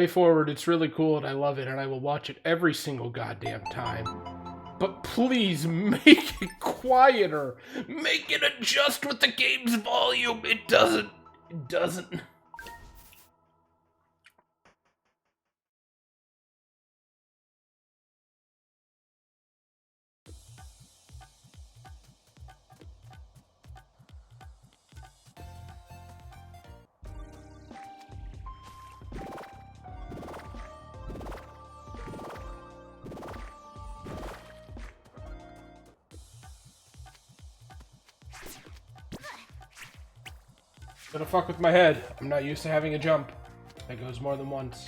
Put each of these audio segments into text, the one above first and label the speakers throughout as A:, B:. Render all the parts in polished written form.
A: Way forward, it's really cool and I love it and I will watch it every single goddamn time. But please make it quieter. Make it adjust with the game's volume. It doesn't. Gonna fuck with my head. I'm not used to having a jump that goes more than once.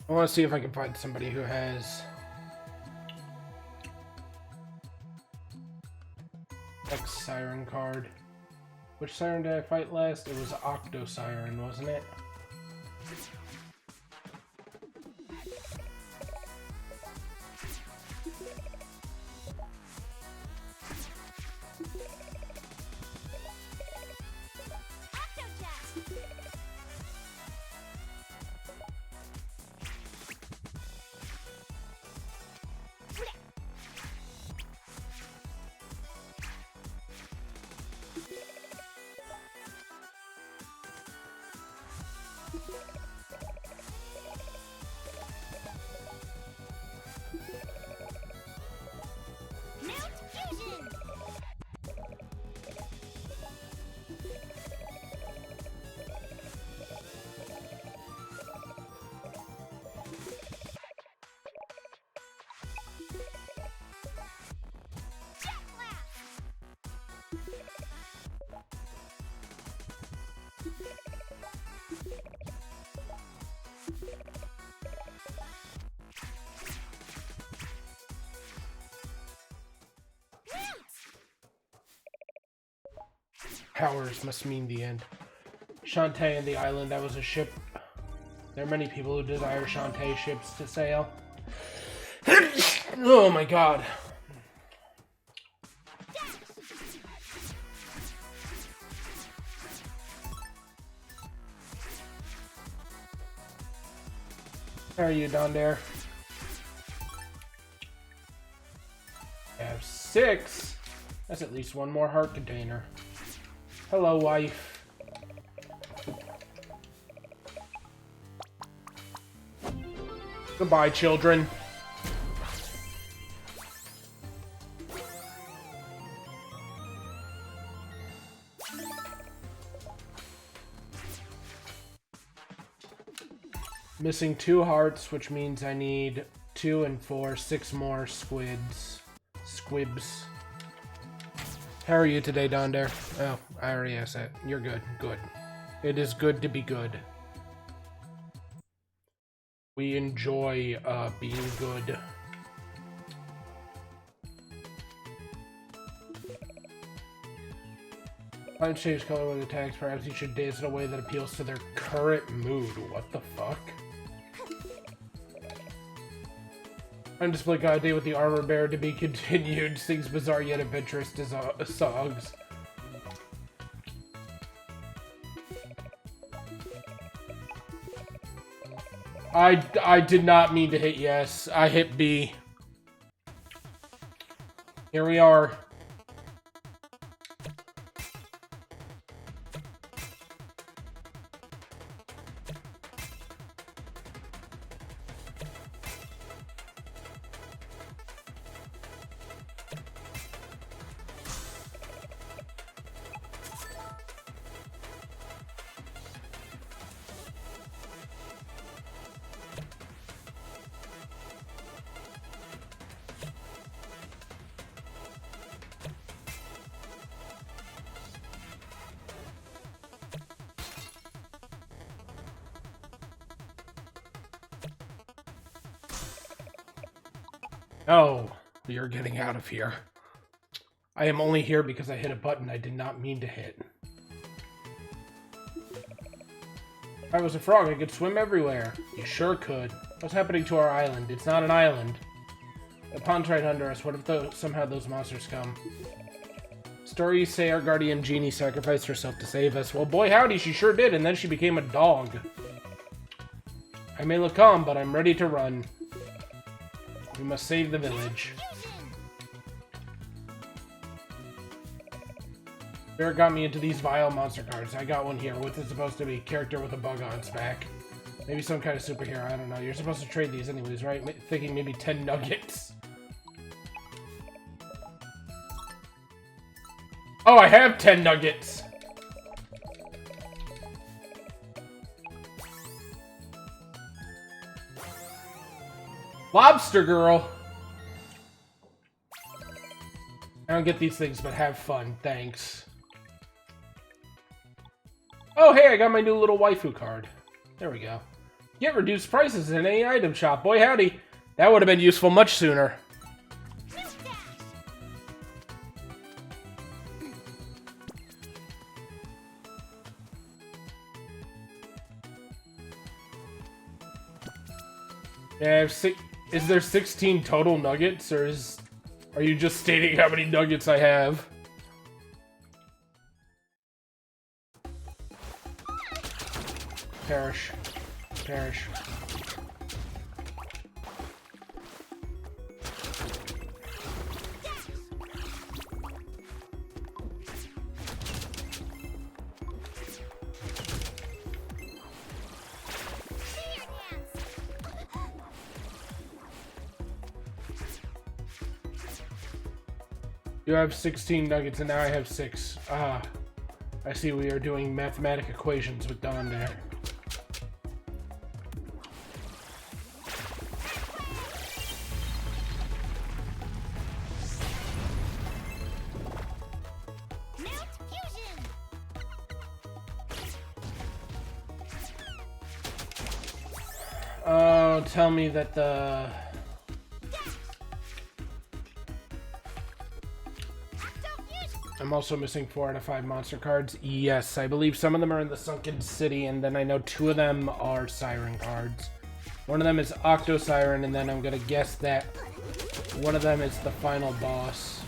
A: I want to see if I can find somebody who has X Siren card. Which Siren did I fight last? It was Octo Siren, wasn't it? Powers must mean the end. Shantae and the island, that was a ship. There are many people who desire Shantae ships to sail. Oh my god. How are you down there? I have 6. That's at least one more heart container. Hello, wife. Goodbye, children. Missing 2 hearts, which means I need 2 and 4, 6 more squibs. How are you today, Donder? Oh, I already asked that. You're good. Good. It is good to be good. We enjoy being good. Find change color with attacks. Perhaps you should dance in a way that appeals to their current mood. What the fuck? I'm display God Day with the armor bearer to be continued. Sings bizarre yet adventurous songs. I did not mean to hit yes. I hit B. Here we are. Oh, you're getting out of here. I am only here because I hit a button I did not mean to hit. If I was a frog, I could swim everywhere. You sure could. What's happening to our island? It's not an island. The pond's right under us. What if somehow those monsters come? Stories say our guardian genie sacrificed herself to save us. Well, boy howdy, she sure did, and then she became a dog. I may look calm, but I'm ready to run. We must save the village. Spirit got me into these vile monster cards. I got one here. What's it supposed to be? Character with a bug on its back. Maybe some kind of superhero. I don't know. You're supposed to trade these anyways, right? Thinking maybe 10 nuggets. Oh, I have 10 nuggets! Lobster girl! I don't get these things, but have fun. Thanks. Oh, hey, I got my new little waifu card. There we go. Get reduced prices in any item shop. Boy, howdy. That would have been useful much sooner. Yeah, is there 16 total nuggets, or are you just stating how many nuggets I have? Perish. Perish. You have 16 nuggets, and now I have 6. Ah, I see we are doing mathematic equations with Dawn there. Oh, tell me that the... I'm also missing 4 out of 5 monster cards. Yes, I believe some of them are in the Sunken City, and then I know 2 of them are Siren cards. One of them is Octo Siren, and then I'm gonna guess that one of them is the final boss.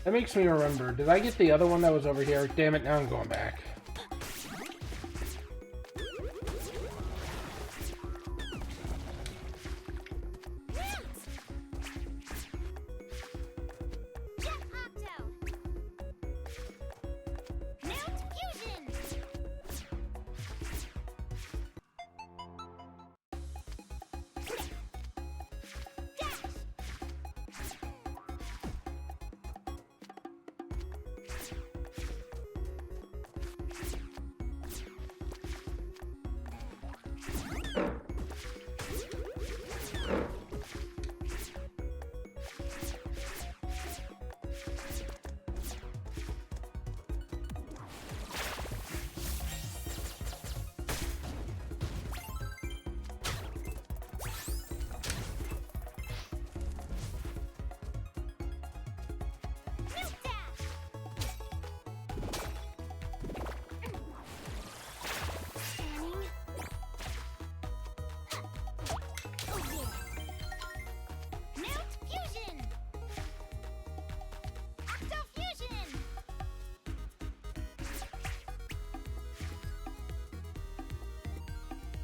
A: That makes me remember. Did I get the other one that was over here? Damn it, now I'm going back.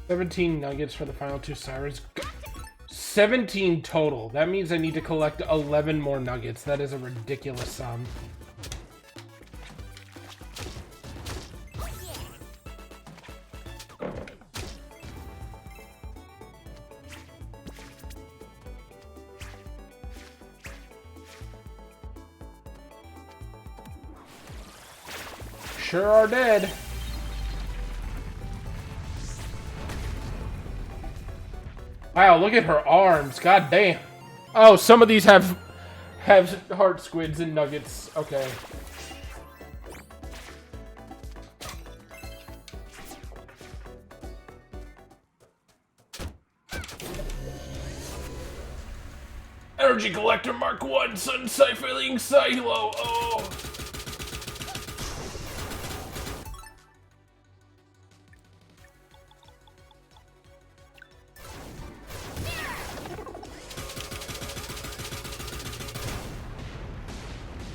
A: $17 nuggets for the final 2 Sirens. 17 total. That means I need to collect 11 more nuggets. That is a ridiculous sum. sure are dead. Wow, look at her arms. God damn. Oh, some of these have heart squids and nuggets. Okay. Energy Collector Mark 1, Sun Siphoning Silo. Oh.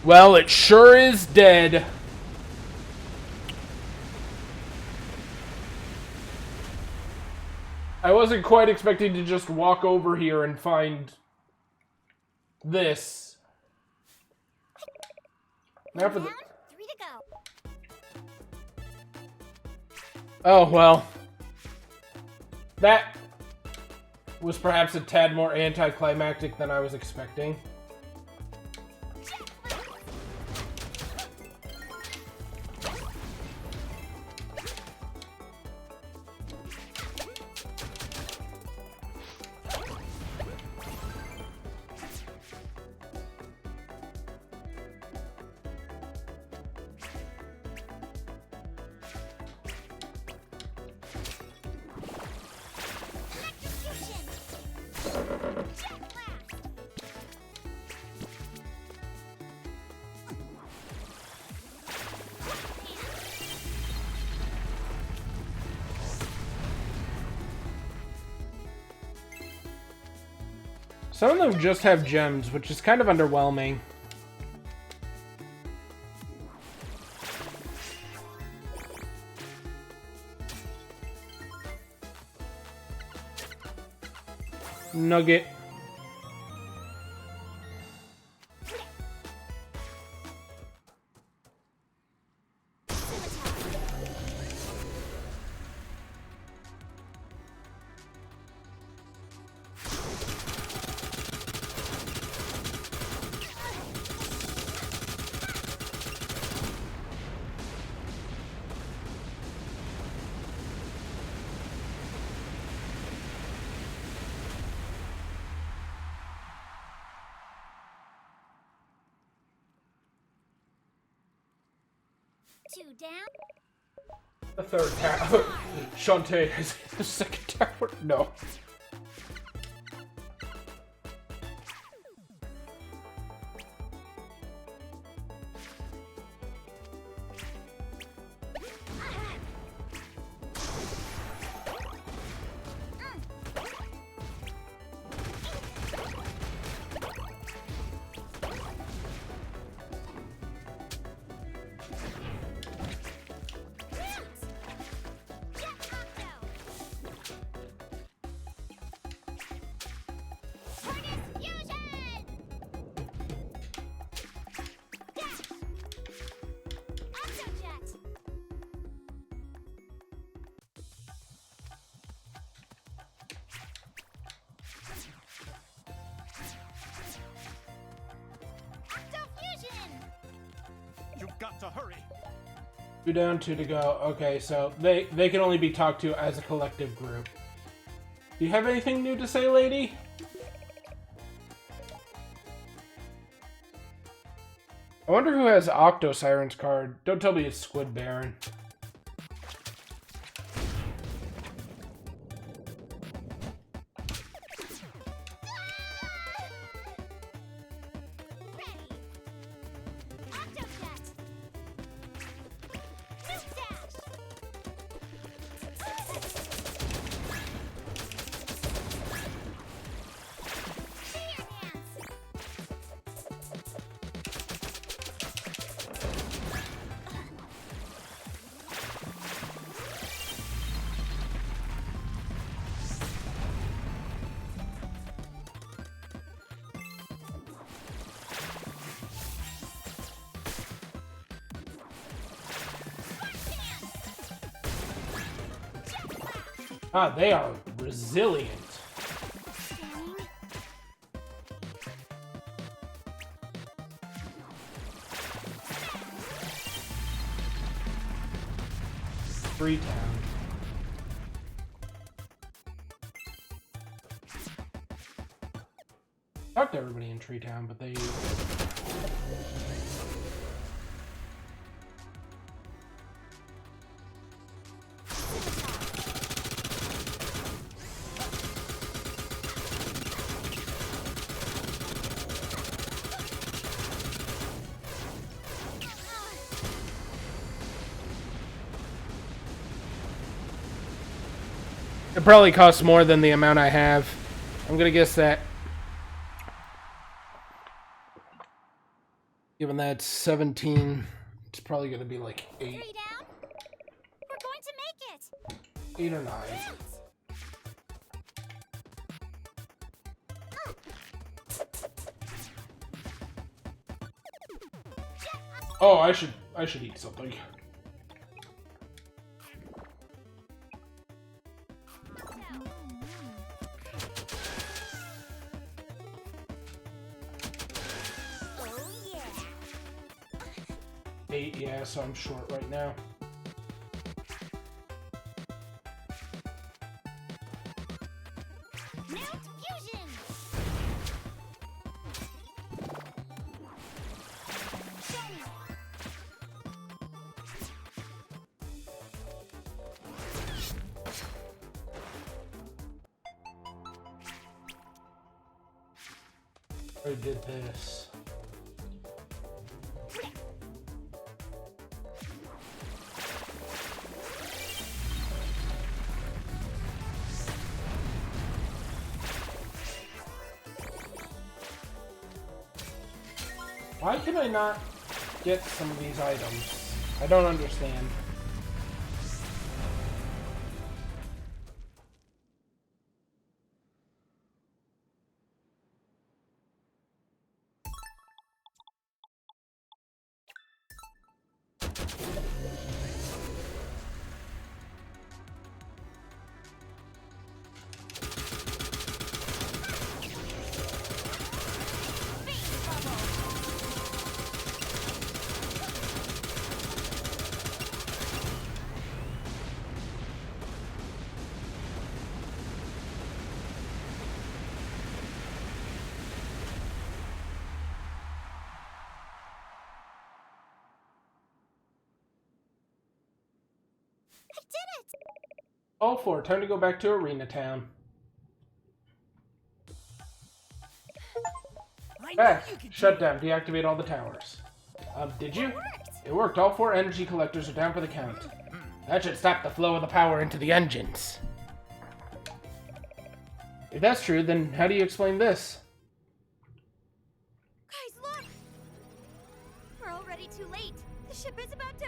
A: Well, it sure is dead. I wasn't quite expecting to just walk over here and find this. Now for the...
B: 3 to go.
A: Oh, well. That was perhaps a tad more anticlimactic than I was expecting. Some of them just have gems, which is kind of underwhelming. Nugget.
B: Two down.
A: The third tower. Shantae has the second tower. No.
C: Got to hurry.
A: 2 down, 2 to go. Okay, so they can only be talked to as a collective group. Do you have anything new to say, lady? I wonder who has Octo Siren's card. Don't tell me it's Squid Baron. Ah, they are resilient. Freetown. Talked to everybody in Treetown, but they... It probably costs more than the amount I have. I'm gonna guess that. Given that 17, it's probably gonna be like 8.
B: 3 down. We're going to make it.
A: 8 or 9. Oh, I should eat something.
B: Oh yeah.
A: 8, yeah, so I'm short right now.
B: Mount fusion. Shiny.
A: I did this. Why can I not get some of these items? I don't understand.
B: I did it.
A: All 4, time to go back to Arena Town. Back. Shut down. Deactivate all the towers. Did you? It worked. All 4 energy collectors are down for the count. That should stop the flow of the power into the engines. If that's true, then how do you explain this?
B: Guys, look. We're already too late. The ship is about to...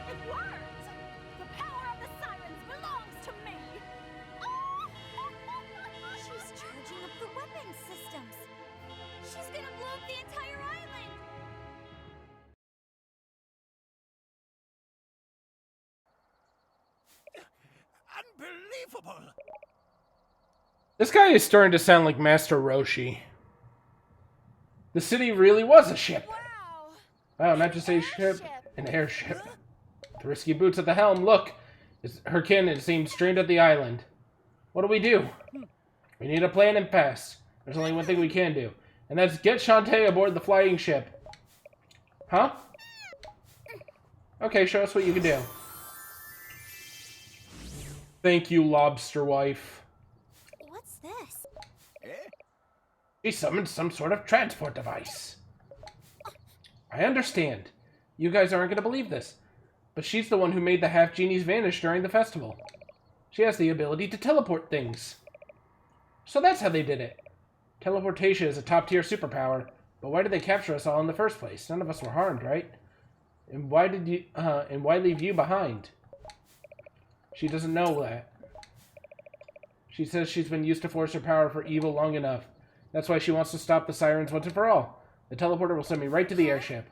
B: It worked! The power of the Sirens belongs to me! She's charging up the weapon systems. She's gonna blow up the entire island!
C: Unbelievable!
A: This guy is starting to sound like Master Roshi. The city really was a ship.
B: Wow!
A: Wow, not just a ship, an airship. The risky boots at the helm. Look, her cannon seems strained at the island. What do we do? We need a plan and pass. There's only one thing we can do, and that's get Shantae aboard the flying ship. Huh? Okay, show us what you can do. Thank you, lobster wife.
B: What's this?
C: Eh?
A: She summoned some sort of transport device. I understand. You guys aren't going to believe this, but she's the one who made the half-genies vanish during the festival. She has the ability to teleport things. So that's how they did it. Teleportation is a top-tier superpower, but why did they capture us all in the first place? None of us were harmed, right? And why leave you behind? She doesn't know that. She says she's been used to force her power for evil long enough. That's why she wants to stop the Sirens once and for all. The teleporter will send me right to the airship.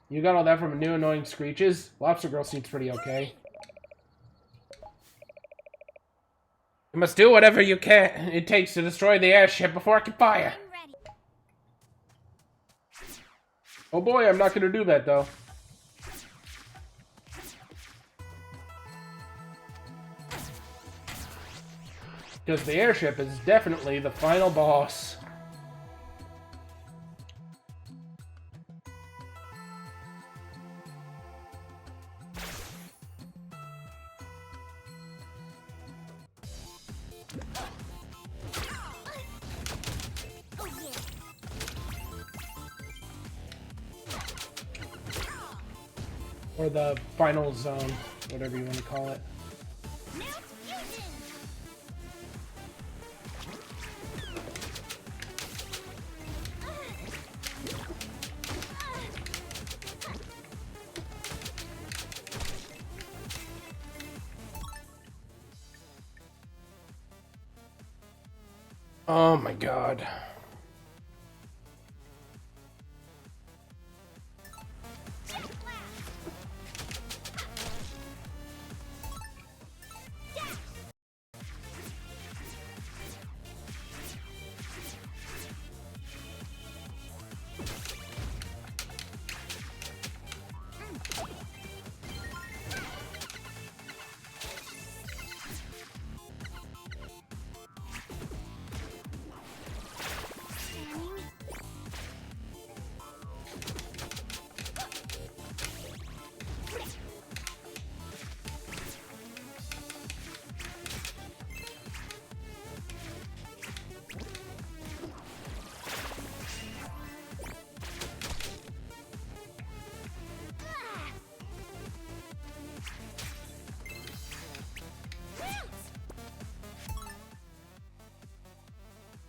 A: You got all that from new annoying screeches? Lobster Girl seems pretty okay. You must do whatever it takes to destroy the airship before I can fire.
B: I'm ready.
A: Oh boy, I'm not going to do that, though. Because the airship is definitely the final boss. Or the final zone, whatever you want to call it. Oh my god.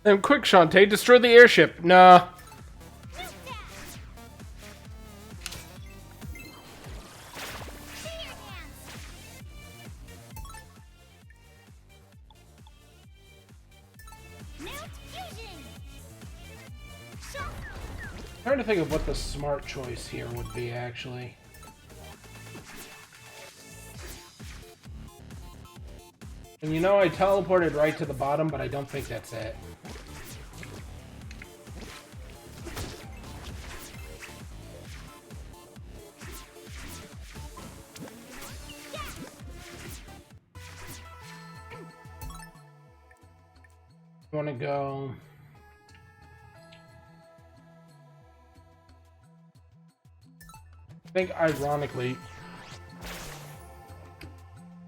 A: And quick, Shantae, destroy the airship. Nah. I'm trying to think of what the smart choice here would be, actually. And you know, I teleported right to the bottom, but I don't think that's it. I want to go... I think, ironically,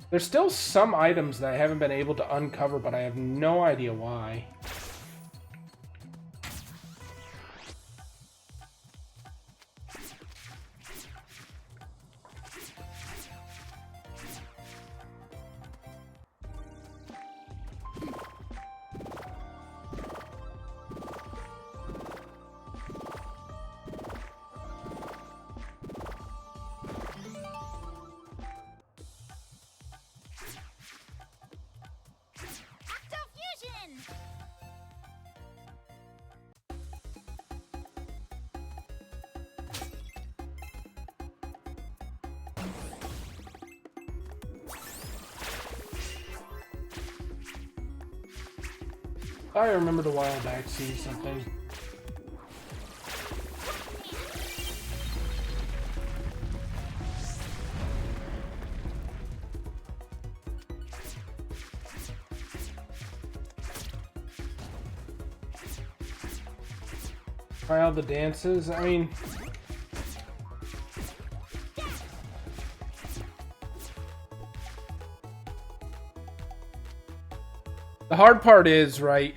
A: there's still some items that I haven't been able to uncover, but I have no idea why. I remembered a while back seeing something. Try all the dances. I mean, the hard part is, right,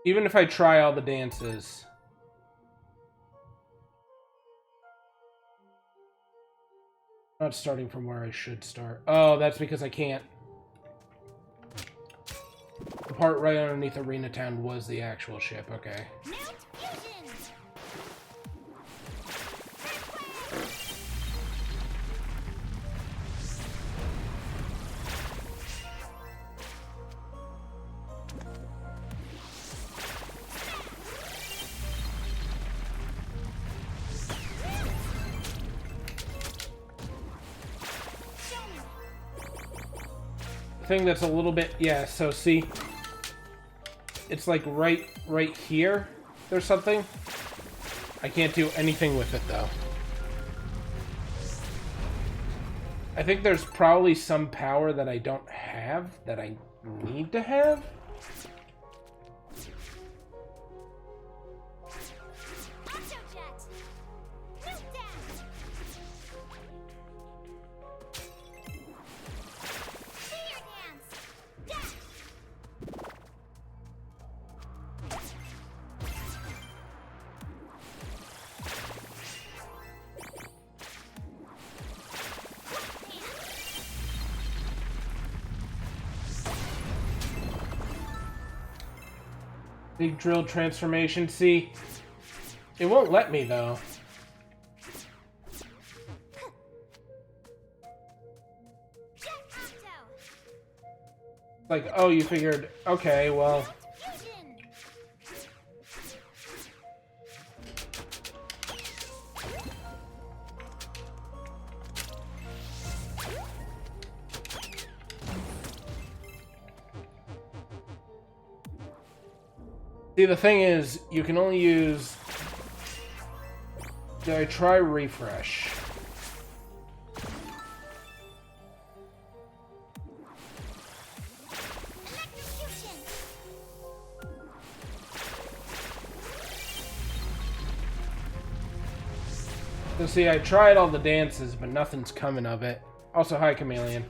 A: even if I try all the dances, I'm not starting from where I should start. Oh, that's because I can't. The part right underneath Arena Town was the actual ship, okay. Thing that's a little bit, yeah, so see, it's like right here there's something. I can't do anything with it, though. I think there's probably some power that I don't have that I need to have. Big drill transformation. See, it won't let me though. Like, oh, you figured, okay, well. See, the thing is, you can only use... Did I try refresh? So see, I tried all the dances, but nothing's coming of it. Also, hi, Chameleon.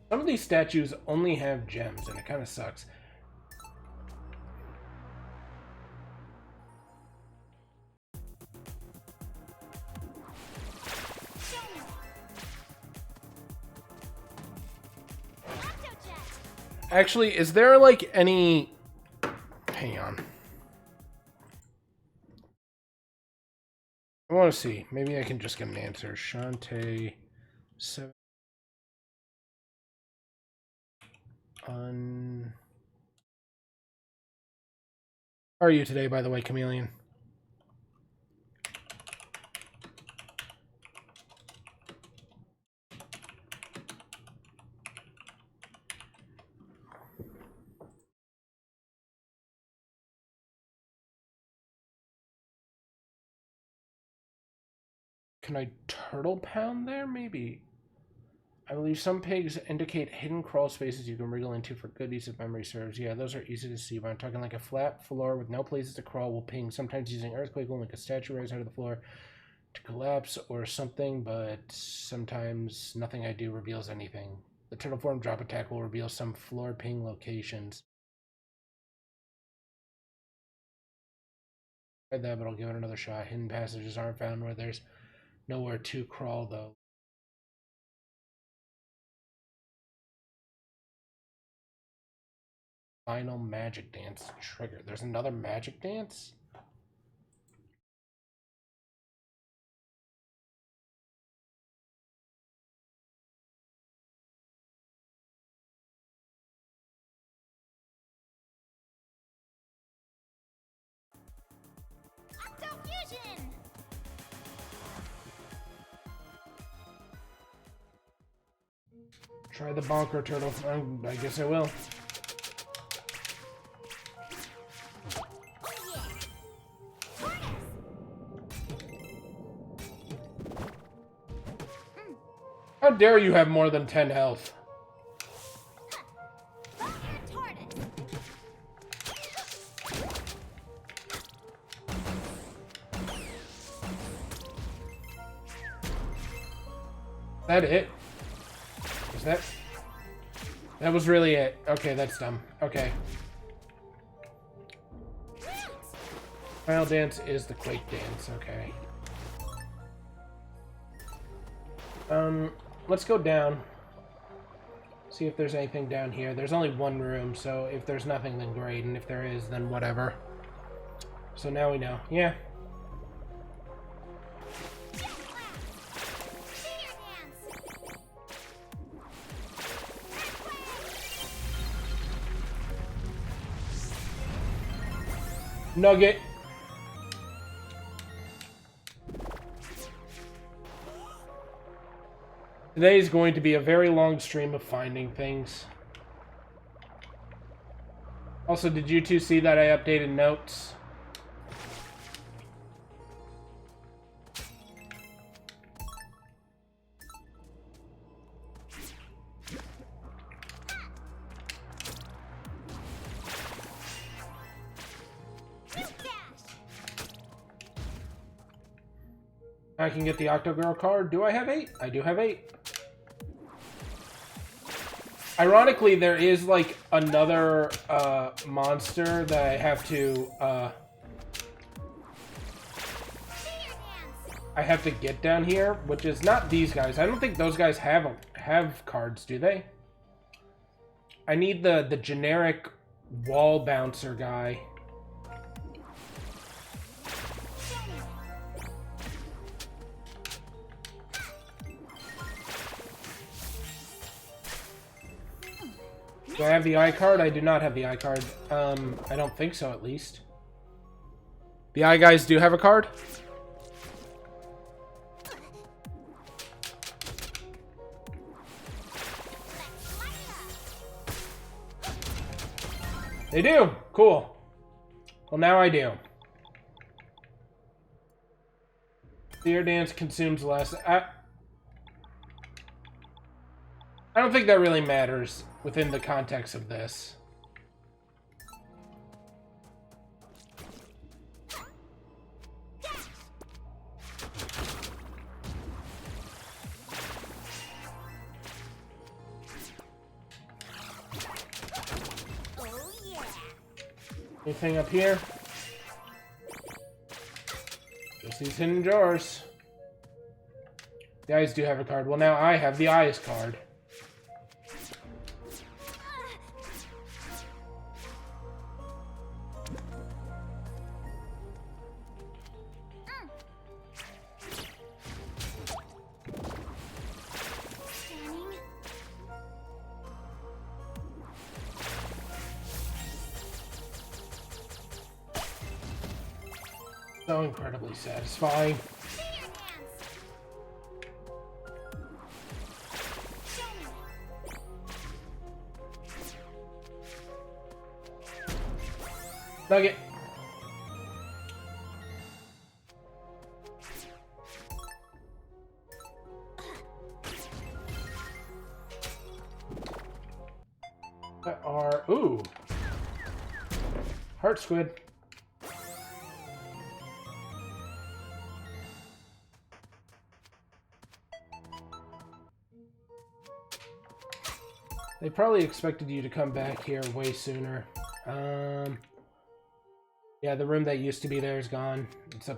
A: Some of these statues only have gems, and it kind of sucks. Actually, is there like any... Hang on. I want to see. Maybe I can just get an answer. Shantae 7. How are you today, by the way, Chameleon? Can I turtle pound there? Maybe. I believe some pigs indicate hidden crawl spaces you can wriggle into for goodies if memory serves. Yeah, those are easy to see, but I'm talking like a flat floor with no places to crawl will ping. Sometimes using earthquake will make a statue rise out of the floor to collapse or something, but sometimes nothing I do reveals anything. The turtle form drop attack will reveal some floor ping locations. Tried that, but I'll give it another shot. Hidden passages aren't found where there's nowhere to crawl, though. Final magic dance trigger. There's another magic dance?
B: Octo-fusion!
A: Try the bonker turtle. I guess I will. How dare you have more than 10 health? Is that it? Is that... That was really it. Okay, that's dumb. Okay. Final dance is the Quake dance. Okay. Let's go down. See if there's anything down here. There's only one room, so if there's nothing, then great. And if there is, then whatever. So now we know. Yeah. Nugget. Today is going to be a very long stream of finding things. Also, did you two see that I updated notes? I can get the Octogirl card. Do I have 8? I do have 8. Ironically, there is like another monster that I have to get down here, which is not these guys. I don't think those guys have cards, do they? I need the generic wall bouncer guy. Do I have the eye card? I do not have the eye card. I don't think so, at least. The eye guys do have a card? They do! Cool. Well, now I do. Seer Dance consumes less. I don't think that really matters within the context of this. Anything up here? Just these hidden drawers. The eyes do have a card. Well, now I have the eyes card. So incredibly satisfying. Nugget. That are heart squid. They probably expected you to come back here way sooner. Yeah, the room that used to be there is gone. It's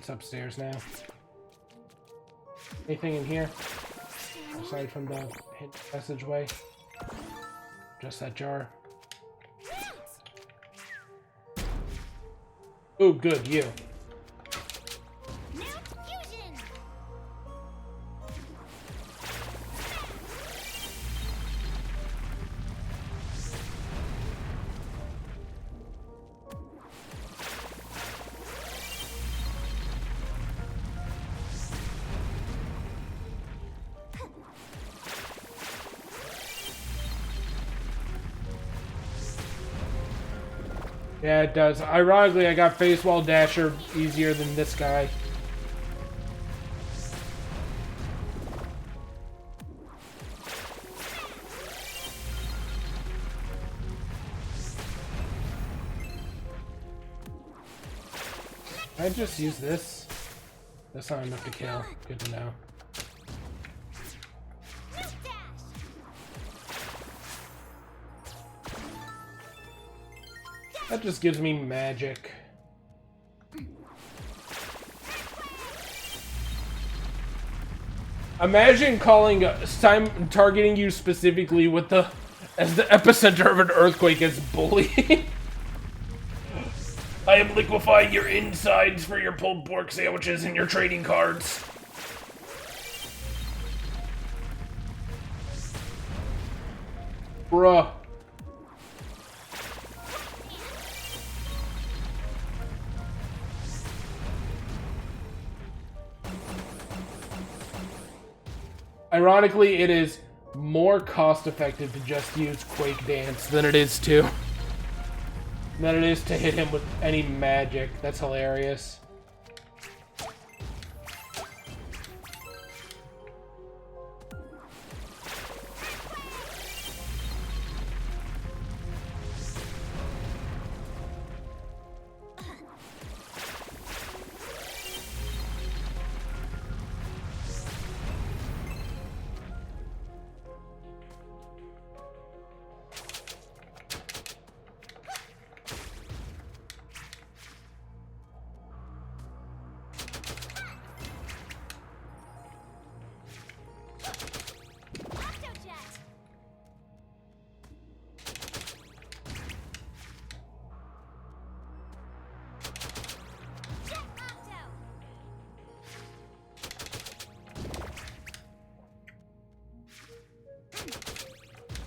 A: upstairs now. Anything in here? Aside from the hidden passageway? Just that jar. Ooh, good, you. Yeah, it does. Ironically, I got Face Wall Dasher easier than this guy. I just use this. That's not enough to kill. Good to know. That just gives me magic. Imagine targeting you specifically with as the epicenter of an earthquake as bullying. I am liquefying your insides for your pulled pork sandwiches and your trading cards. Bruh. Ironically, it is more cost-effective to just use Quake Dance than it is to hit him with any magic. That's hilarious.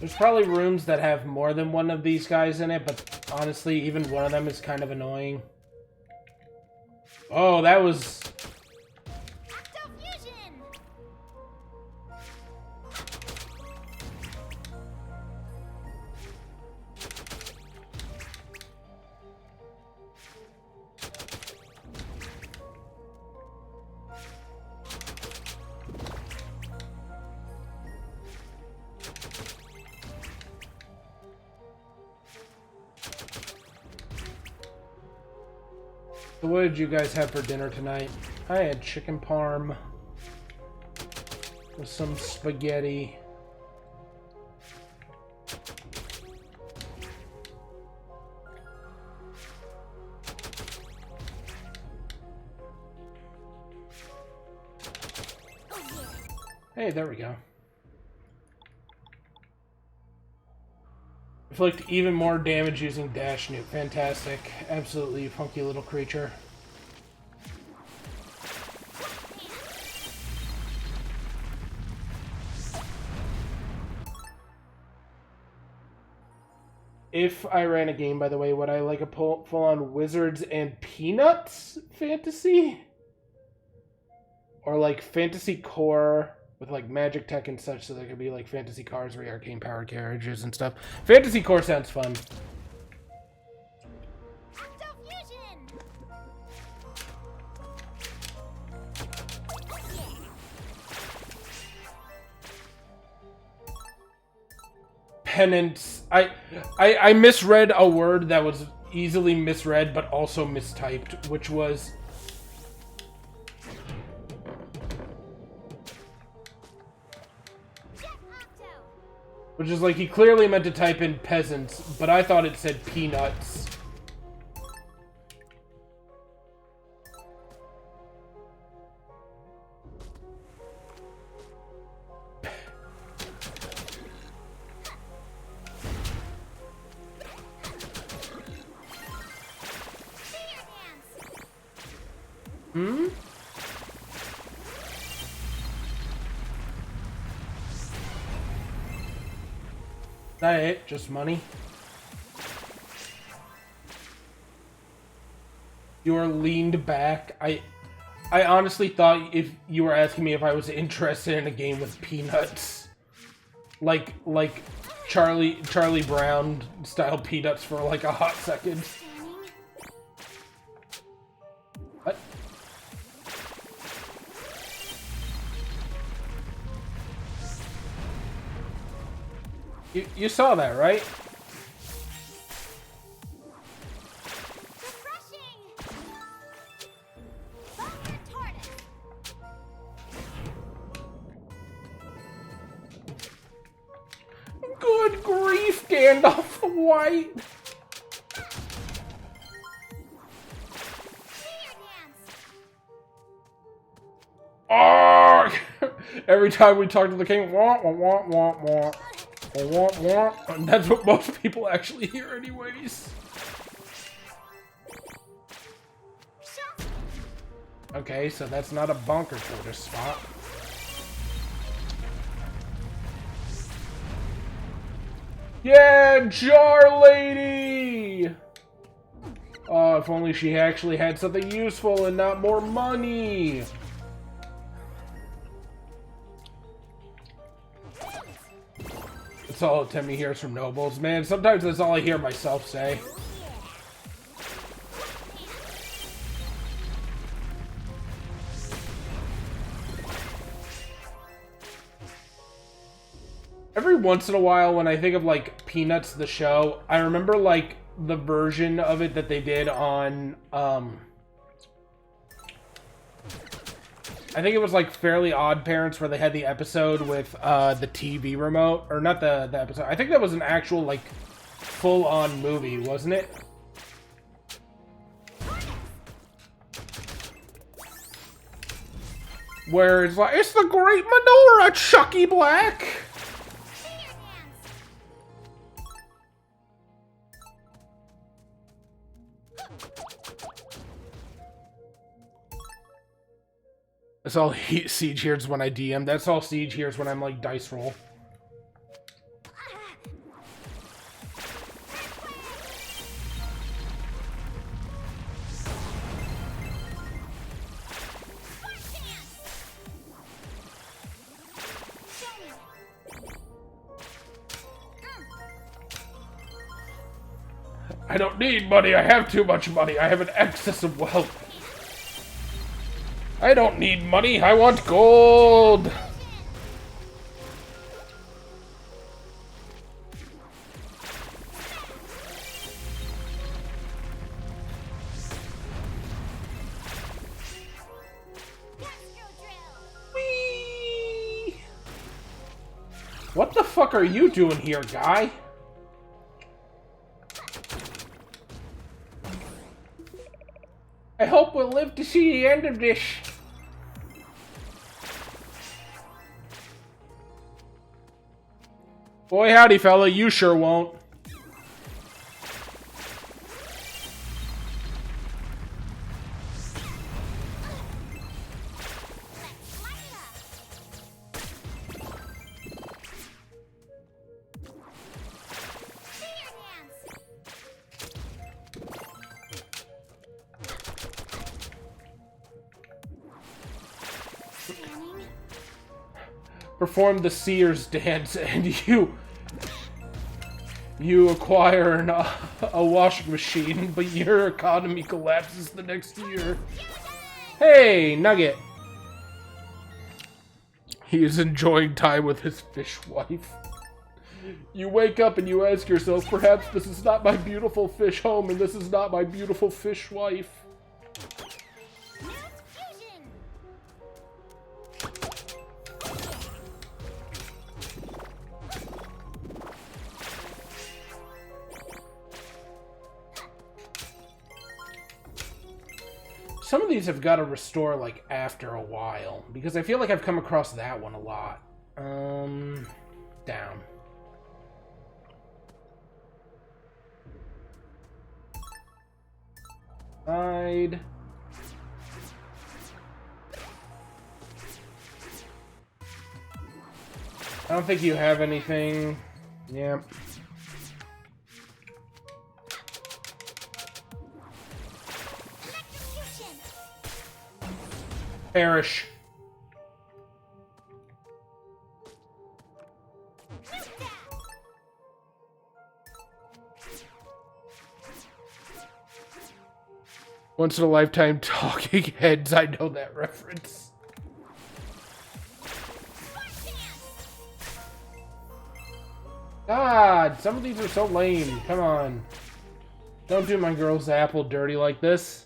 A: There's probably rooms that have more than one of these guys in it, but honestly, even one of them is kind of annoying. Oh, that was... So what did you guys have for dinner tonight? I had chicken parm with some spaghetti. Hey, there we go. Inflict even more damage using Dash Nuke. Fantastic. Absolutely funky little creature. If I ran a game, by the way, would I like a full-on Wizards and Peanuts fantasy? Or like Fantasy Core with like magic tech and such, so there could be like fantasy cars or arcane powered carriages and stuff. Fantasy Core sounds fun. Penance. I misread a word that was easily misread but also mistyped, which was like he clearly meant to type in peasants, but I thought it said peanuts. Hmm? Is that it? Just money? You are leaned back. I honestly thought if you were asking me if I was interested in a game with peanuts. Like Charlie Brown style peanuts for like a hot second. What? You saw that, right? Good grief, Gandalf the White! Oh! Every time we talk to the king, wah, wah, wah, wah, wah. Wah, wah. And that's what most people actually hear anyways. Okay, so that's not a bunker tortoise spot. Yeah, Jar Lady! Oh, if only she actually had something useful and not more money. all Timmy hears from nobles. Man, sometimes that's all I hear myself say. Every once in a while, when I think of, like, Peanuts the show, I remember, like, the version of it that they did on, I think it was, like, Fairly Odd Parents, where they had the episode with, the TV remote. Or not the episode. I think that was an actual, like, full-on movie, wasn't it? Where it's like, it's the Great Menorah, Chucky Black! That's all Siege hears when I DM. That's all Siege hears when I'm like dice roll. I don't need money. I have too much money. I have an excess of wealth. I don't need money, I want gold! Whee! What the fuck are you doing here, guy? I hope we'll live to see the end of this. Boy, howdy, fella, you sure won't. Perform the Seers dance and you acquire a washing machine, but your economy collapses the next year. Hey, Nugget! He is enjoying time with his fish wife. You wake up and you ask yourself, perhaps this is not my beautiful fish home and this is not my beautiful fish wife. Some of these have got to restore, like, after a while. Because I feel like I've come across that one a lot. Down. Side. I don't think you have anything. Yep. Perish. Once in a lifetime talking heads, I know that reference. God, some of these are so lame. Come on. Don't do my girl's apple dirty like this.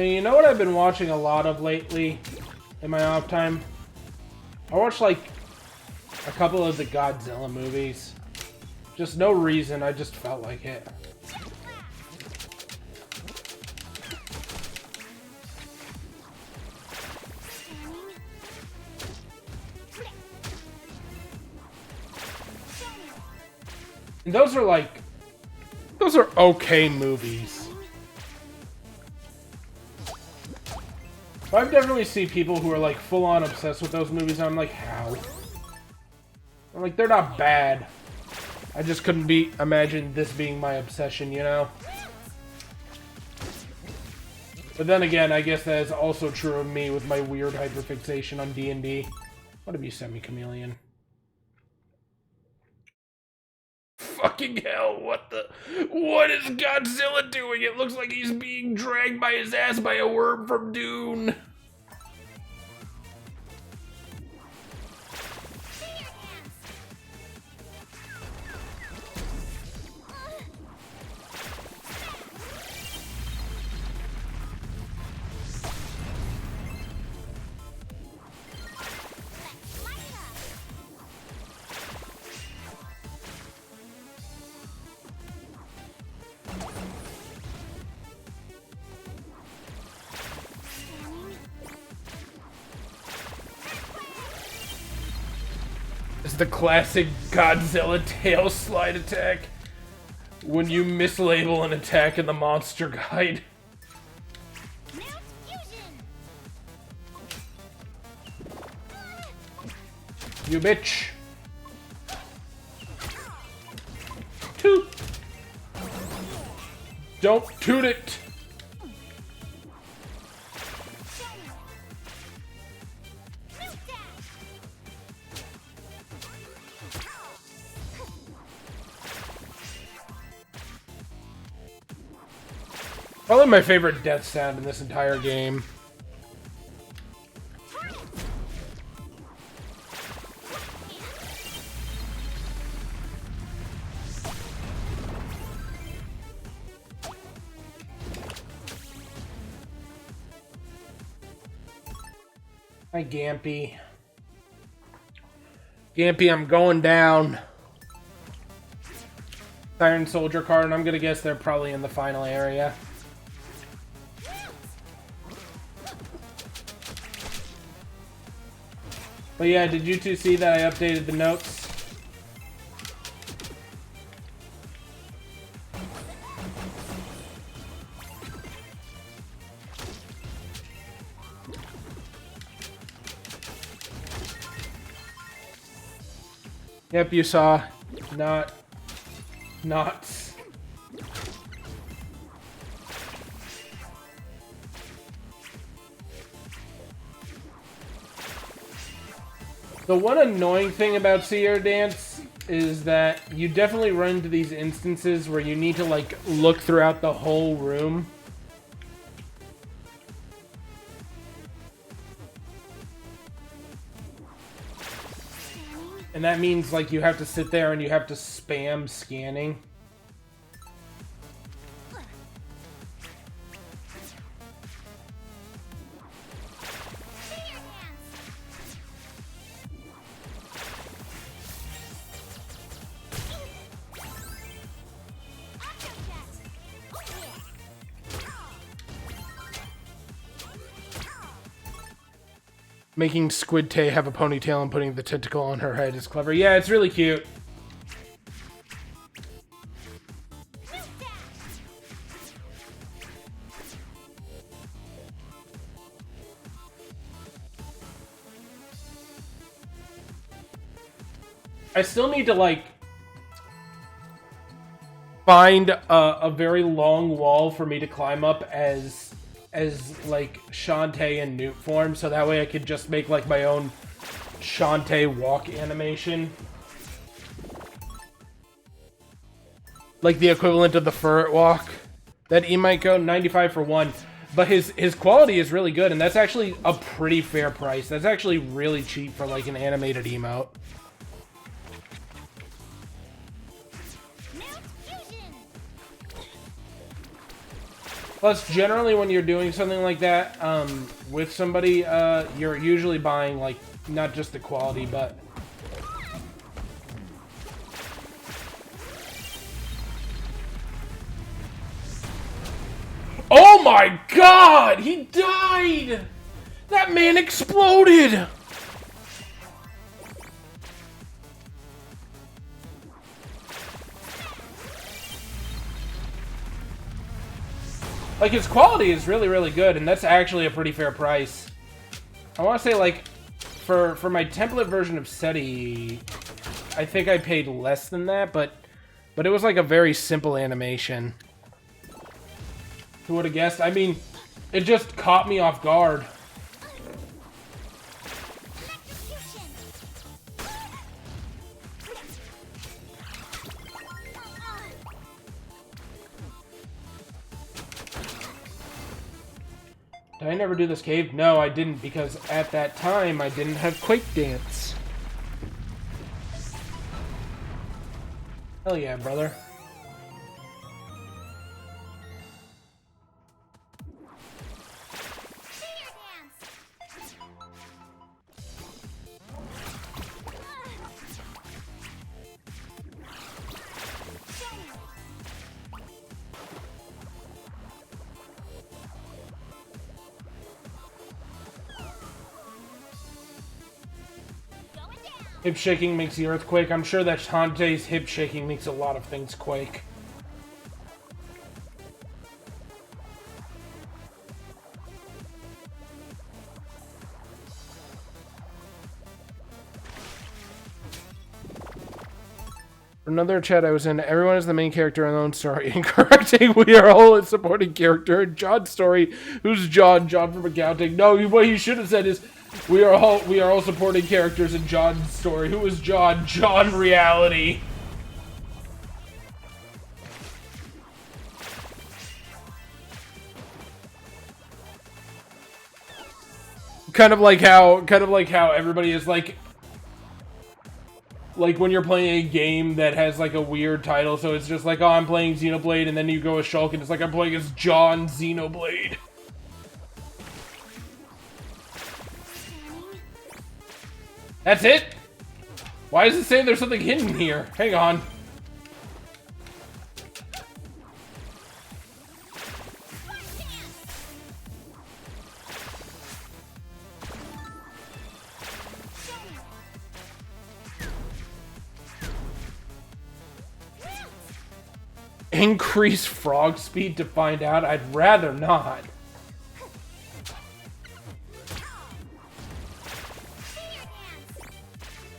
A: Hey, you know what I've been watching a lot of lately in my off time? I watched like a couple of the Godzilla movies. Just no reason, I just felt like it. And those are okay movies. I've definitely seen people who are like full-on obsessed with those movies, and I'm like, how? I'm like, they're not bad. I just couldn't imagine this being my obsession, you know? But then again, I guess that is also true of me with my weird hyperfixation on D&D. What have you sent me, Chameleon? Fucking hell, what is Godzilla doing? It looks like he's being dragged by his ass by a worm from Dune. It's the classic Godzilla tail slide attack. When you mislabel an attack in the monster guide. You bitch. Toot. Don't toot it. Probably my favorite death sound in this entire game. Hi, Gampy. Gampy, I'm going down. Siren Soldier card, and I'm gonna guess they're probably in the final area. But yeah, did you two see that I updated the notes? Yep, you saw. Not. The one annoying thing about Sierra Dance is that you definitely run into these instances where you need to like look throughout the whole room. And that means like you have to sit there and you have to spam scanning. Making Squid Tay have a ponytail and putting the tentacle on her head is clever. Yeah, it's really cute. I still need to, like, find a very long wall for me to climb up as like Shantae in Newt form, so that way I could just make like my own Shantae walk animation. Like the equivalent of the ferret walk that he might go 95 for 1. But his quality is really good, and that's actually a pretty fair price. That's actually really cheap for like an animated emote. Plus, generally when you're doing something like that with somebody, you're usually buying, like, not just the quality, but... Oh my god! He died! That man exploded! Like, his quality is really, really good, and that's actually a pretty fair price. I want to say, like, for my template version of SETI, I think I paid less than that, but it was, like, a very simple animation. Who would have guessed? I mean, it just caught me off guard. Did I never do this cave? No, I didn't, because at that time, I didn't have Quake Dance. Hell yeah, brother. Hip shaking makes the earth quake. I'm sure that Shantae's hip shaking makes a lot of things quake. Another chat I was in, everyone is the main character in their own story. Incorrecting, we are all a supporting character. In John's story, who's John? John from accounting. No, what you should have said is, we are all supporting characters in John's story. Who is John? John reality. Kind of like how everybody is like when you're playing a game that has like a weird title, so it's just like, oh, I'm playing Xenoblade, and then you go with Shulk, and it's like, I'm playing as John Xenoblade. That's it? Why does it say there's something hidden here? Hang on. Increase frog speed to find out? I'd rather not.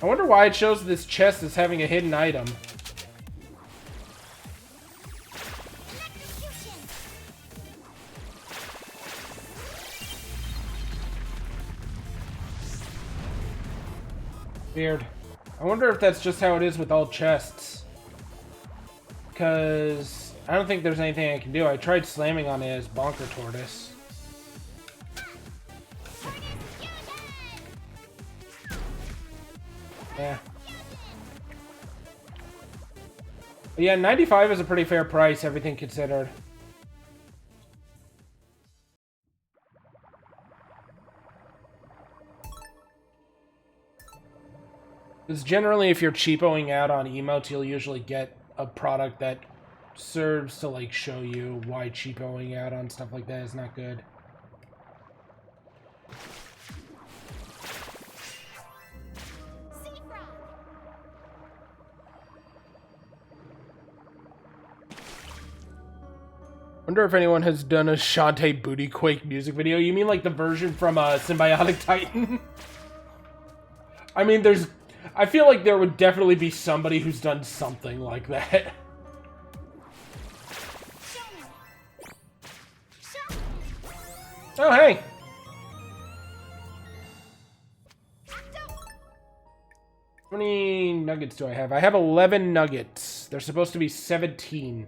A: I wonder why it shows this chest as having a hidden item. Weird. I wonder if that's just how it is with all chests. Because I don't think there's anything I can do. I tried slamming on it as Bonker Tortoise. Yeah. But yeah, 95 is a pretty fair price, everything considered. Because generally, if you're cheapoing out on emotes, you'll usually get a product that serves to, like, show you why cheapoing out on stuff like that is not good. Wonder if anyone has done a Shantae Booty Quake music video. You mean like the version from Symbiotic Titan? I mean, I feel like there would definitely be somebody who's done something like that. Oh, hey! How many nuggets do I have? I have 11 nuggets. There's supposed to be 17.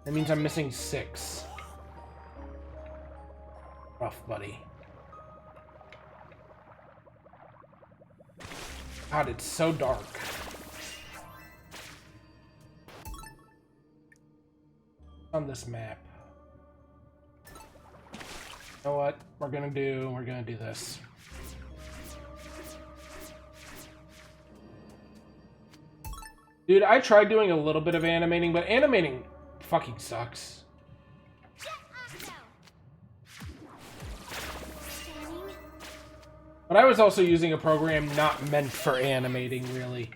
A: That means I'm missing 6. Rough, buddy. God, it's so dark. On this map. You know what? We're gonna do this. Dude, I tried doing a little bit of animating, but animating fucking sucks. But I was also using a program not meant for animating, really.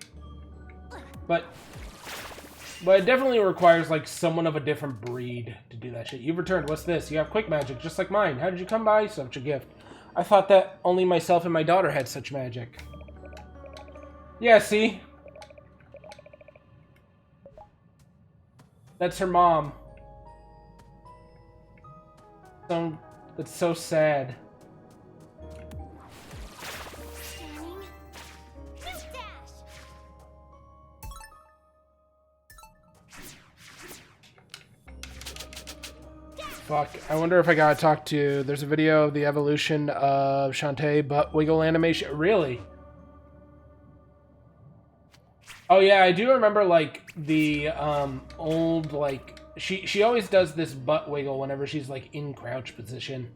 A: But it definitely requires, like, someone of a different breed to do that shit. You've returned. What's this? You have quick magic, just like mine. How did you come by such a gift? I thought that only myself and my daughter had such magic. Yeah, see? That's her mom. That's so sad. Fuck, I wonder if I gotta talk to... There's a video of the evolution of Shantae butt wiggle animation. Really? Oh yeah, I do remember, like, the, old, like... She always does this butt wiggle whenever she's, like, in crouch position.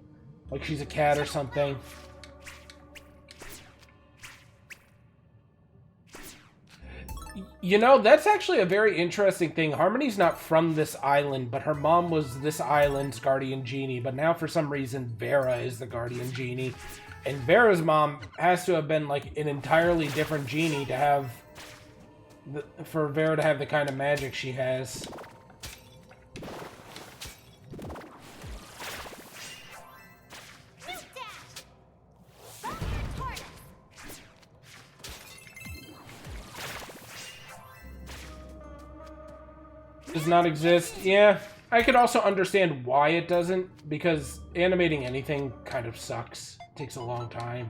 A: Like she's a cat or something. You know, that's actually a very interesting thing. Harmony's not from this island, but her mom was this island's guardian genie. But now, for some reason, Vera is the guardian genie. And Vera's mom has to have been, like, an entirely different genie to have... for Vera to have the kind of magic she has. Does not exist. Yeah, I could also understand why it doesn't, because animating anything kind of sucks. It takes a long time.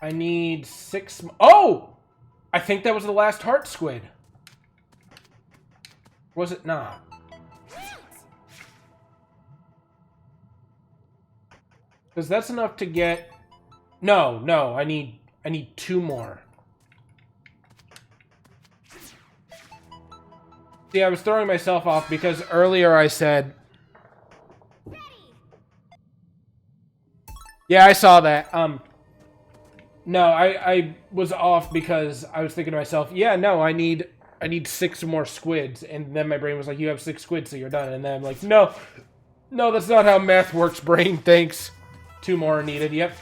A: I need 6... Oh! I think that was the last heart squid. Was it not? Because that's enough to get... No, I need 2 more. See, I was throwing myself off because earlier I said... Yeah, I saw that. No, I was off because I was thinking to myself, yeah, no, I need 6 more squids. And then my brain was like, you have 6 squids, so you're done. And then I'm like, no, that's not how math works, brain. Thanks. 2 more are needed. Yep.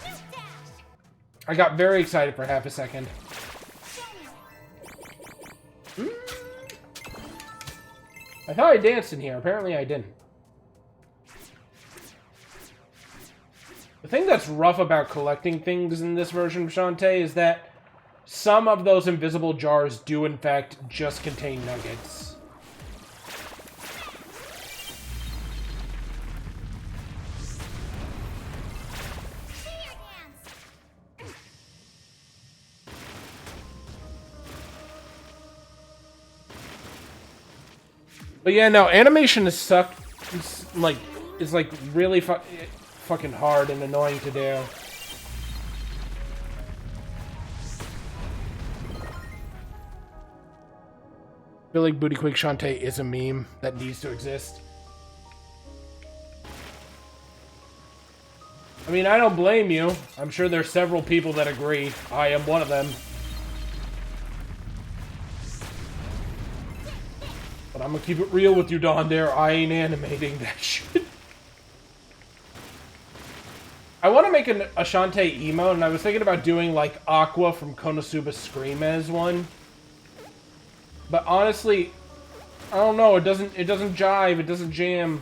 A: I got very excited for half a second. I thought I danced in here. Apparently I didn't. The thing that's rough about collecting things in this version of Shantae is that some of those invisible jars do, in fact, just contain nuggets. But yeah, no, animation is really fucking hard and annoying to do. I feel like Booty Quake Shantae is a meme that needs to exist. I mean, I don't blame you. I'm sure there's several people that agree. I am one of them. But I'm gonna keep it real with you, Don, there. I ain't animating that shit. I want to make a Shantae emote, and I was thinking about doing, like, Aqua from Konosuba Scream as one. But honestly, I don't know, it doesn't jive, it doesn't jam.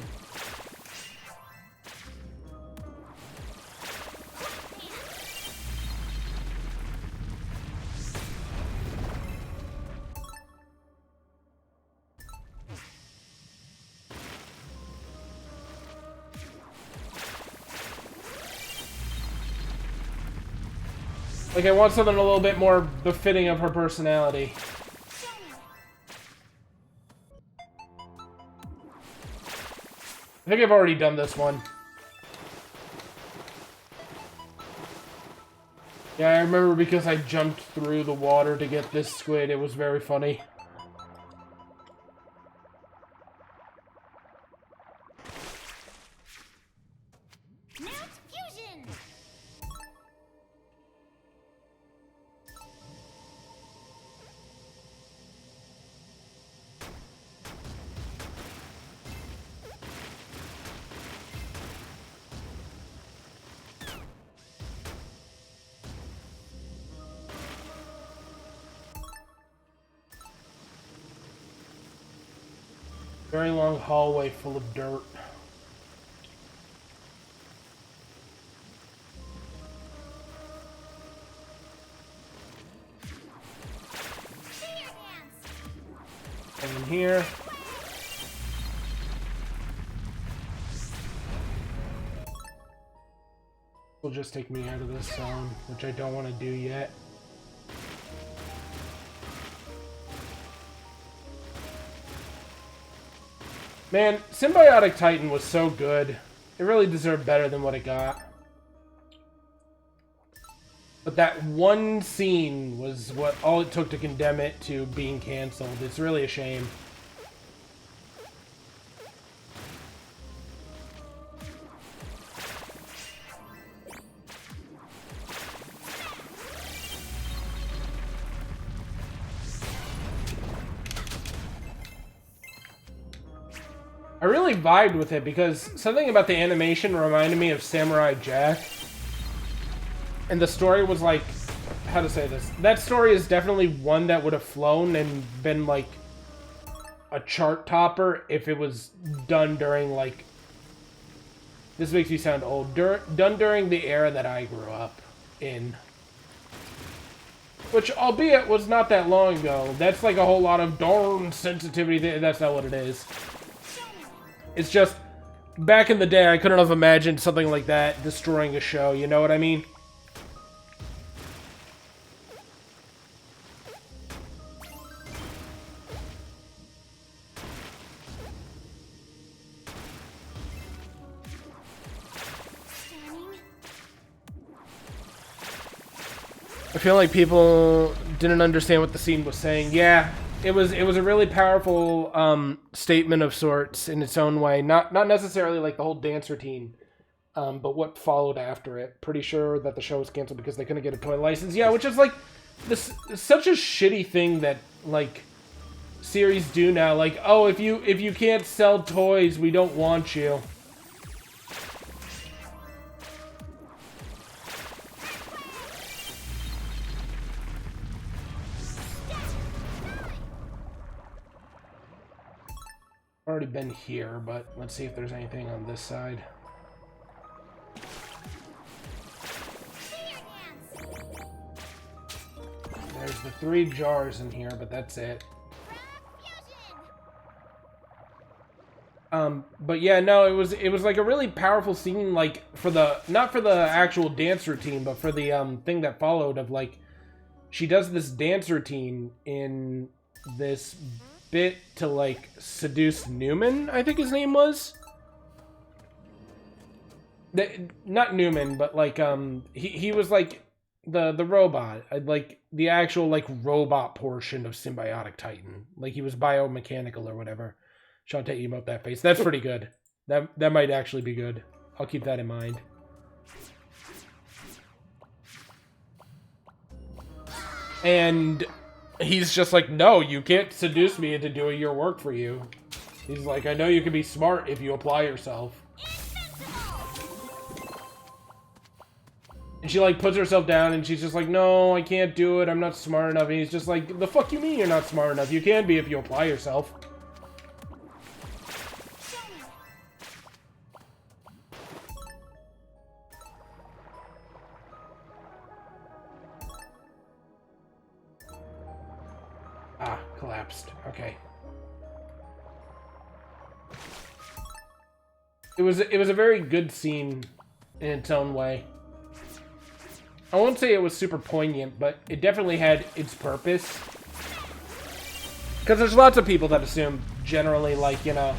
A: Like, I want something a little bit more befitting of her personality. I think I've already done this one. Yeah, I remember because I jumped through the water to get this squid. It was very funny.
B: Mount Fusion!
A: Very long hallway full of dirt. And in here. Will just take me out of this zone, which I don't want to do yet. Man, Symbiotic Titan was so good. It really deserved better than what it got. But that one scene was what all it took to condemn it to being canceled. It's really a shame. I really vibed with it because something about the animation reminded me of Samurai Jack. And the story was like, how to say this? That story is definitely one that would have flown and been like a chart topper if it was done during like, this makes me sound old, done during the era that I grew up in. Which, albeit, was not that long ago. That's like a whole lot of darn sensitivity. That's not what it is. It's just, back in the day, I couldn't have imagined something like that destroying a show, you know what I mean? I feel like people didn't understand what the scene was saying. Yeah, it was a really powerful statement of sorts in its own way. Not necessarily like the whole dance routine, but what followed after it. Pretty sure that the show was canceled because they couldn't get a toy license. Yeah, which is like this such a shitty thing that like series do now. Like, oh, if you can't sell toys, we don't want you. Already been here, but let's see if there's anything on this side. There's the 3 jars in here, but that's it. But yeah, no, it was like a really powerful scene, like for the not for the actual dance routine, but for the thing that followed of like she does this dance routine in this bit to like seduce Newman, I think his name was. Not Newman, but like he was like the robot, like the actual like robot portion of Symbiotic Titan. Like he was biomechanical or whatever. Shantae emote that face. That's pretty good. That might actually be good. I'll keep that in mind. And he's just like, no, you can't seduce me into doing your work for you. He's like, I know you can be smart if you apply yourself. And she like puts herself down and she's just like, no, I can't do it. I'm not smart enough. And he's just like, the fuck you mean you're not smart enough? You can be if you apply yourself. Ah, collapsed. Okay. It was a very good scene in its own way. I won't say it was super poignant, but it definitely had its purpose. Because there's lots of people that assume generally, like, you know,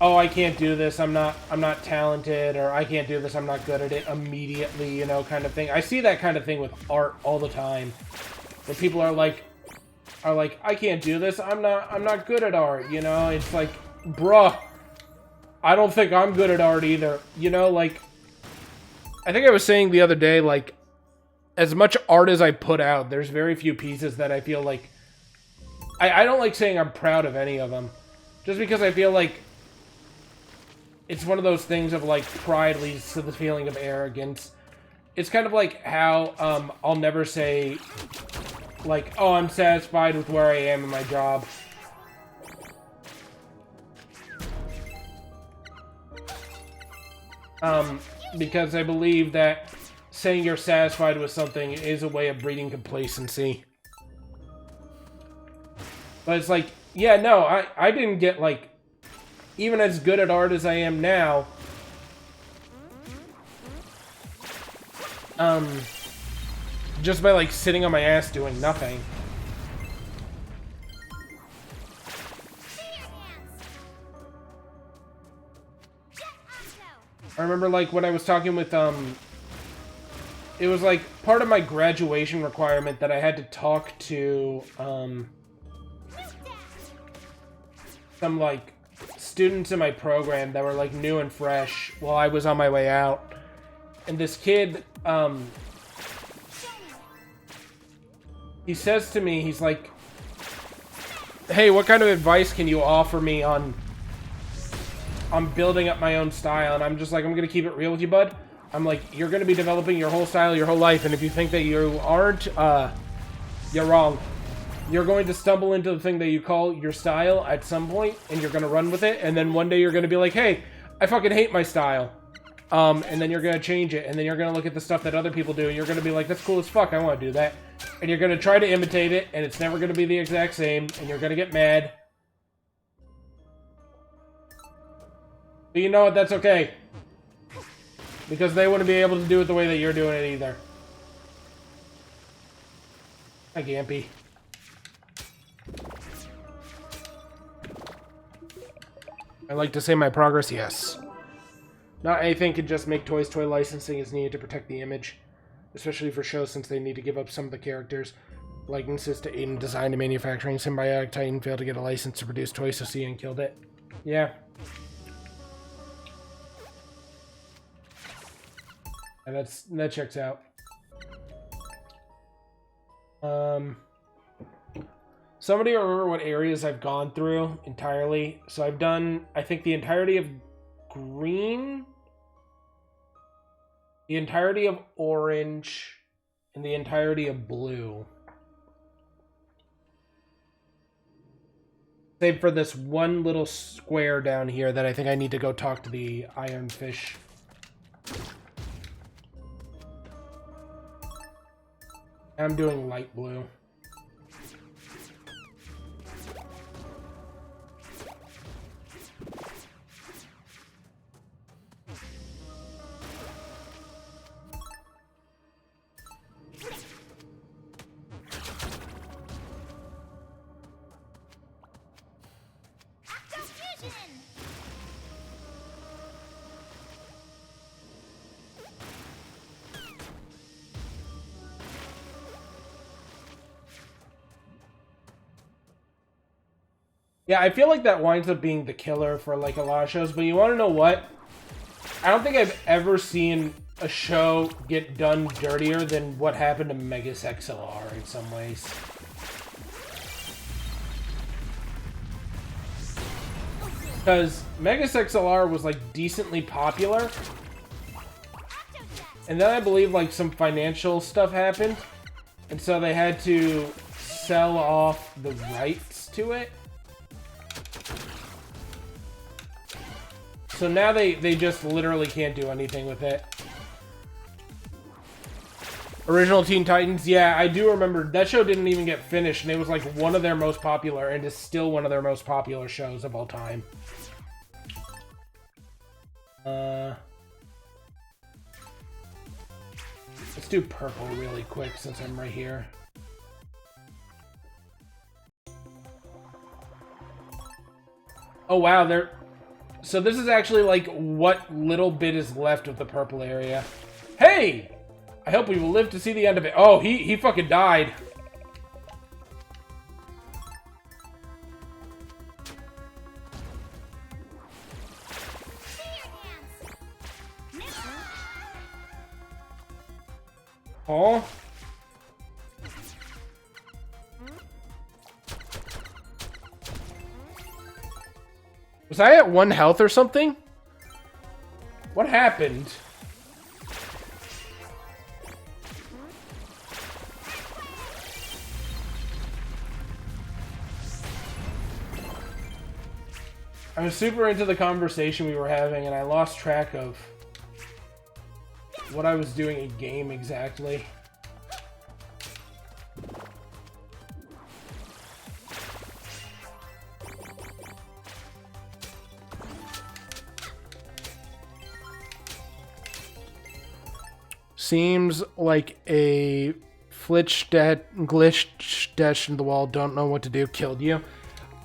A: oh, I can't do this, I'm not talented, or I can't do this, I'm not good at it immediately, you know, kind of thing. I see that kind of thing with art all the time. Where people are like, I can't do this, I'm not good at art, you know? It's like, bruh, I don't think I'm good at art either. You know, like, I think I was saying the other day, like, as much art as I put out, there's very few pieces that I feel like... I don't like saying I'm proud of any of them. Just because I feel like it's one of those things of, like, pride leads to the feeling of arrogance. It's kind of like how I'll never say, like, oh, I'm satisfied with where I am in my job. Because I believe that saying you're satisfied with something is a way of breeding complacency. But it's like, yeah, no, I didn't get, like, even as good at art as I am now, just by, like, sitting on my ass doing nothing. I remember, like, when I was talking with, it was, like, part of my graduation requirement that I had to talk to, some, like, students in my program that were, like, new and fresh while I was on my way out. And this kid, he says to me, he's like, hey, what kind of advice can you offer me on building up my own style? And I'm just like, I'm gonna keep it real with you, bud. I'm like, you're gonna be developing your whole style your whole life, and if you think that you aren't, you're wrong. You're going to stumble into the thing that you call your style at some point, and you're gonna run with it, and then one day you're gonna be like, hey, I fucking hate my style. And then you're gonna change it, and then you're gonna look at the stuff that other people do, and you're gonna be like, that's cool as fuck, I wanna do that. And you're gonna try to imitate it, and it's never gonna be the exact same, and you're gonna get mad. But you know what, that's okay. Because they wouldn't be able to do it the way that you're doing it either. Hi, Gampy. I like to say my progress, yes. Not anything can just make toys. Toy licensing is needed to protect the image. Especially for shows, since they need to give up some of the characters. Likenesses to aid in design and manufacturing. Symbiotic Titan failed to get a license to produce toys, so Siren killed it. Yeah. And that checks out. Somebody remember what areas I've gone through entirely? So I've done, I think, the entirety of green, the entirety of orange, and the entirety of blue. Save for this one little square down here that I think I need to go talk to the ironfish. I'm doing light blue. Yeah, I feel like that winds up being the killer for, like, a lot of shows, but you want to know what? I don't think I've ever seen a show get done dirtier than what happened to Megas XLR in some ways. Because Megas XLR was, like, decently popular, and then I believe, like, some financial stuff happened, and so they had to sell off the rights to it. So now they just literally can't do anything with it. Original Teen Titans, yeah, I do remember. That show didn't even get finished, and it was like one of their most popular, and is still one of their most popular shows of all time. Let's do purple really quick since I'm right here. Oh wow, So this is actually like what little bit is left of the purple area. Hey! I hope we will live to see the end of it. Oh, he fucking died. Oh. Was I at 1 health or something? What happened? I was super into the conversation we were having and I lost track of what I was doing in game exactly. Seems like a glitch in the wall. Don't know what to do. Killed you.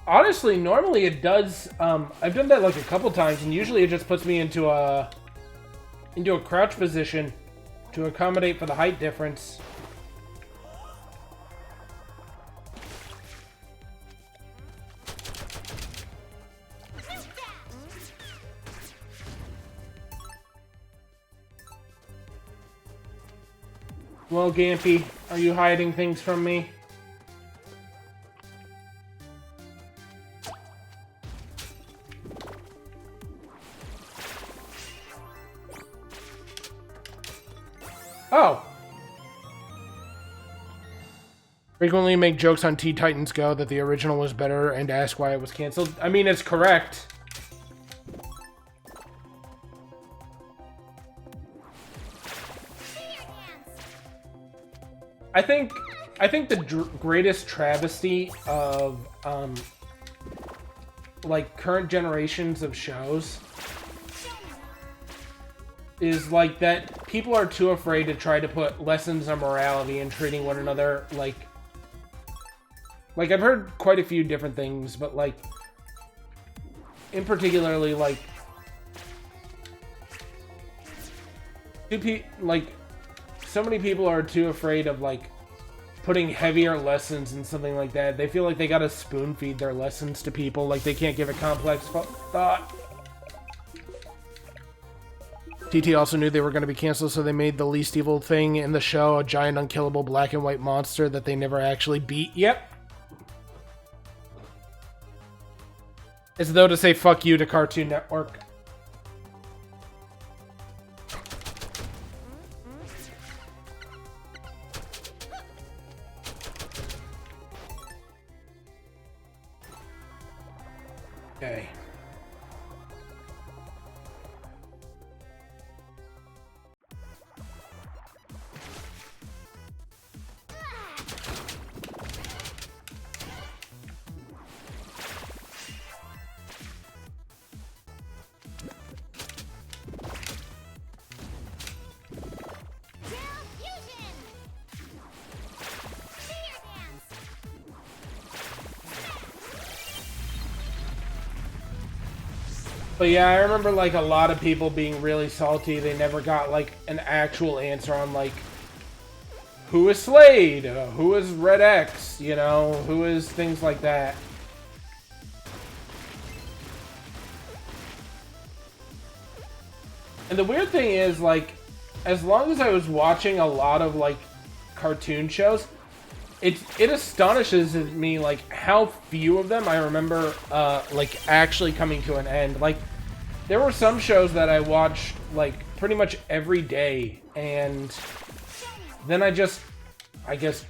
A: Honestly, normally it does. I've done that like a couple times, and usually it just puts me into a crouch position to accommodate for the height difference. Well, Gampy, are you hiding things from me? Oh. Frequently make jokes on Teen Titans Go that the original was better and ask why it was canceled. I mean, it's correct. I think the greatest travesty of like current generations of shows is like that people are too afraid to try to put lessons on morality and treating one another like I've heard quite a few different things, but like in particularly like so many people are too afraid of like putting heavier lessons in something like that. They feel like they gotta spoon feed their lessons to people, like they can't give a complex thought. TT also knew they were going to be canceled, so they made the least evil thing in the show a giant unkillable black and white monster that they never actually beat. Yep. As though to say fuck you to Cartoon Network. Okay. But yeah, I remember like a lot of people being really salty. They never got like an actual answer on like who is Slade, who is Red X, you know, who is things like that. And the weird thing is like, as long as I was watching a lot of like cartoon shows, it astonishes me like how few of them I remember like actually coming to an end. Like there were some shows that I watched like pretty much every day, and then I guess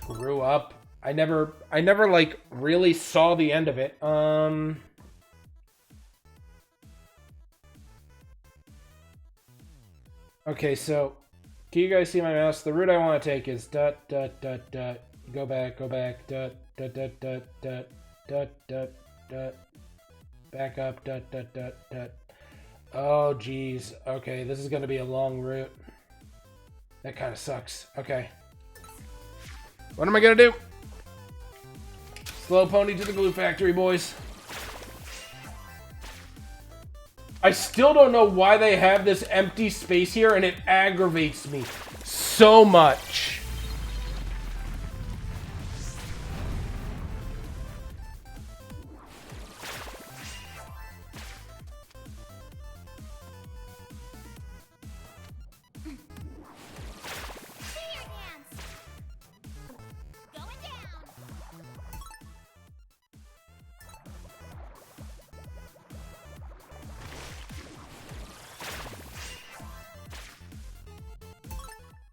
A: grew up. I never like really saw the end of it. Okay, so can you guys see my mouse? The route I want to take is dot dot dot dot. Go back, dot dot dot dot dot dot dot dot. Back up, dot dot dot dot. Oh geez. Okay, this is gonna be a long route. That kind of sucks. Okay. What am I gonna do? Slow pony to the glue factory, boys. still don't know why they have this empty space here, and it aggravates me so much.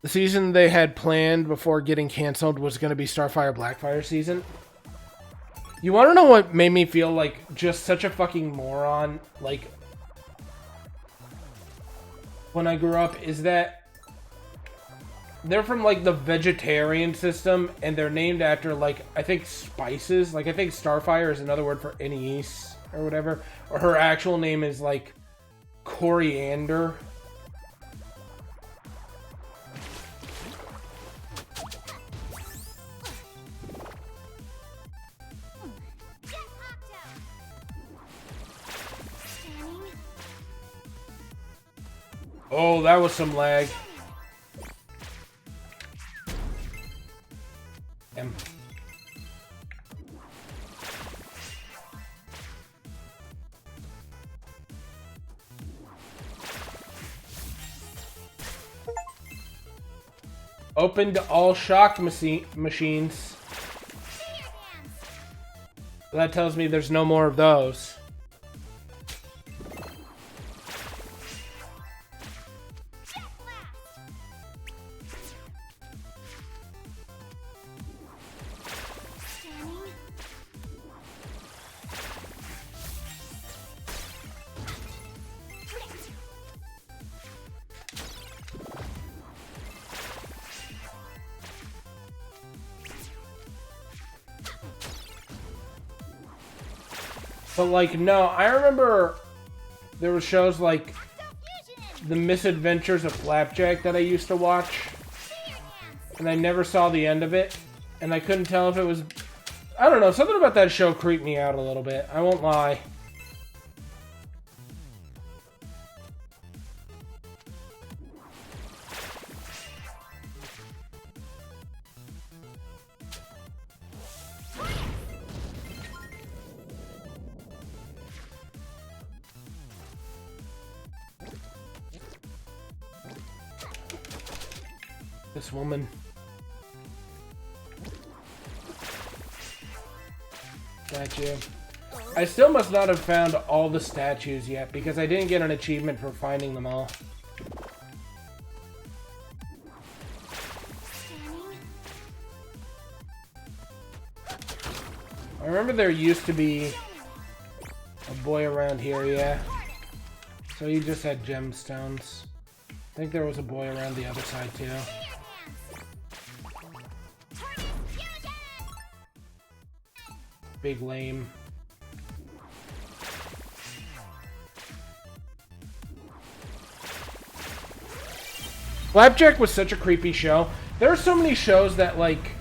A: The season they had planned before getting canceled was going to be Starfire Blackfire season. You want to know what made me feel like just such a fucking moron, like, when I grew up, is that they're from, like, the vegetarian system, and they're named after, like, I think spices. Like, I think Starfire is another word for anise, or whatever. Or her actual name is, like, coriander. Oh, that was some lag. M. Open to all shock machines. That tells me there's no more of those. But, like, no, I remember there were shows like The Misadventures of Flapjack that I used to watch, and I never saw the end of it, and I couldn't tell if it was... I don't know, something about that show creeped me out a little bit, I won't lie. This woman. Statue. I still must not have found all the statues yet, because I didn't get an achievement for finding them all. I remember there used to be a boy around here, yeah. So he just had gemstones. I think there was a boy around the other side, too. Big lame. Flapjack was such a creepy show. There are so many shows that, like,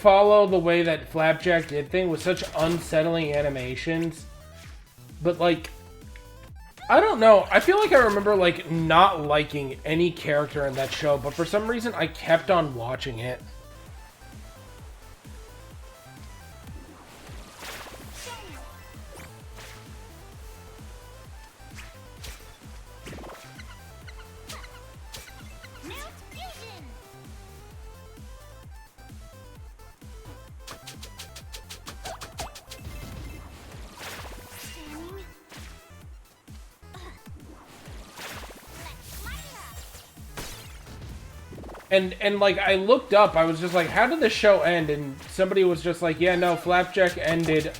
A: follow the way that Flapjack did things with such unsettling animations. But, like, I don't know. I feel like I remember, like, not liking any character in that show, but for some reason I kept on watching it. And like, I looked up, I was just like, how did the show end? And somebody was just like, yeah, no, Flapjack ended,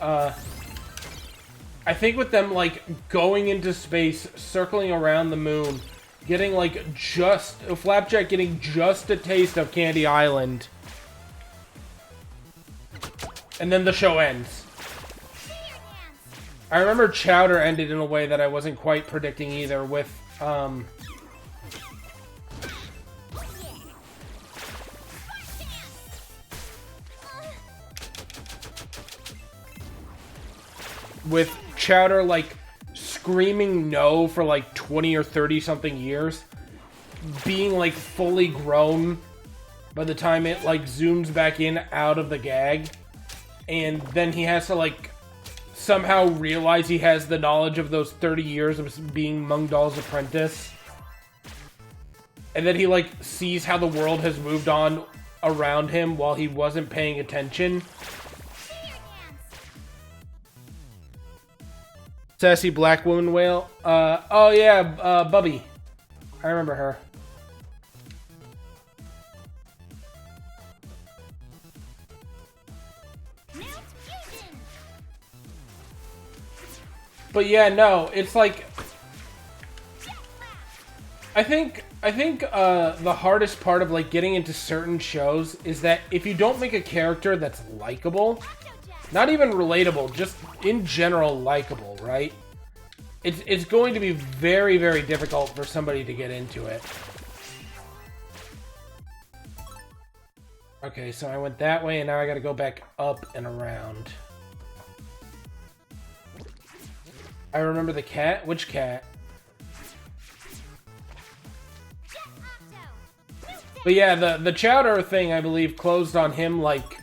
A: I think with them, like, going into space, circling around the moon, getting, like, Flapjack getting just a taste of Candy Island. And then the show ends. I remember Chowder ended in a way that I wasn't quite predicting either, with, with Chowder, like, screaming no for like 20 or 30 something years, being like fully grown by the time it like zooms back in out of the gag, and then he has to like somehow realize he has the knowledge of those 30 years of being Mungdal's apprentice, and then he like sees how the world has moved on around him while he wasn't paying attention. Sassy black woman whale. Oh yeah, Bubby. I remember her. But yeah, no, it's like I think the hardest part of like getting into certain shows is that if you don't make a character that's likable, not even relatable, just in general likable, right? It's going to be very, very difficult for somebody to get into it. Okay, so I went that way and now I gotta go back up and around. I remember the cat? Which cat? But yeah, the chowder thing, I believe, closed on him, like,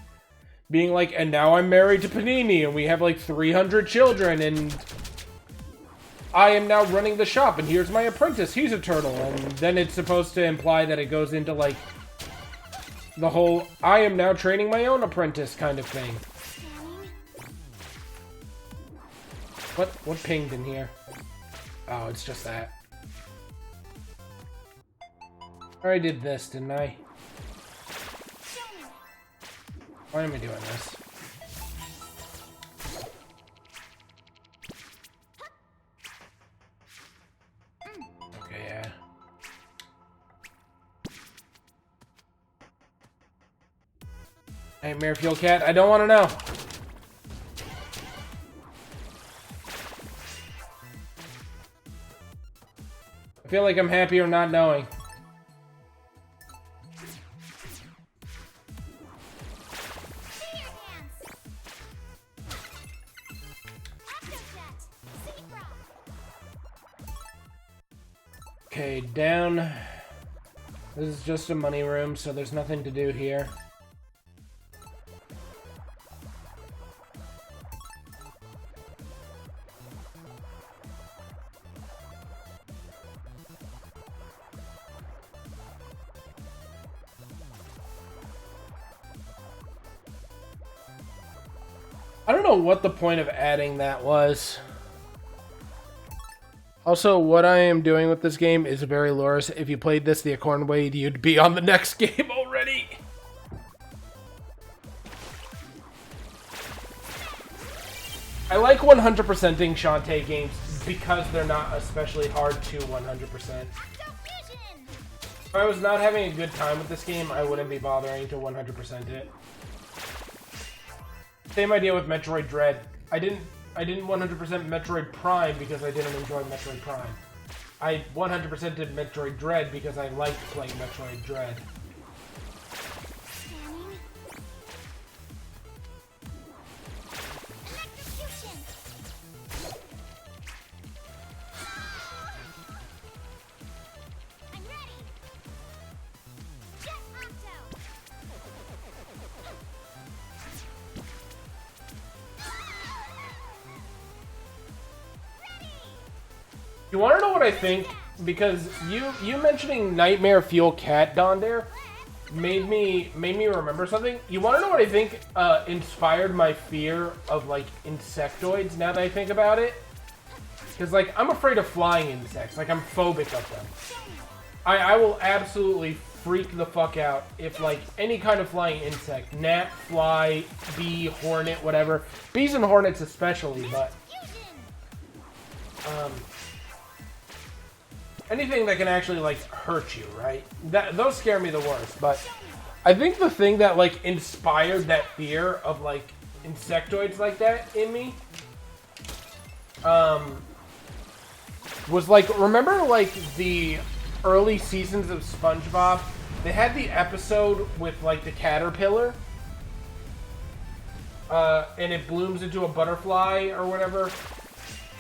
A: being like, and now I'm married to Panini, and we have, like, 300 children, and I am now running the shop, and here's my apprentice, he's a turtle. And then it's supposed to imply that it goes into, like, the whole, I am now training my own apprentice kind of thing. What pinged in here? Oh, it's just that. I already did this, didn't I? Why am I doing this? Okay, yeah. Nightmare Fuel Cat, I don't want to know. I feel like I'm happier not knowing. Okay, down. This is just a money room, so there's nothing to do here. I don't know what the point of adding that was. Also, what I am doing with this game is very lures. If you played this the Acorn way, you'd be on the next game already. I like 100%ing Shantae games because they're not especially hard to 100%. If I was not having a good time with this game, I wouldn't be bothering to 100% it. Same idea with Metroid Dread. I didn't 100% Metroid Prime because I didn't enjoy Metroid Prime. I 100% did Metroid Dread because I liked playing Metroid Dread. You want to know what I think? Because you mentioning Nightmare Fuel Cat, Dondare, made me remember something. You want to know what I think inspired my fear of, like, insectoids, now that I think about it? Because, like, I'm afraid of flying insects. Like, I'm phobic of them. I will absolutely freak the fuck out if, like, any kind of flying insect, gnat, fly, bee, hornet, whatever. Bees and hornets especially, but anything that can actually, like, hurt you, right? Those scare me the worst, but I think the thing that, like, inspired that fear of, like, insectoids like that in me, was, like, remember, like, the early seasons of SpongeBob? They had the episode with, like, the caterpillar, and it blooms into a butterfly or whatever.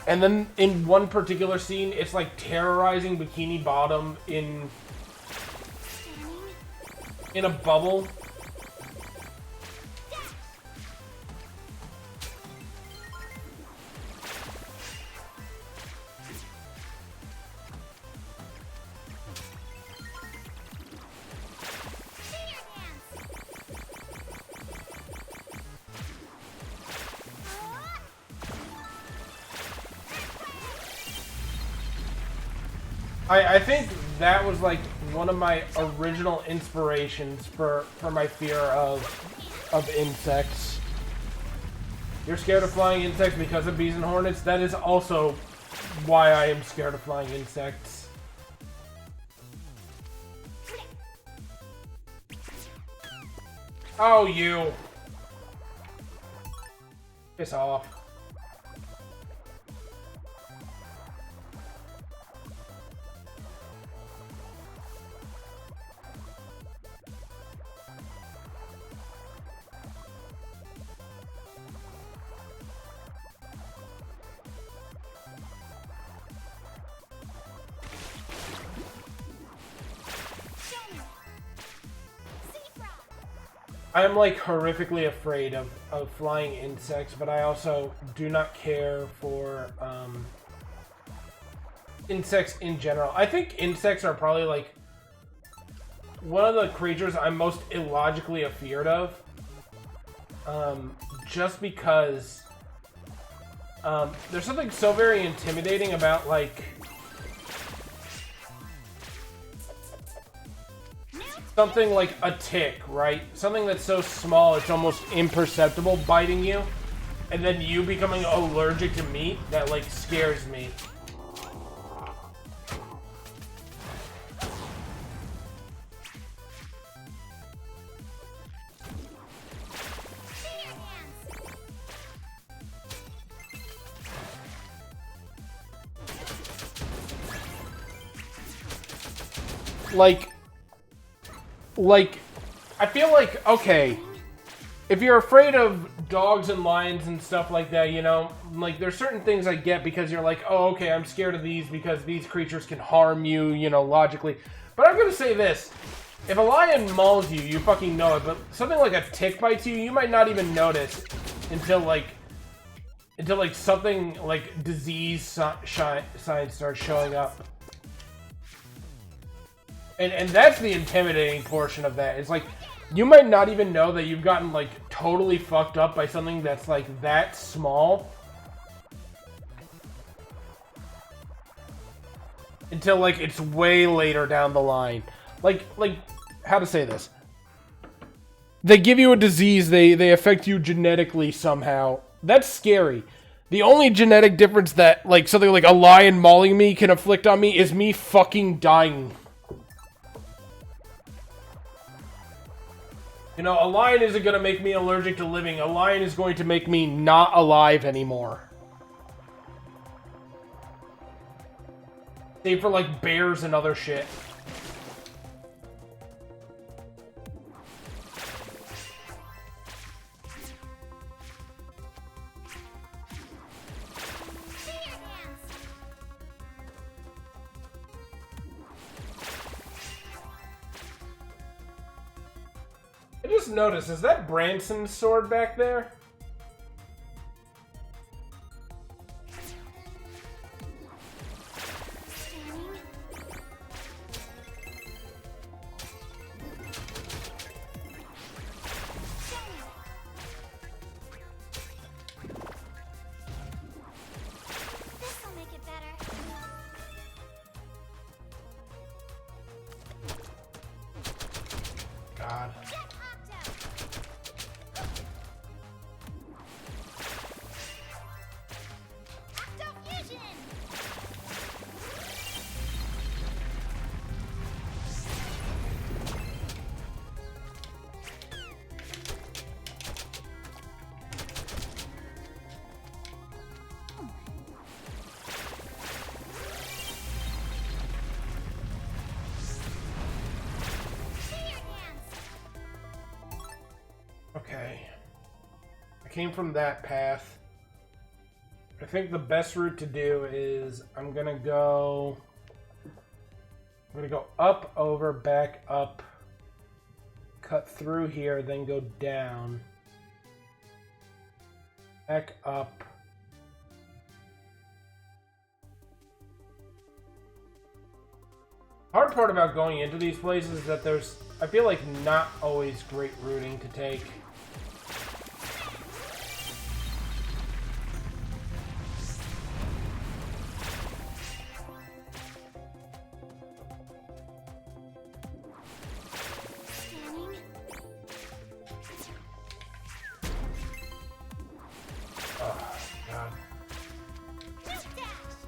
A: And then in one particular scene, it's like terrorizing Bikini Bottom in a bubble. I think that was like one of my original inspirations for my fear of insects. You're scared of flying insects because of bees and hornets? That is also why I am scared of flying insects. Oh, you. Piss off. I'm like horrifically afraid of flying insects, but I also do not care for insects in general. I think insects are probably like one of the creatures I'm most illogically afeared of. Just because there's something so very intimidating about like something like a tick, right? Something that's so small it's almost imperceptible biting you, and then you becoming allergic to meat, that like scares me. Like, I feel like, okay, if you're afraid of dogs and lions and stuff like that, you know, like, there's certain things I get because you're like, oh, okay, I'm scared of these because these creatures can harm you, you know, logically. But I'm gonna say this. If a lion mauls you, you fucking know it, but something like a tick bites you, you might not even notice until, like, something, like, disease signs start showing up. And that's the intimidating portion of that. It's like, you might not even know that you've gotten, like, totally fucked up by something that's, like, that small. Until, like, it's way later down the line. Like, how to say this? They give you a disease, they affect you genetically somehow. That's scary. The only genetic difference that, like, something like a lion mauling me can inflict on me is me fucking dying. You know, a lion isn't going to make me allergic to living. A lion is going to make me not alive anymore. Save for, like, bears and other shit. I just noticed, is that Branson's sword back there?
B: This'll make it better.
A: God. Okay. I came from that path. I think the best route to do is I'm gonna go up, over, back, up, cut through here, then go down, back up. Hard part about going into these places is that there's, I feel like, not always great routing to take.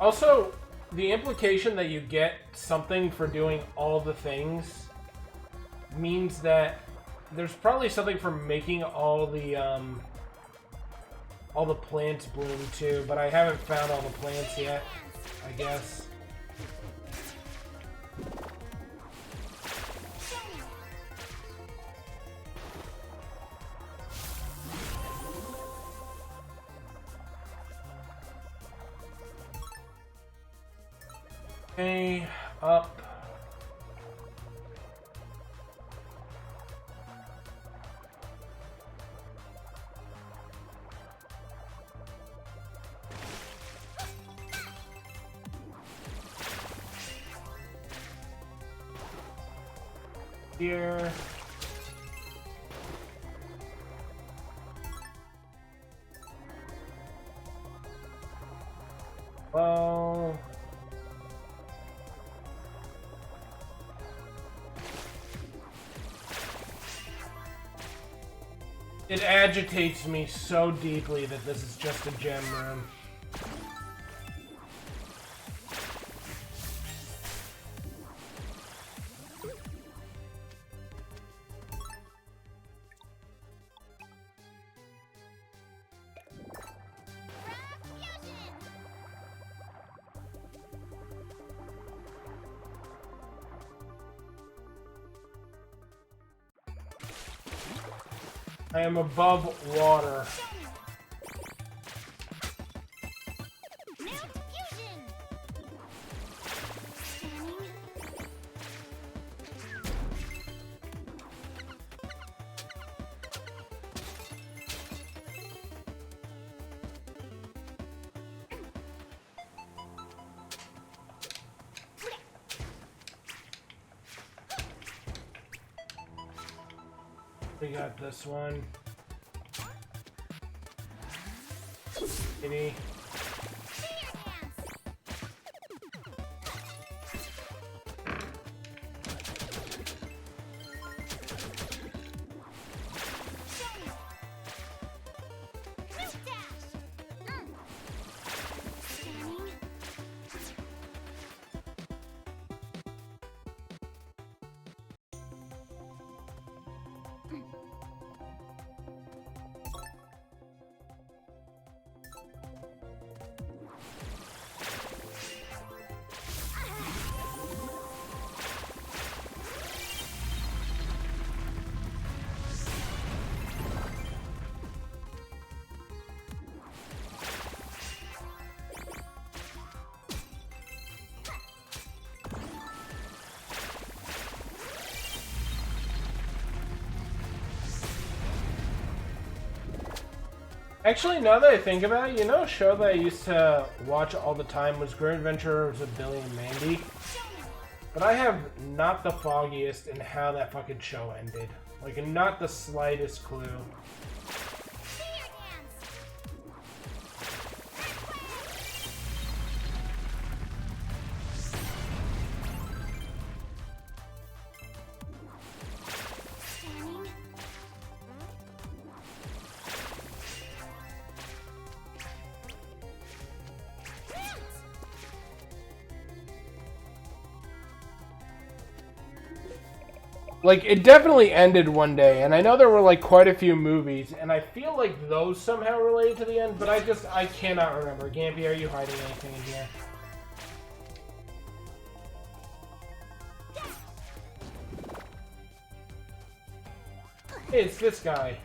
A: Also, the implication that you get something for doing all the things means that there's probably something for making all the plants bloom too, but I haven't found all the plants yet, I guess. Okay, up. Here. Well. It agitates me so deeply that this is just a gem room. I am above water. We got this one. Maybe. Actually, now that I think about it, you know a show that I used to watch all the time was Great Adventures of Billy and Mandy? But I have not the foggiest in how that fucking show ended. Like, not the slightest clue. Like, it definitely ended one day, and I know there were, like, quite a few movies, and I feel like those somehow related to the end, but I cannot remember. Gampy, are you hiding anything in here? Hey, it's this guy.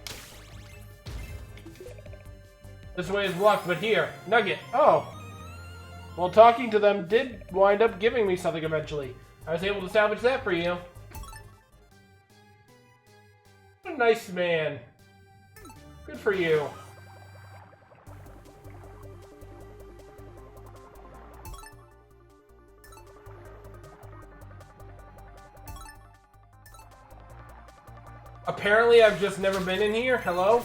A: This way is blocked, but here. Nugget. Oh. Well, talking to them did wind up giving me something eventually. I was able to salvage that for you. What a nice man. Good for you. Apparently, I've just never been in here. Hello?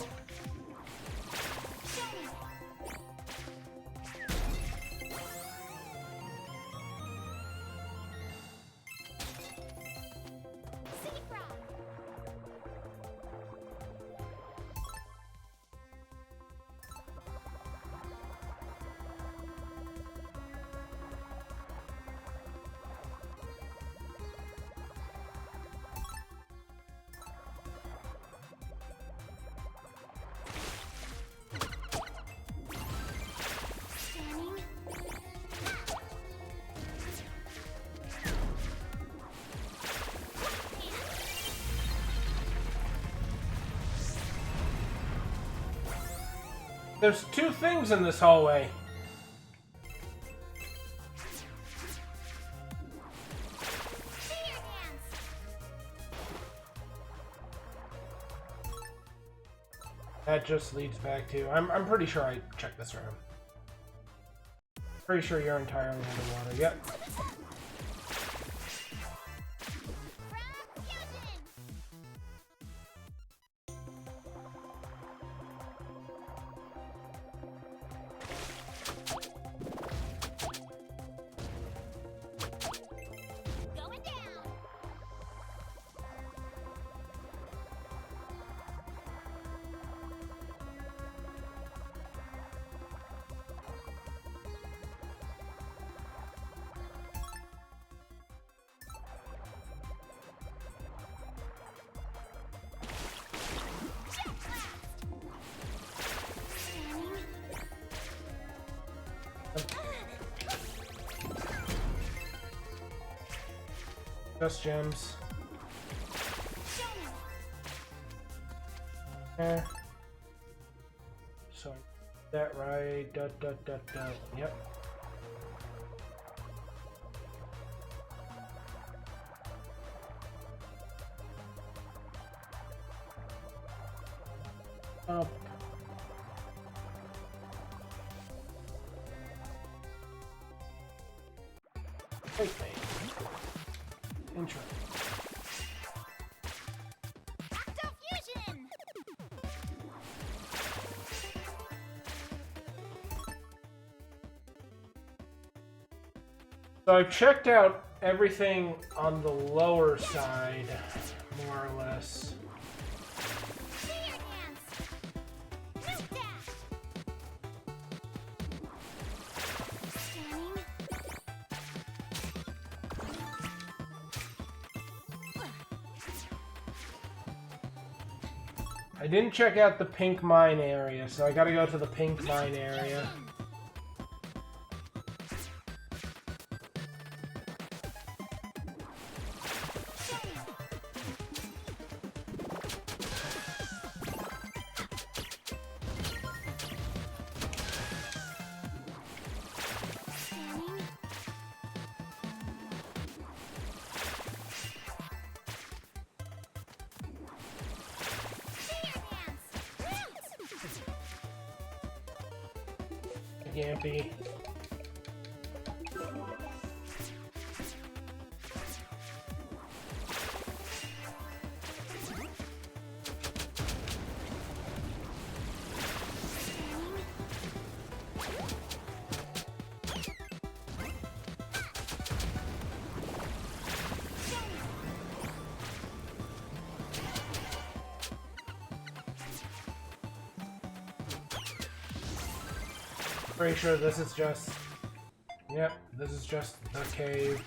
A: There's two things in this hallway. That just leads back to... I'm pretty sure I checked this room. Pretty sure you're entirely underwater. Yep. Just gems. So that right. Dot dot dot dot. Yep. Up. Wait. Intro. So I've checked out everything on the lower side, more or less. I didn't check out the pink mine area, so I gotta go to the pink mine area. Yampy. Pretty sure this is just... Yep, this is just the cave.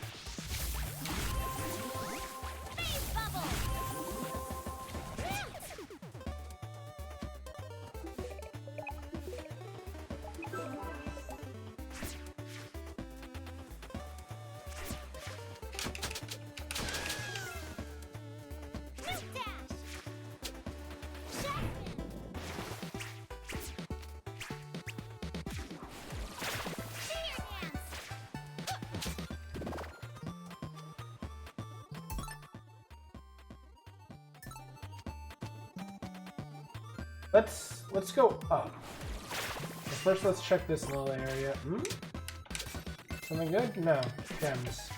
A: Let's go up. But first, let's check this little area. Hmm? Something good? No. Gems.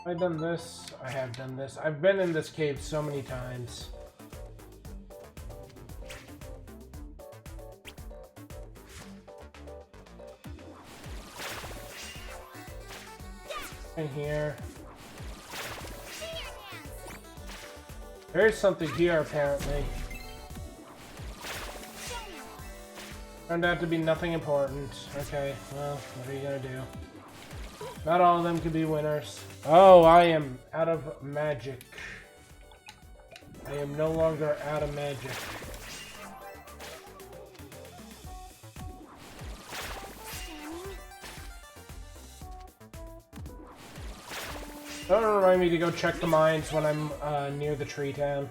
A: I've done this. I have done this. I've been in this cave so many times. In here. There's something here apparently. Turned out to be nothing important. Okay, well, what are you gonna do? Not all of them can be winners. Oh, I am out of magic. I am no longer out of magic. Don't remind me to go check the mines when I'm near the tree town.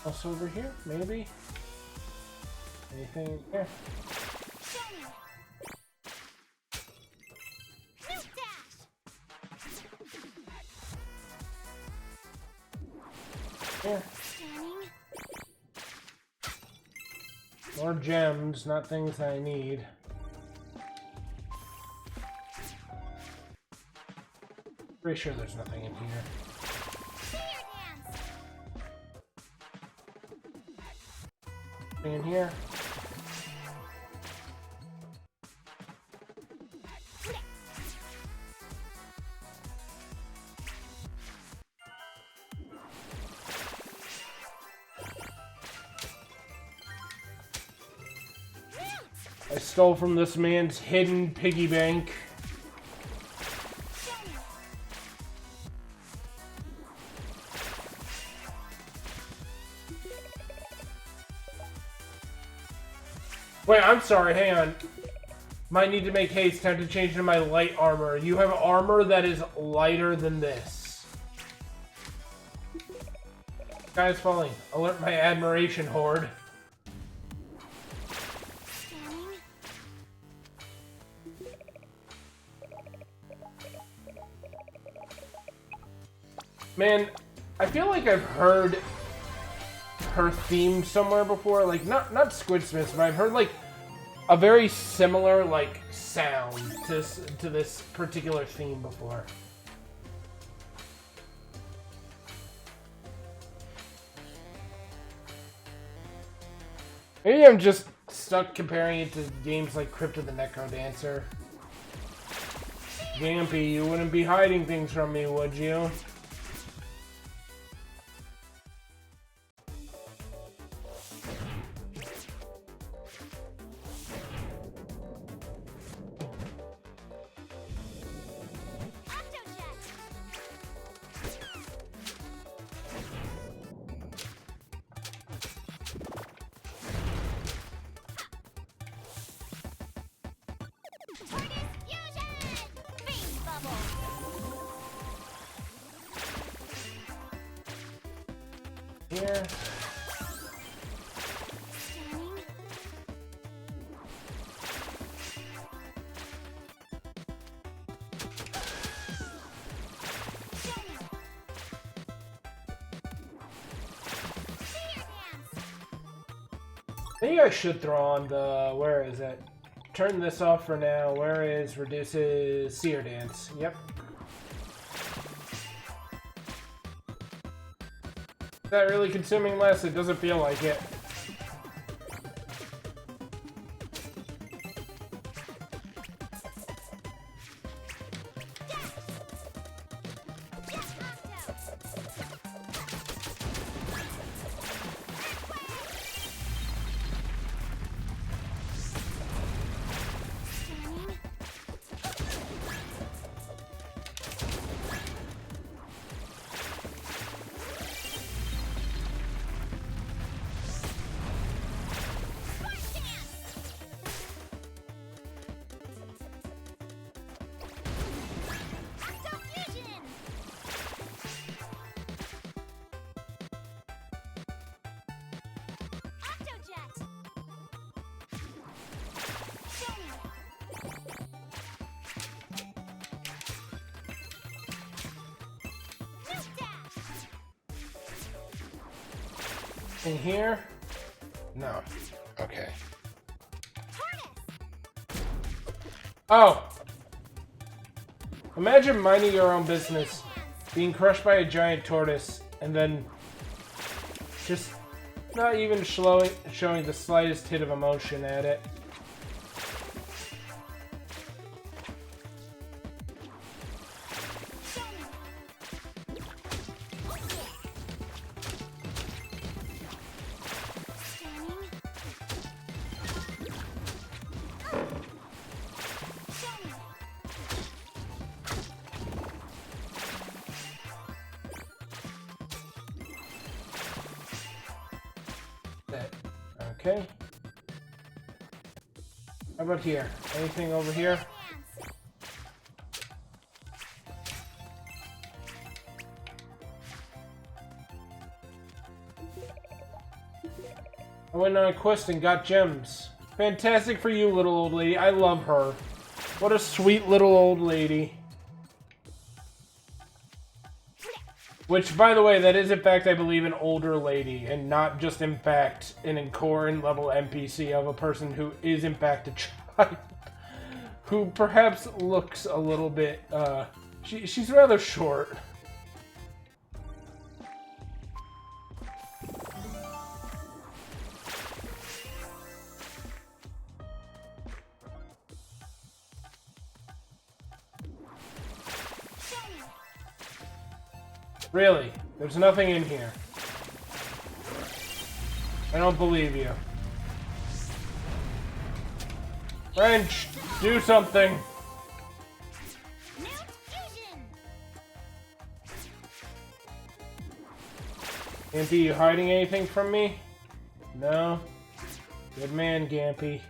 A: Also over here, maybe? Anything here? Here. More gems, not things I need. Pretty sure there's nothing in here. In here. I stole from this man's hidden piggy bank. Wait, I'm sorry, hang on. Might need to make haste. Time to change into my light armor. You have armor that is lighter than this. Sky is falling. Alert my admiration horde. Man, I feel like I've heard her theme somewhere before, like not Squidsmiths, but I've heard like a very similar like sound to this particular theme before. Maybe I'm just stuck comparing it to games like Crypt of the Necrodancer. Gampy, you wouldn't be hiding things from me, would you? Here. I think I should throw on the, where is it? turn this off for now. Where is reduces seer dance? Yep. Is that really consuming less? It doesn't feel like it. In here? No. Okay. Oh! Imagine minding your own business, being crushed by a giant tortoise, and then just not even showing the slightest hint of emotion at it. Okay. How about here? Anything over here? I went on a quest and got gems. Fantastic for you, little old lady. I love her. What a sweet little old lady. Which, by the way, that is in fact, I believe, an older lady, and not just in fact an Incorin level NPC of a person who is in fact a child, who perhaps looks a little bit, she's rather short. Really? There's nothing in here. I don't believe you. Wrench, do something! Gampy, you hiding anything from me? No? Good man, Gampy.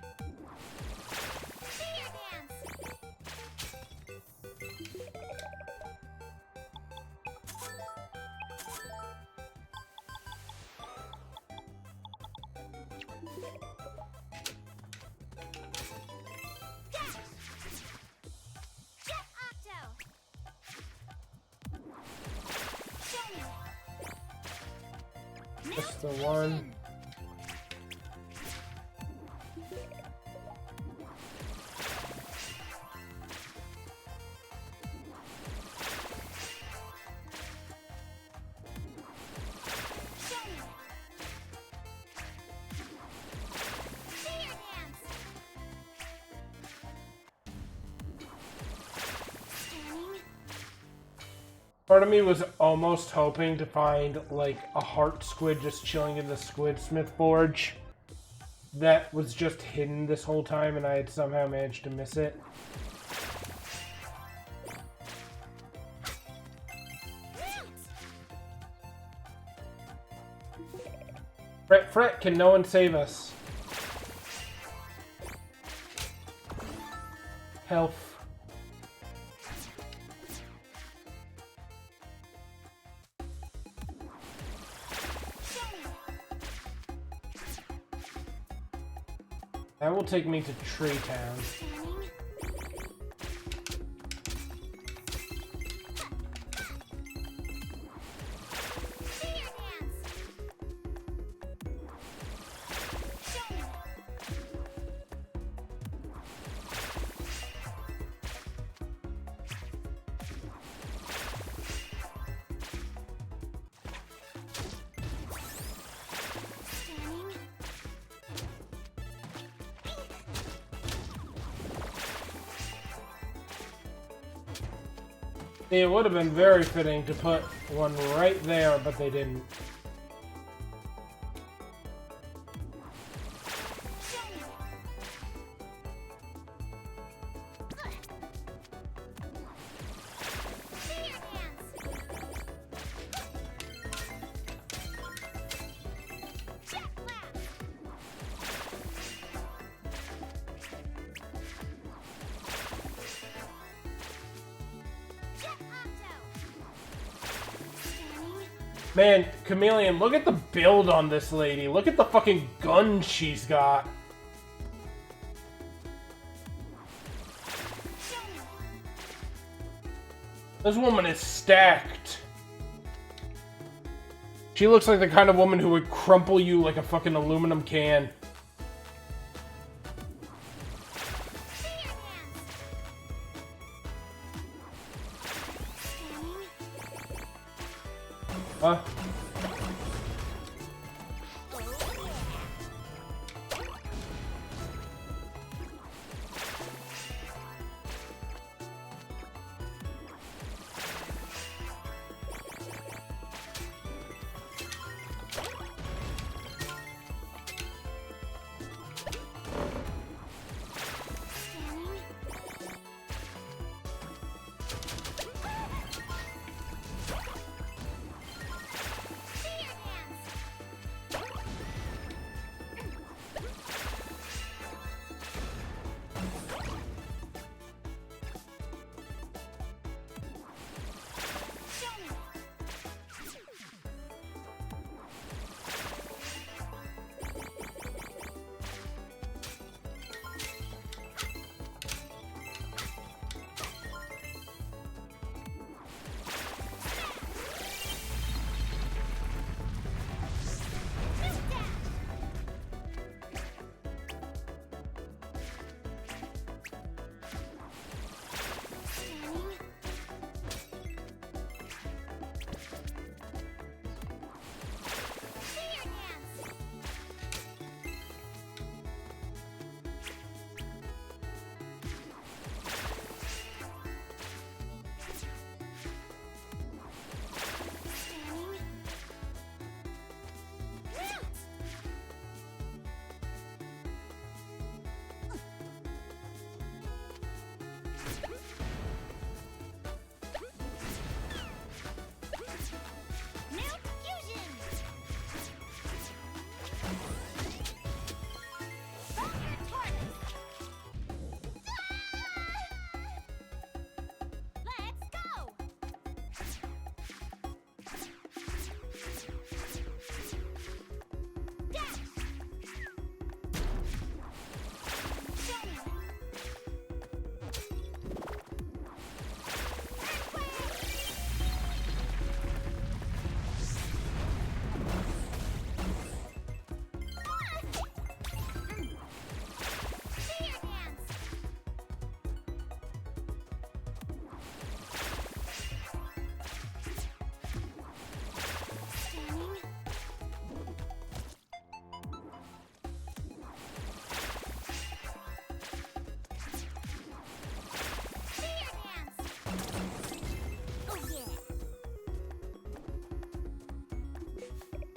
A: Just the one. Part of me was almost hoping to find, like, a heart squid just chilling in the Squidsmith Forge that was just hidden this whole time, and I had somehow managed to miss it. Fret, fret, can no one save us? Health. That will take me to Tree Town. It would have been very fitting to put one right there, but they didn't. Man, Chameleon, look at the build on this lady. Look at the fucking gun she's got. This woman is stacked. She looks like the kind of woman who would crumple you like a fucking aluminum can. Huh?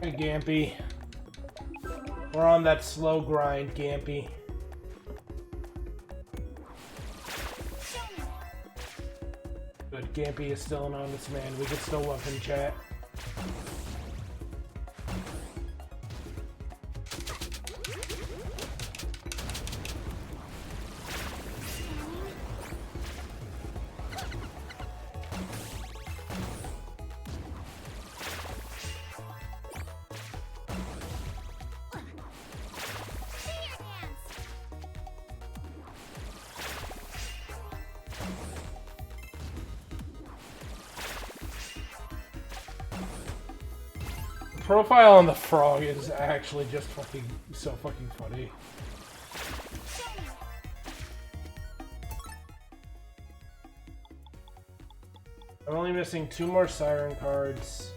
A: Hey, Gampy. We're on that slow grind, Gampy. Good, Gampy is still an honest man. We can still love him, chat. Profile on the frog is actually just fucking so fucking funny. I'm only missing 2 more Siren cards.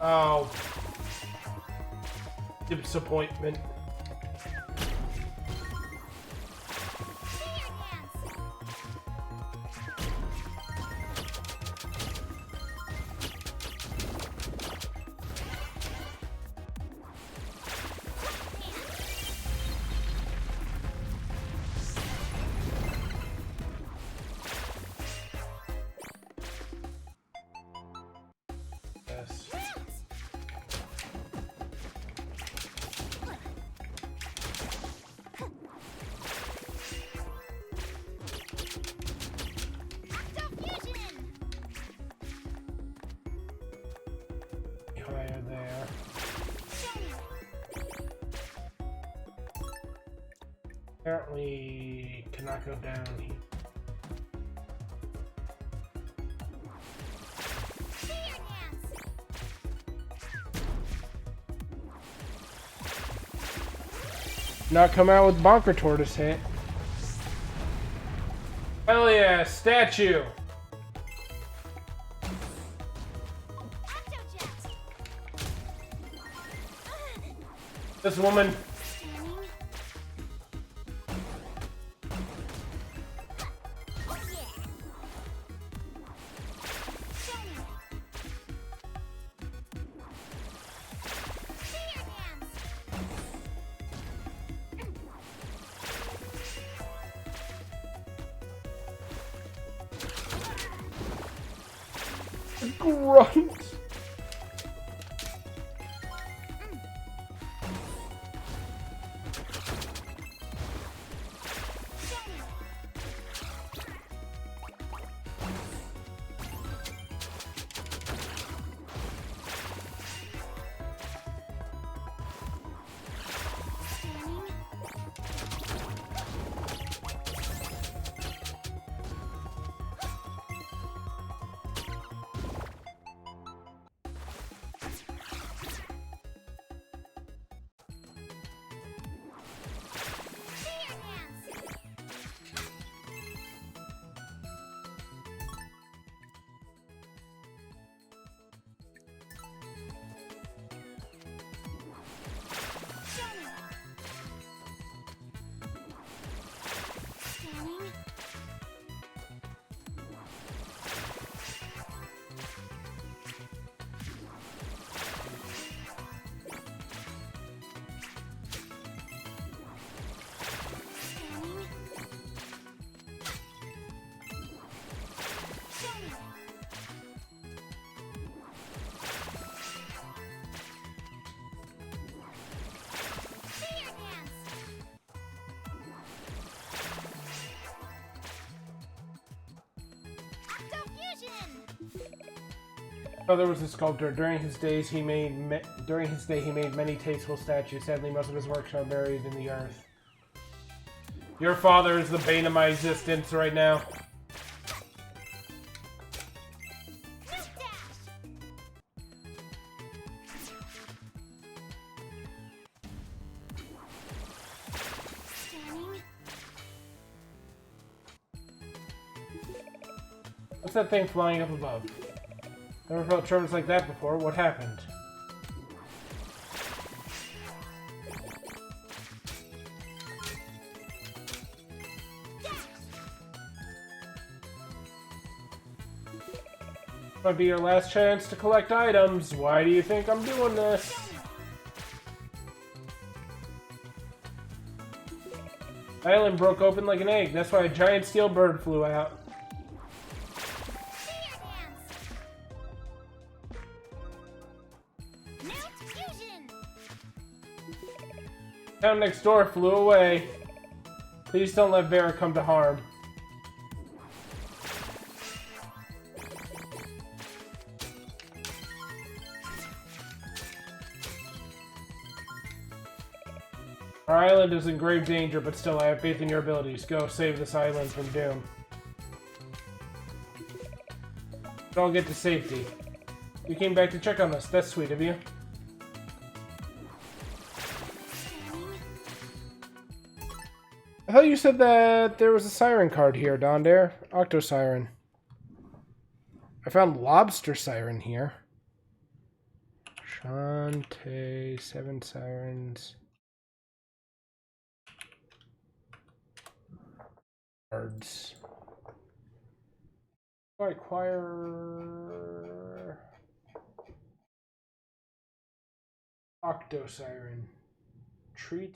A: Oh. Disappointment. Yes. Higher there. Apparently cannot go down here. Not come out with Bonker Tortoise hit. Hell yeah, statue! This woman. Grunt. Oh, there was a sculptor. During his day, he made many tasteful statues. Sadly, most of his works are buried in the earth. Your father is the bane of my existence right now. What's that thing flying up above? Never felt tremors like that before. What happened? Might be your last chance to collect items. Why do you think I'm doing this? The island broke open like an egg. That's why a giant steel bird flew out. Town next door flew away. Please don't let Vera come to harm. Our island is in grave danger, but still I have faith in your abilities. Go save this island from doom. Don't get to safety. You came back to check on us. That's sweet of you. I thought you said that there was a Siren card here, Dondare. Octo Siren. I found Lobster Siren here. Shantae, 7 Sirens. Cards. Acquire Octo Siren. Treat.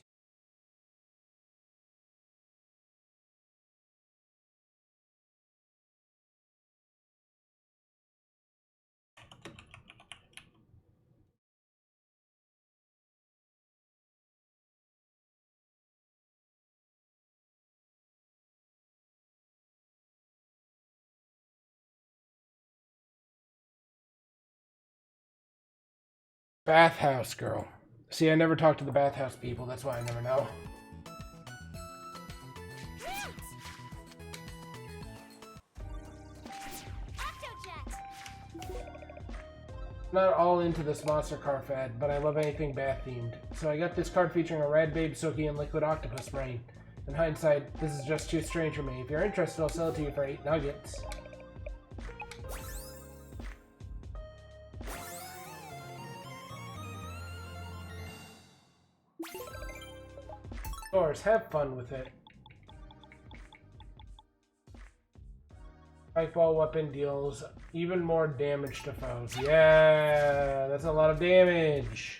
A: Bathhouse girl. See, I never talked to the bathhouse people, that's why I never know. Not all into this monster car fad, but I love anything bath themed. So I got this card featuring a Rad Babe, Sookie, and Liquid Octopus brain. In hindsight, this is just too strange for me. If you're interested, I'll sell it to you for 8 nuggets. Thurs, have fun with it. Spikeball weapon deals even more damage to foes. Yeah, that's a lot of damage.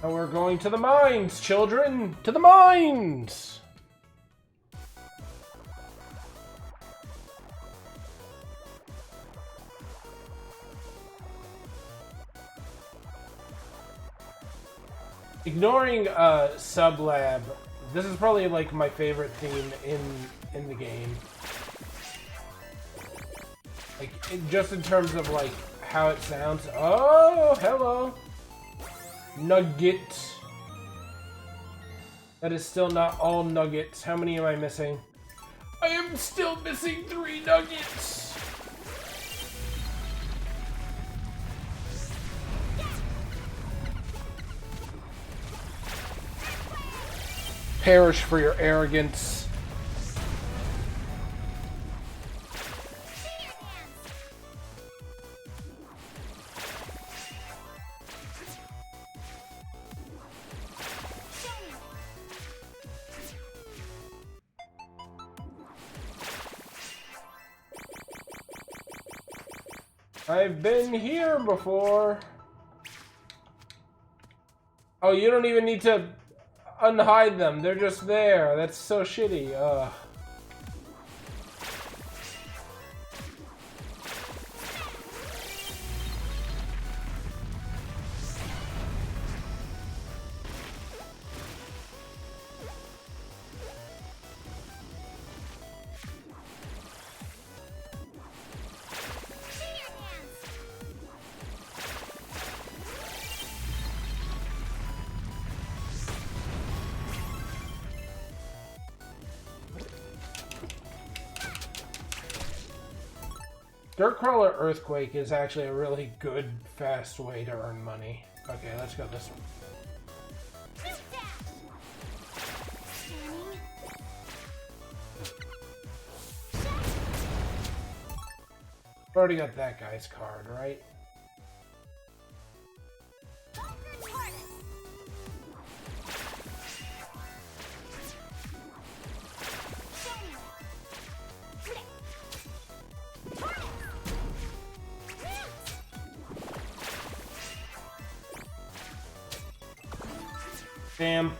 A: And we're going to the mines, children! To the mines! Ignoring Sublab, this is probably like my favorite theme in the game. Like just in terms of like how it sounds. Oh, hello. Nugget. That is still not all nuggets. How many am I missing? I am still missing 3 nuggets. Perish for your arrogance. I've been here before. Oh, you don't even need to unhide them. They're just there. That's so shitty. Ugh. Dirtcrawler Earthquake is actually a really good, fast way to earn money. Okay, let's go this one. I've already got that guy's card, right? Damn.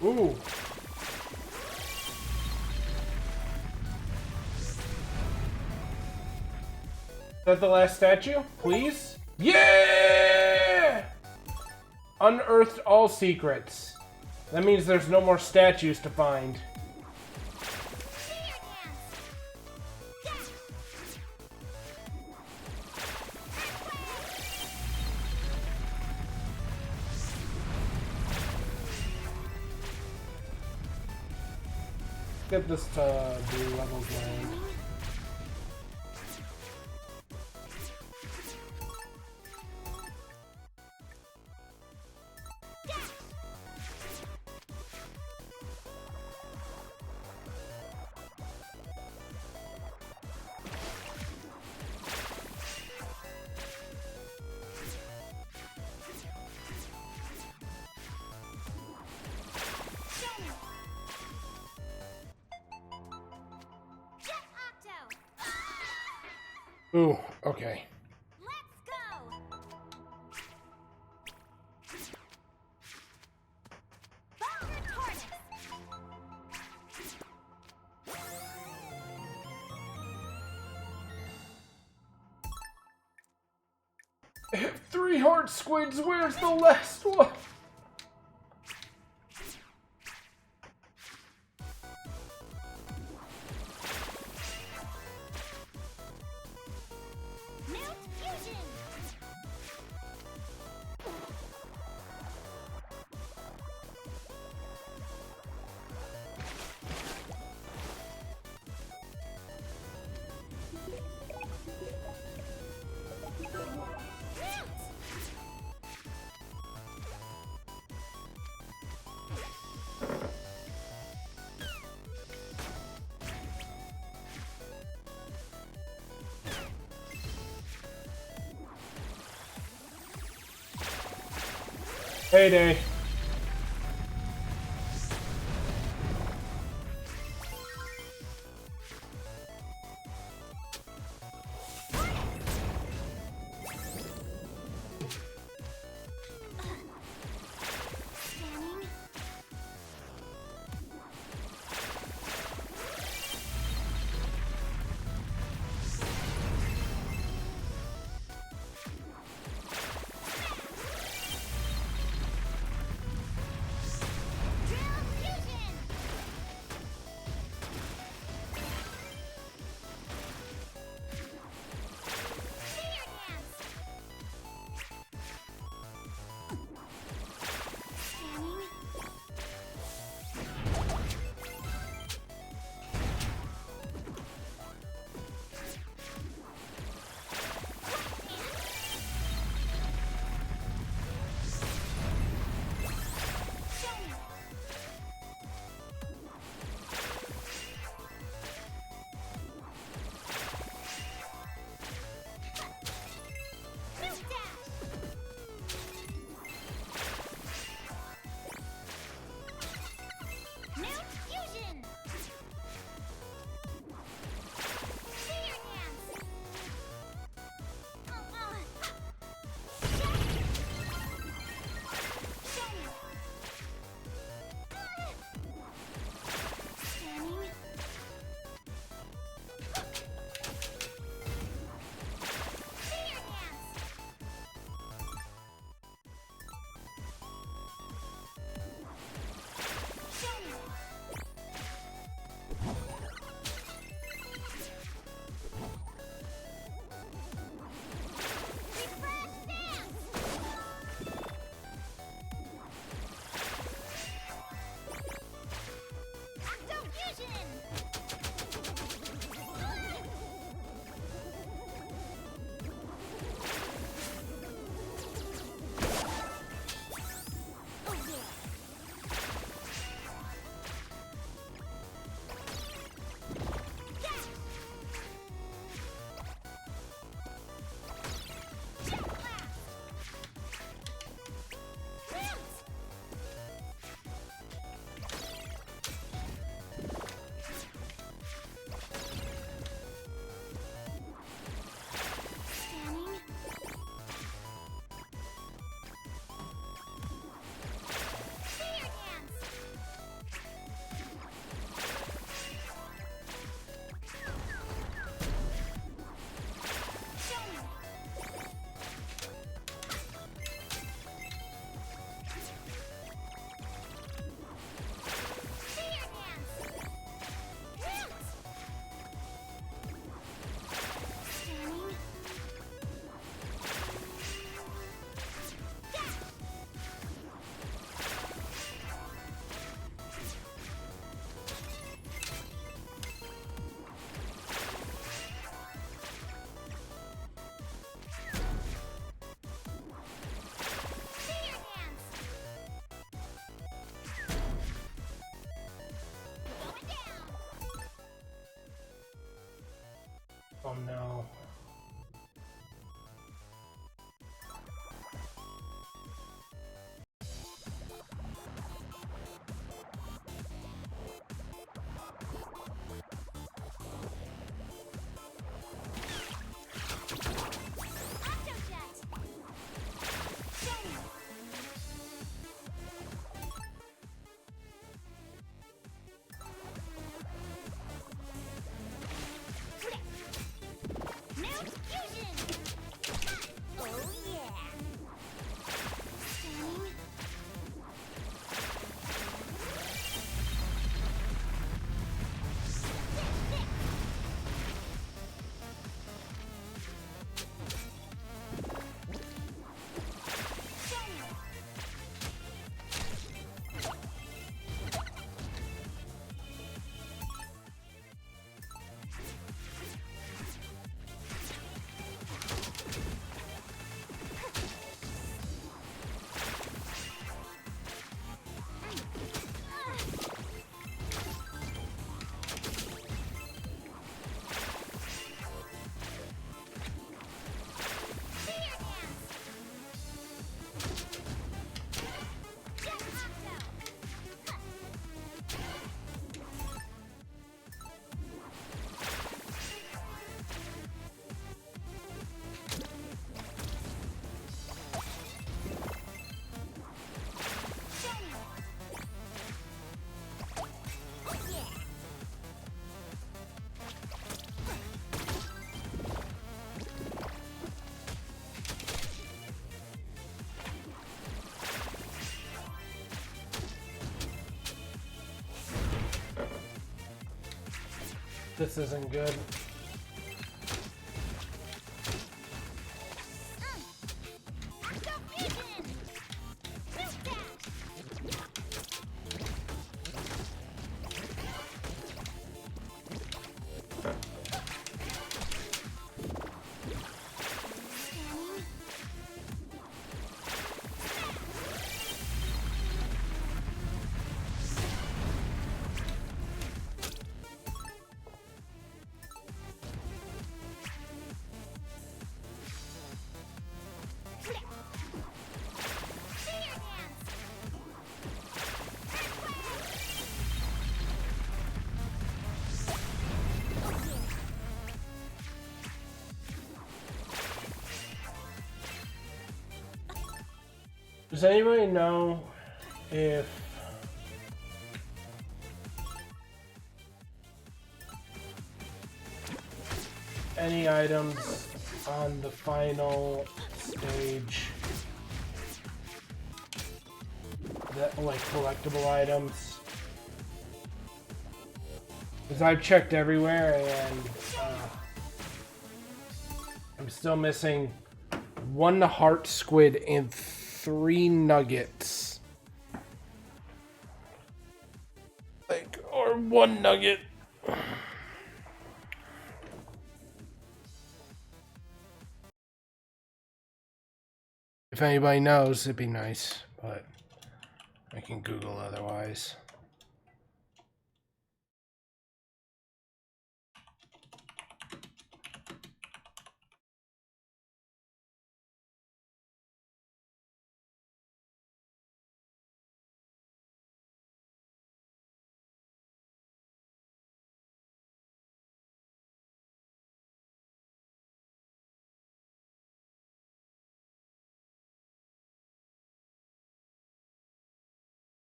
A: Ooh. Is that the last statue? Please? Yeah! Unearthed all secrets. That means there's no more statues to find. Get this to blue levels land. Ooh, okay.
B: Let's go. Boulder tortoise.
A: I have 3 heart squids. Where's the last one?
B: Mount fusion. Mount.
A: Heyday.
B: Scanning.
A: This isn't good. Does anybody know if any items on the final stage that like collectible items? Because I've checked everywhere and I'm still missing 1 heart squid and 3 nuggets. Like, or 1 nugget. If anybody knows, it'd be nice, but I can Google otherwise.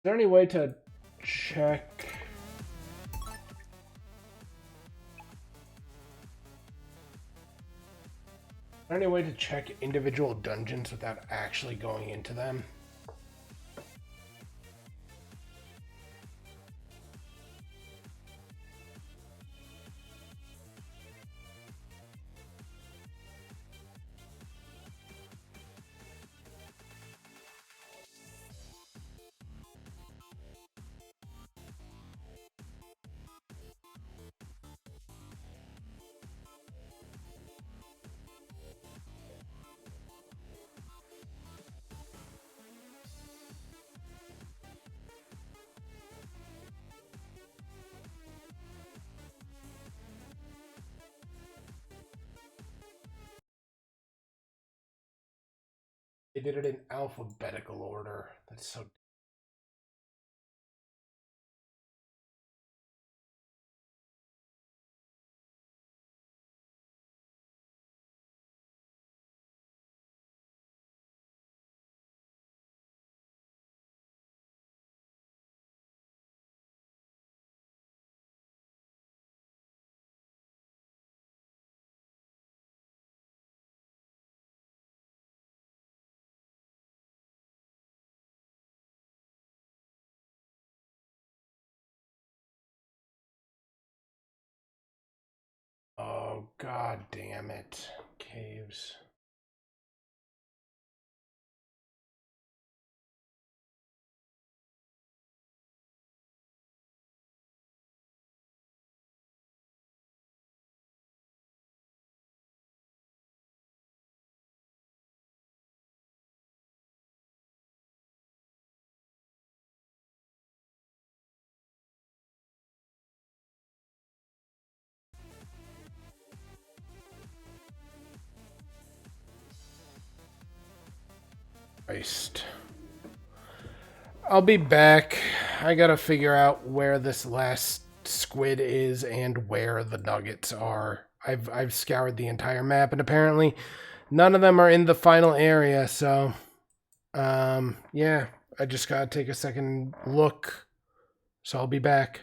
A: Is there any way to check? Is there any way to check individual dungeons without actually going into them? They did it in alphabetical order. That's so... Oh, god damn it. Caves. Christ. I'll be back. I gotta figure out where this last squid is and where the nuggets are. I've scoured the entire map and apparently none of them are in the final area, so yeah, I just gotta take a second look. So I'll be back.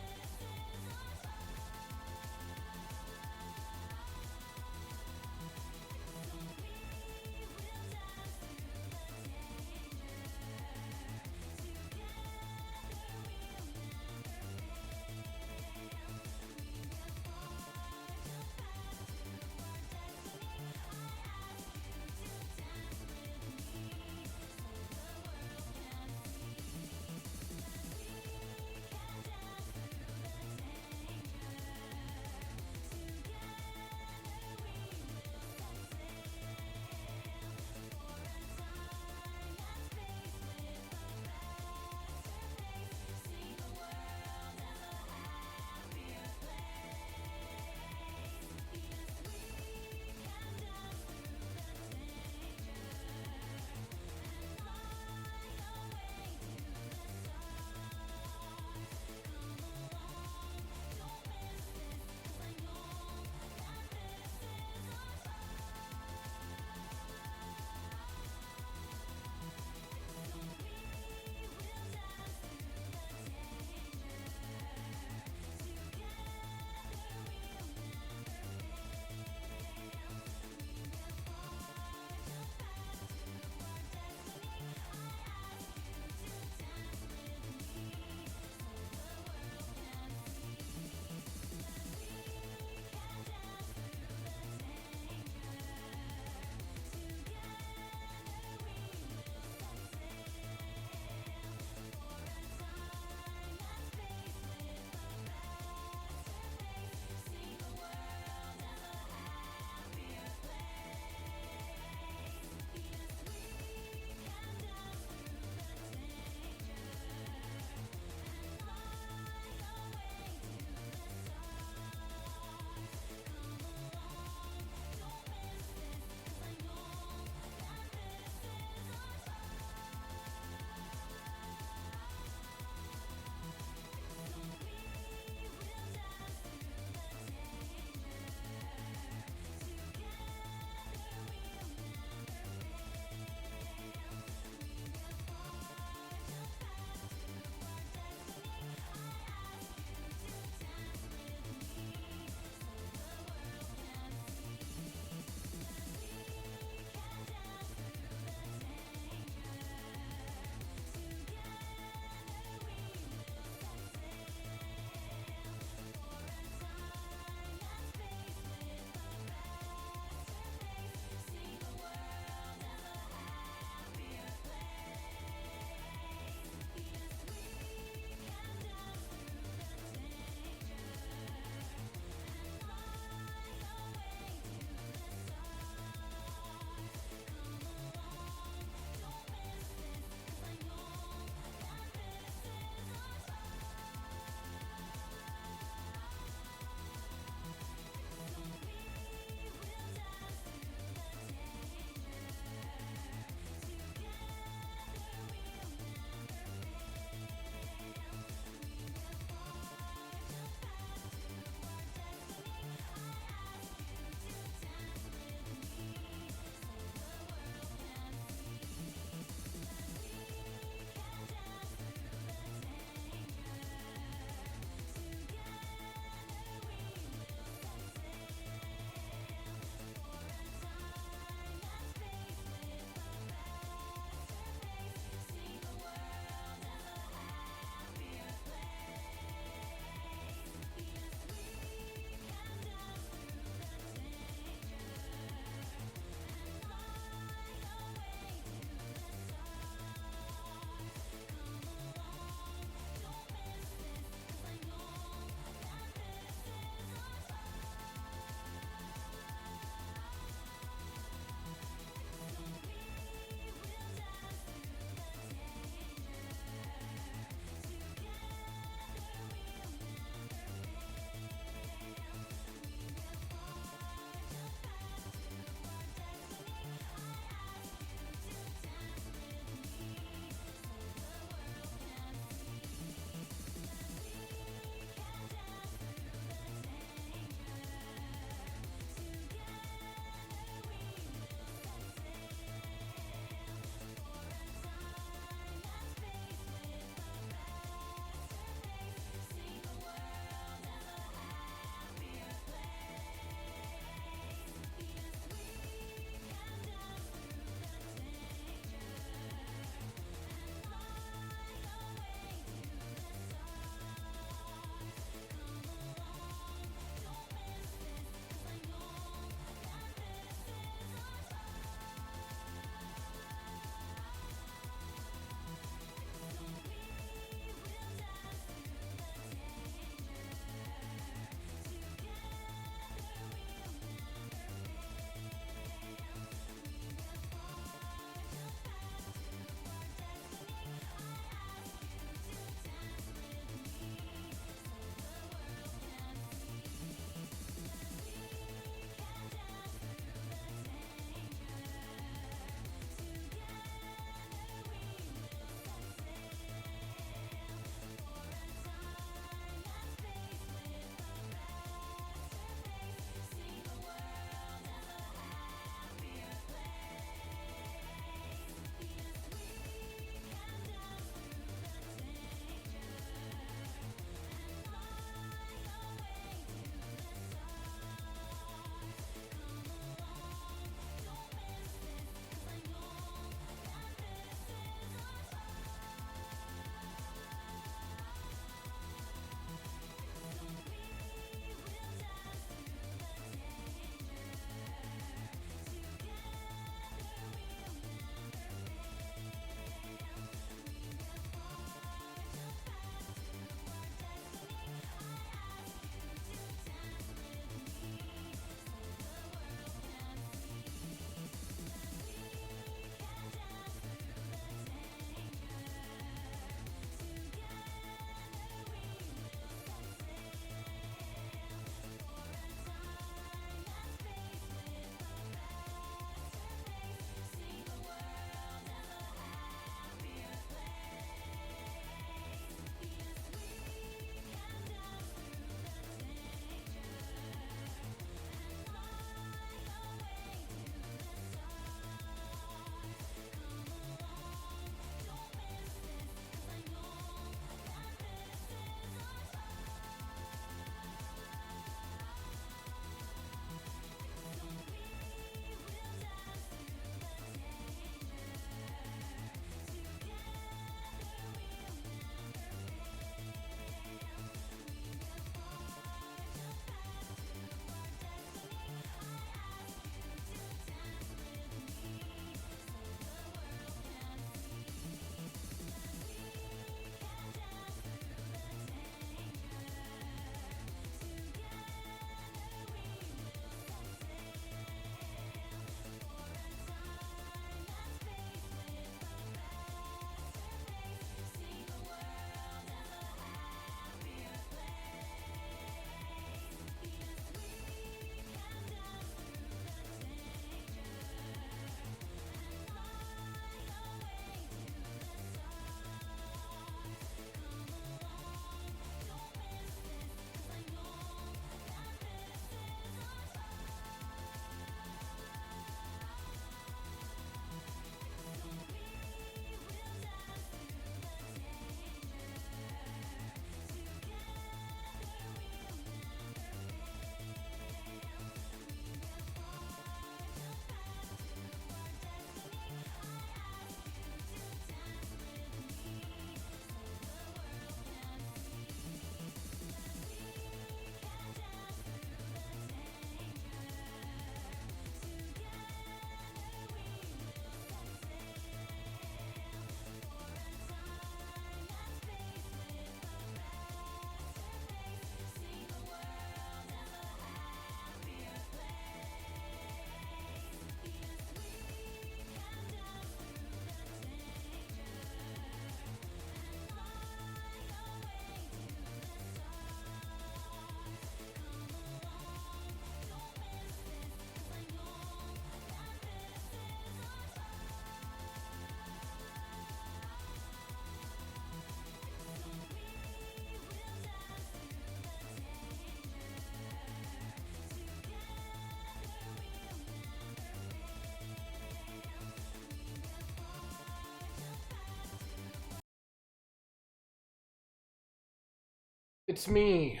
A: It's me.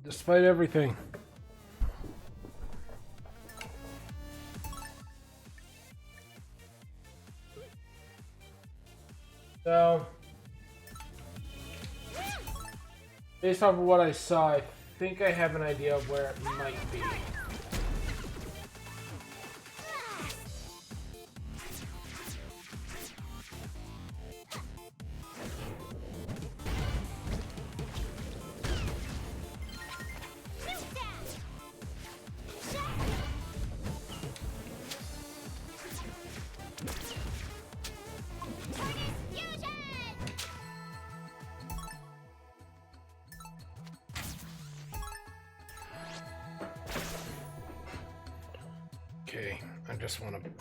A: Despite everything. So, based off of what I saw, I think I have an idea of where it might be. Okay, I just want to...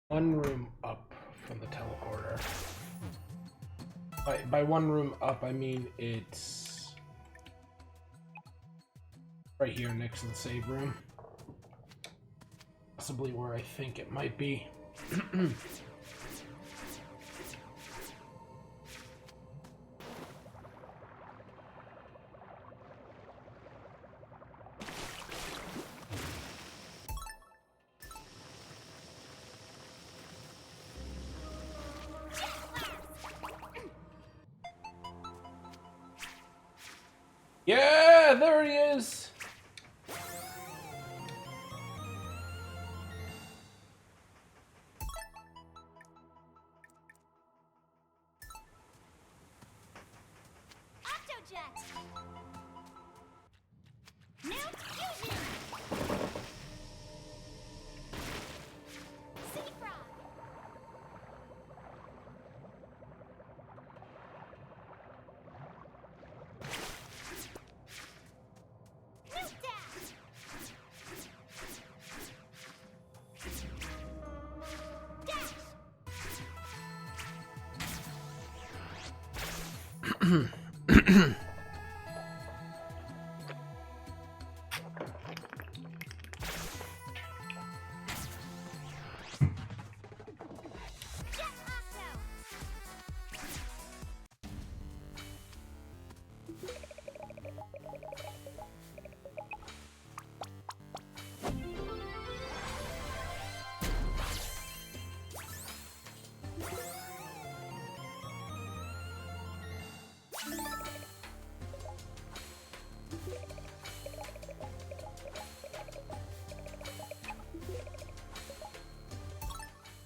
A: One room up from the teleporter. By one room up, I mean it's right here next to the save room. Possibly where I think it might be. Yeah, there he is.
B: Octojet! New fusion! Seafrog! New dash! Dash! Jet Octo!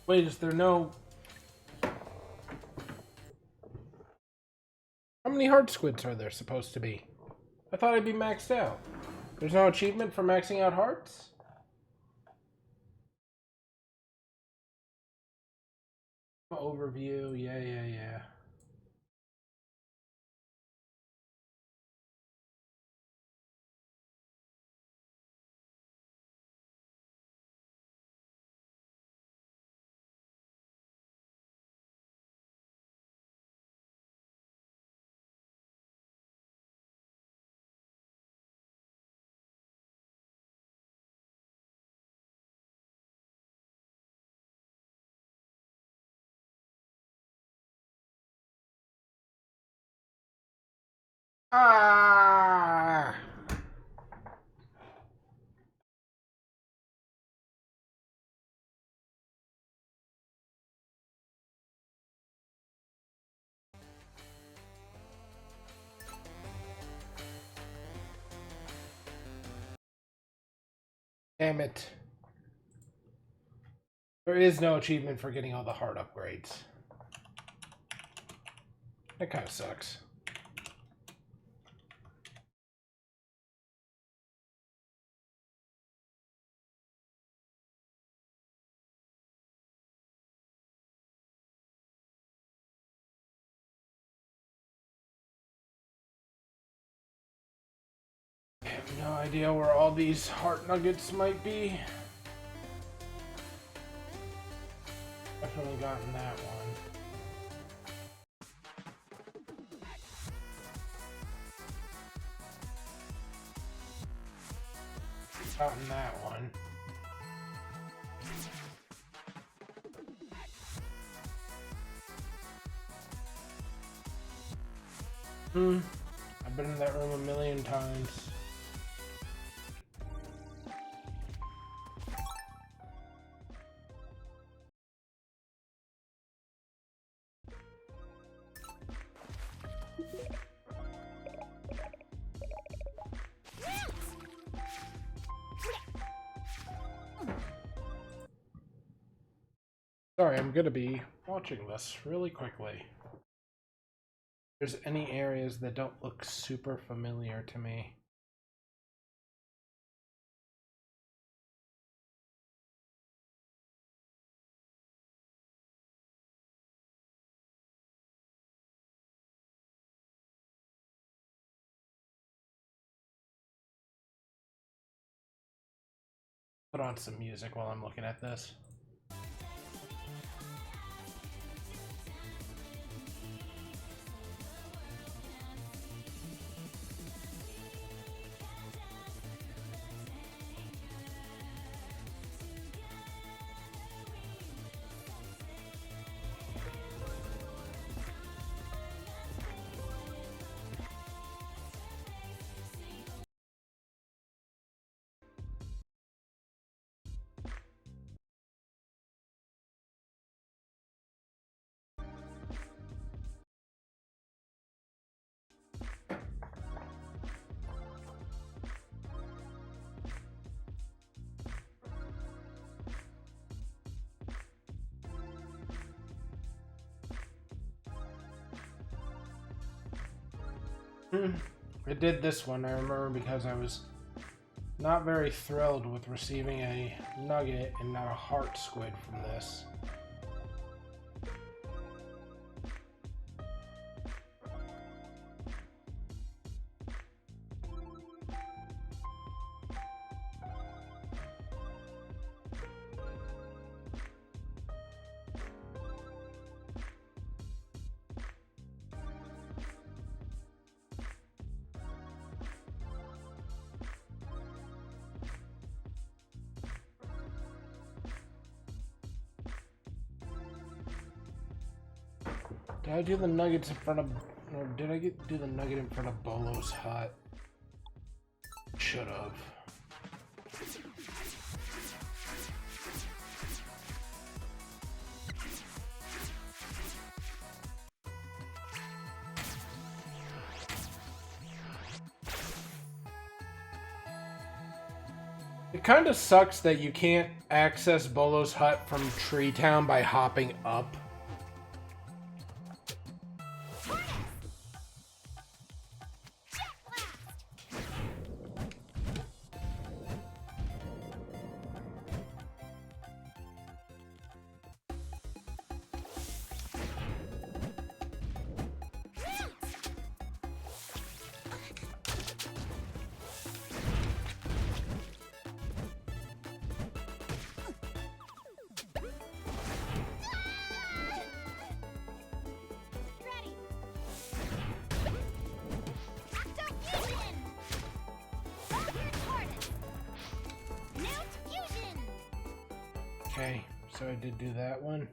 A: Wait, is there no... How many heart squids are there supposed to be? I thought I'd be maxed out. There's no achievement for maxing out hearts? Overview, yeah. Ah! Damn it. There is no achievement for getting all the heart upgrades. That kind of sucks. No idea where all these heart nuggets might be. Definitely gotten that one. Gotten that one. I've been in that room a million times. Sorry, I'm gonna be watching this really quickly. If there's any areas that don't look super familiar to me. Put on some music while I'm looking at this. I did this one, I remember, because I was not very thrilled with receiving a nugget and not a heart squid from this. Did I do the nuggets in front of, or did I do the nugget in front of Bolo's hut? Should have. It kind of sucks that you can't access Bolo's hut from Tree Town by hopping up. Okay, so I did do that one.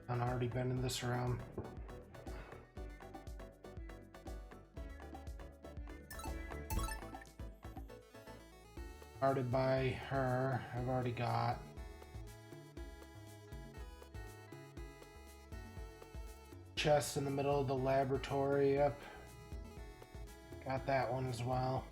A: I've already been in this room. Started by her, I've already got. Chest in the middle of the laboratory, yep. Got that one as well.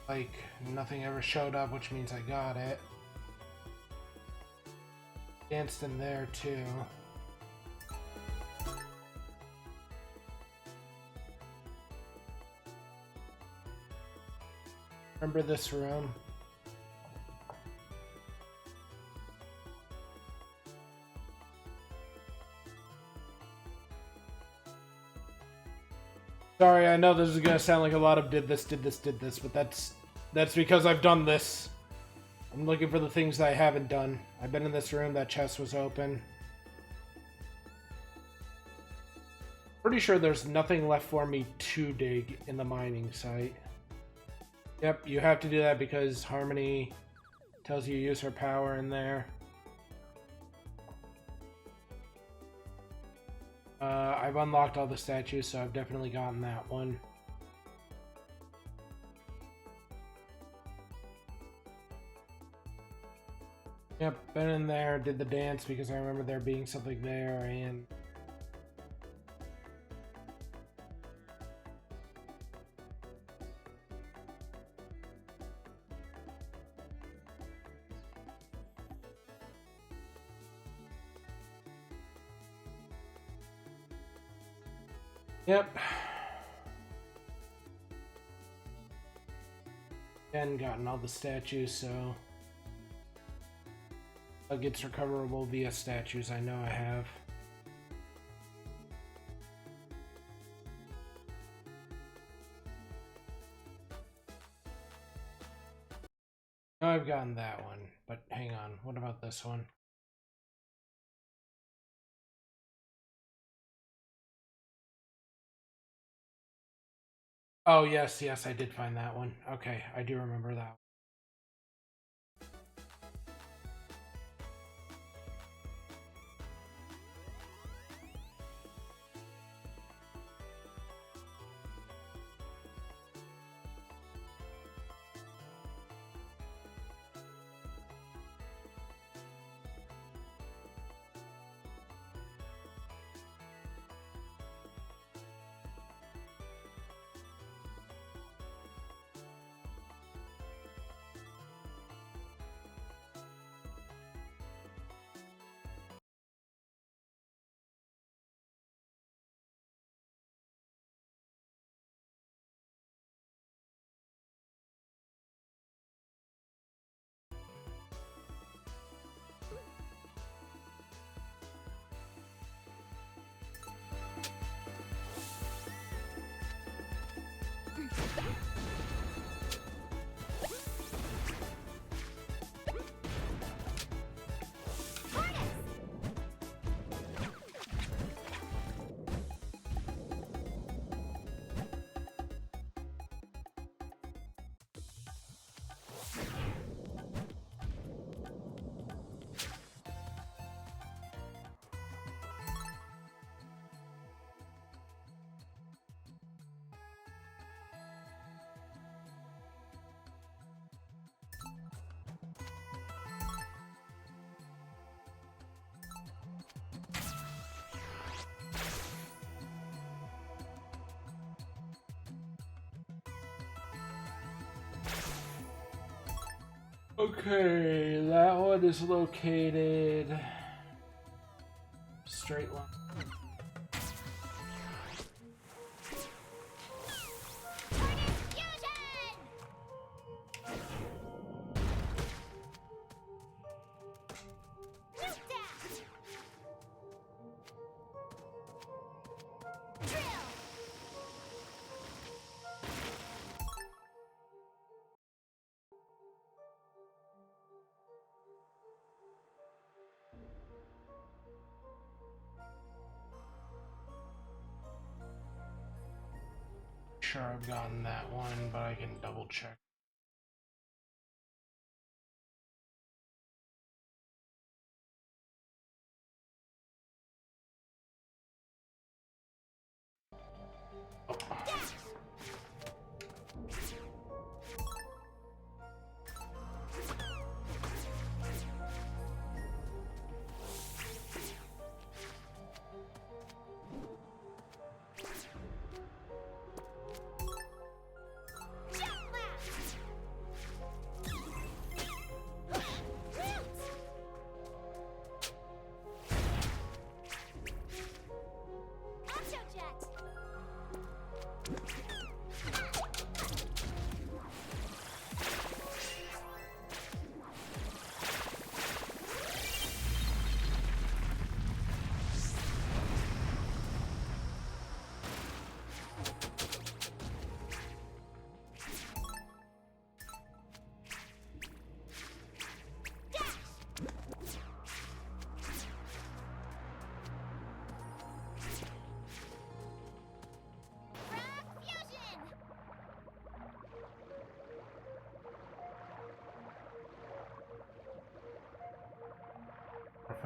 A: Like, nothing ever showed up, which means I got it. Danced in there, too. Remember this room? Sorry, I know this is gonna sound like a lot of did this, but that's because I've done this. I'm looking for the things that I haven't done. I've been in this room, that chest was open. Pretty sure there's nothing left for me to dig in the mining site. Yep, you have to do that because Harmony tells you to use her power in there. I've unlocked all the statues, so I've definitely gotten that one. Yep, been in there, did the dance because I remember there being something there, and... Yep. And gotten all the statues, so... It gets recoverable via statues, I know I have. Now I've gotten that one, but hang on, what about this one? Oh, yes, I did find that one. Okay, I do remember that. Okay, that one is located straight line. Sure, I've gotten that one, but I can double check.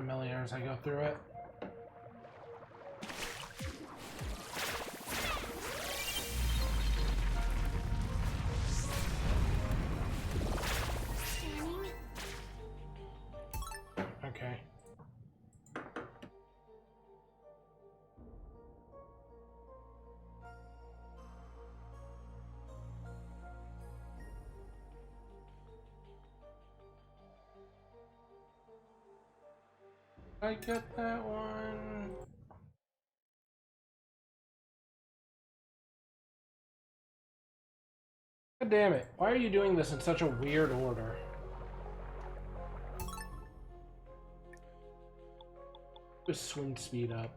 A: familiar as I go through it.
B: Scanning.
A: Okay. I get that one. God damn it. Why are you doing this in such a weird order? Just swing speed up.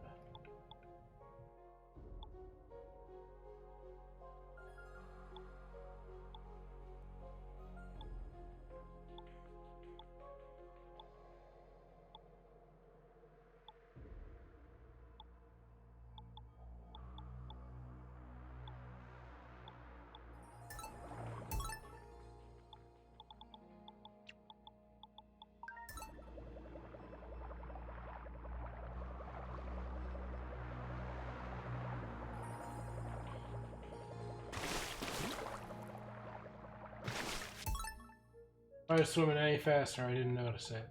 A: If I was swimming any faster, I didn't notice it.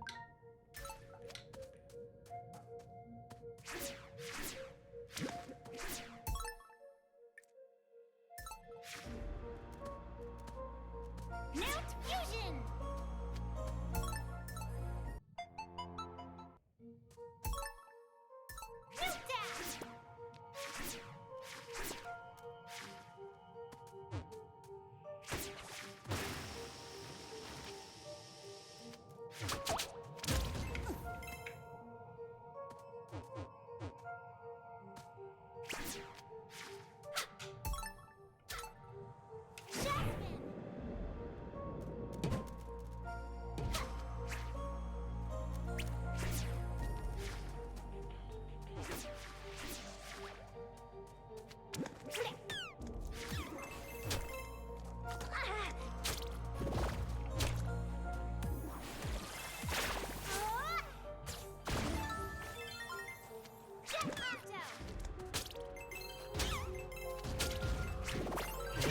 B: Mount fusion. Mount dash.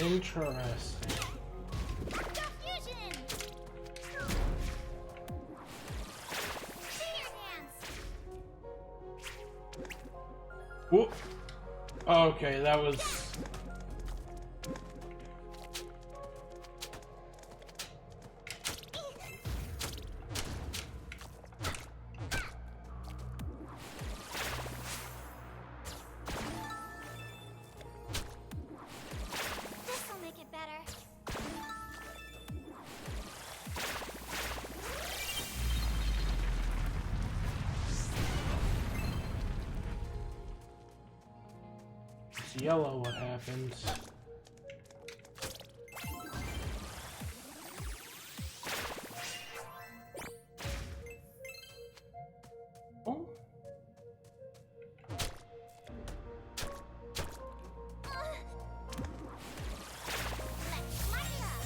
A: Interesting.
B: Octo fusion. Finger dance.
A: Whoop. Okay, that was...
B: This'll make it better.
A: It's yellow, what happens? Oh.
B: Let's light it up.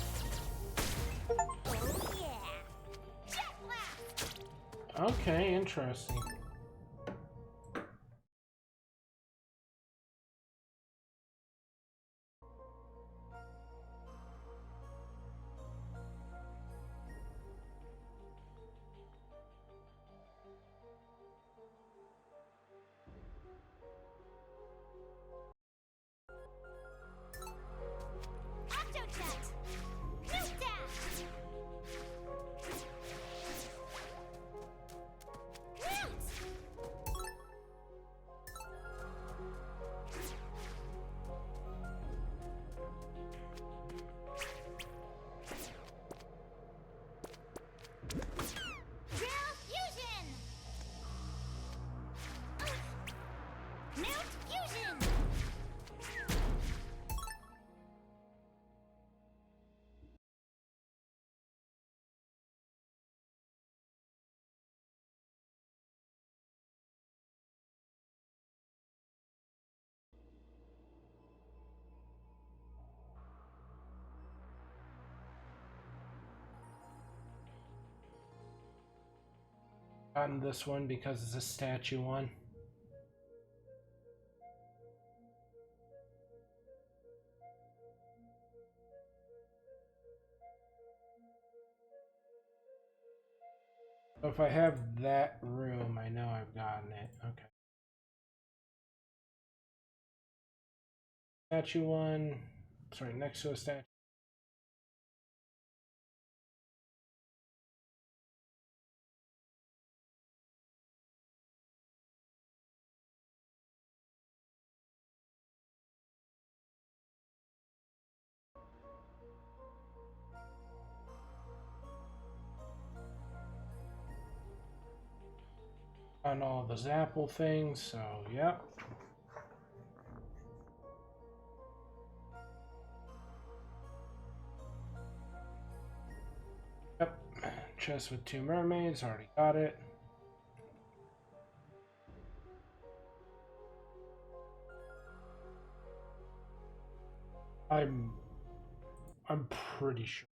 B: Oh yeah. Jet blast.
A: Okay, interesting.
B: Octo jet. Mount dash. Mount.
A: Gotten this one because it's a statue one. So if I have that room, I know I've gotten it. Okay. Statue one. It's right next to a statue. On all the Zapple things, so yep. Yep. Chest with 2 mermaids, already got it. I'm pretty sure.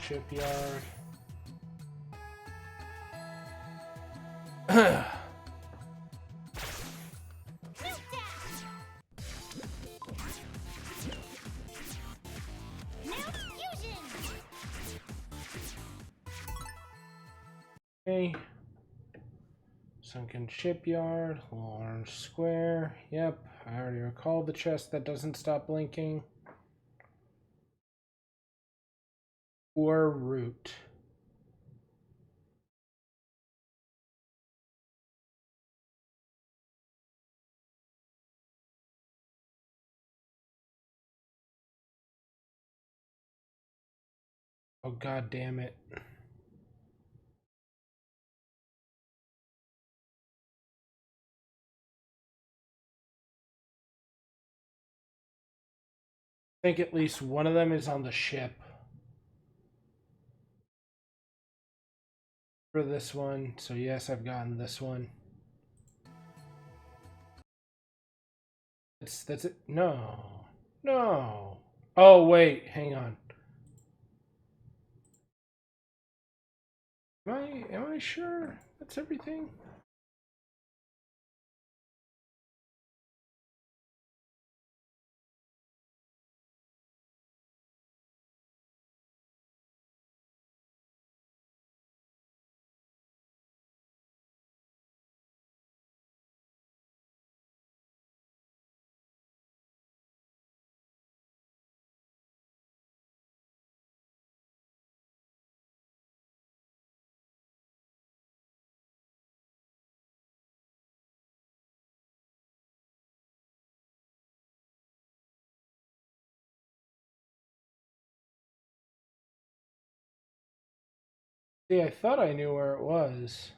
A: Shipyard. Okay. Sunken shipyard, little orange square. Yep, I already recall the chest that doesn't stop blinking. Or root. Oh, god damn it. I think at least one of them is on the ship. For this one, so yes, I've gotten this one. That's it. No. No. Oh, wait, hang on. Am I sure that's everything? See, I thought I knew where it was.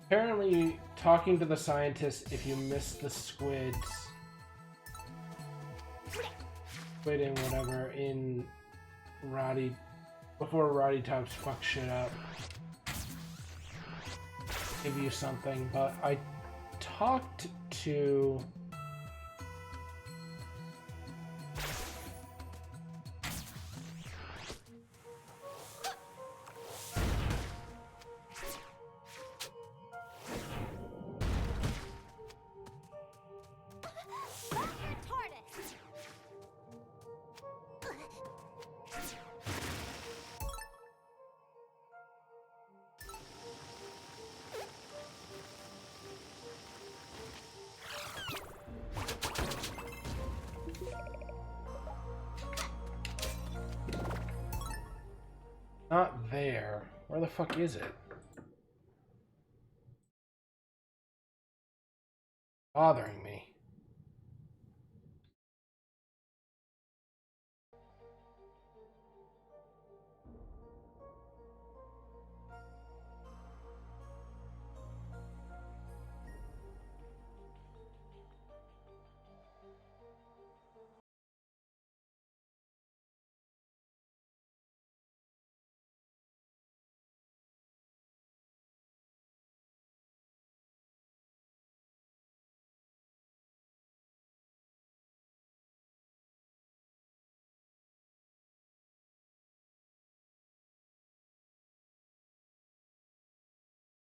A: Apparently, talking to the scientist if you miss the squid and whatever in Roddy before Roddy Tops fuck shit up. Give you something, but I talked to not there. Where the fuck is it? Bothering me.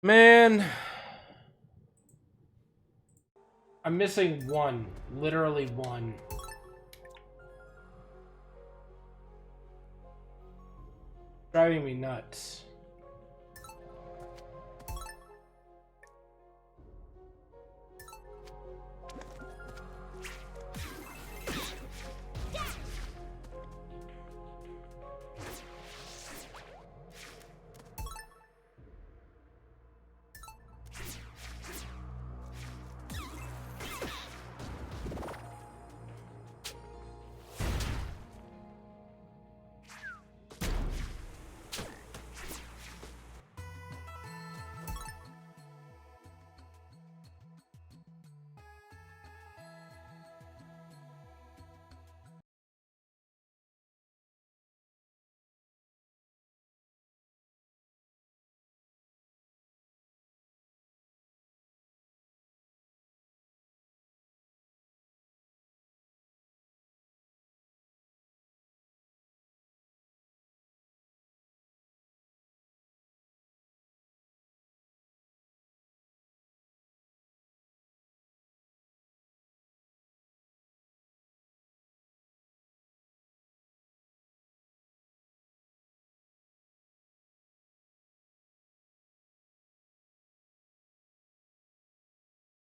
A: Man, I'm missing one. Literally one. Driving me nuts.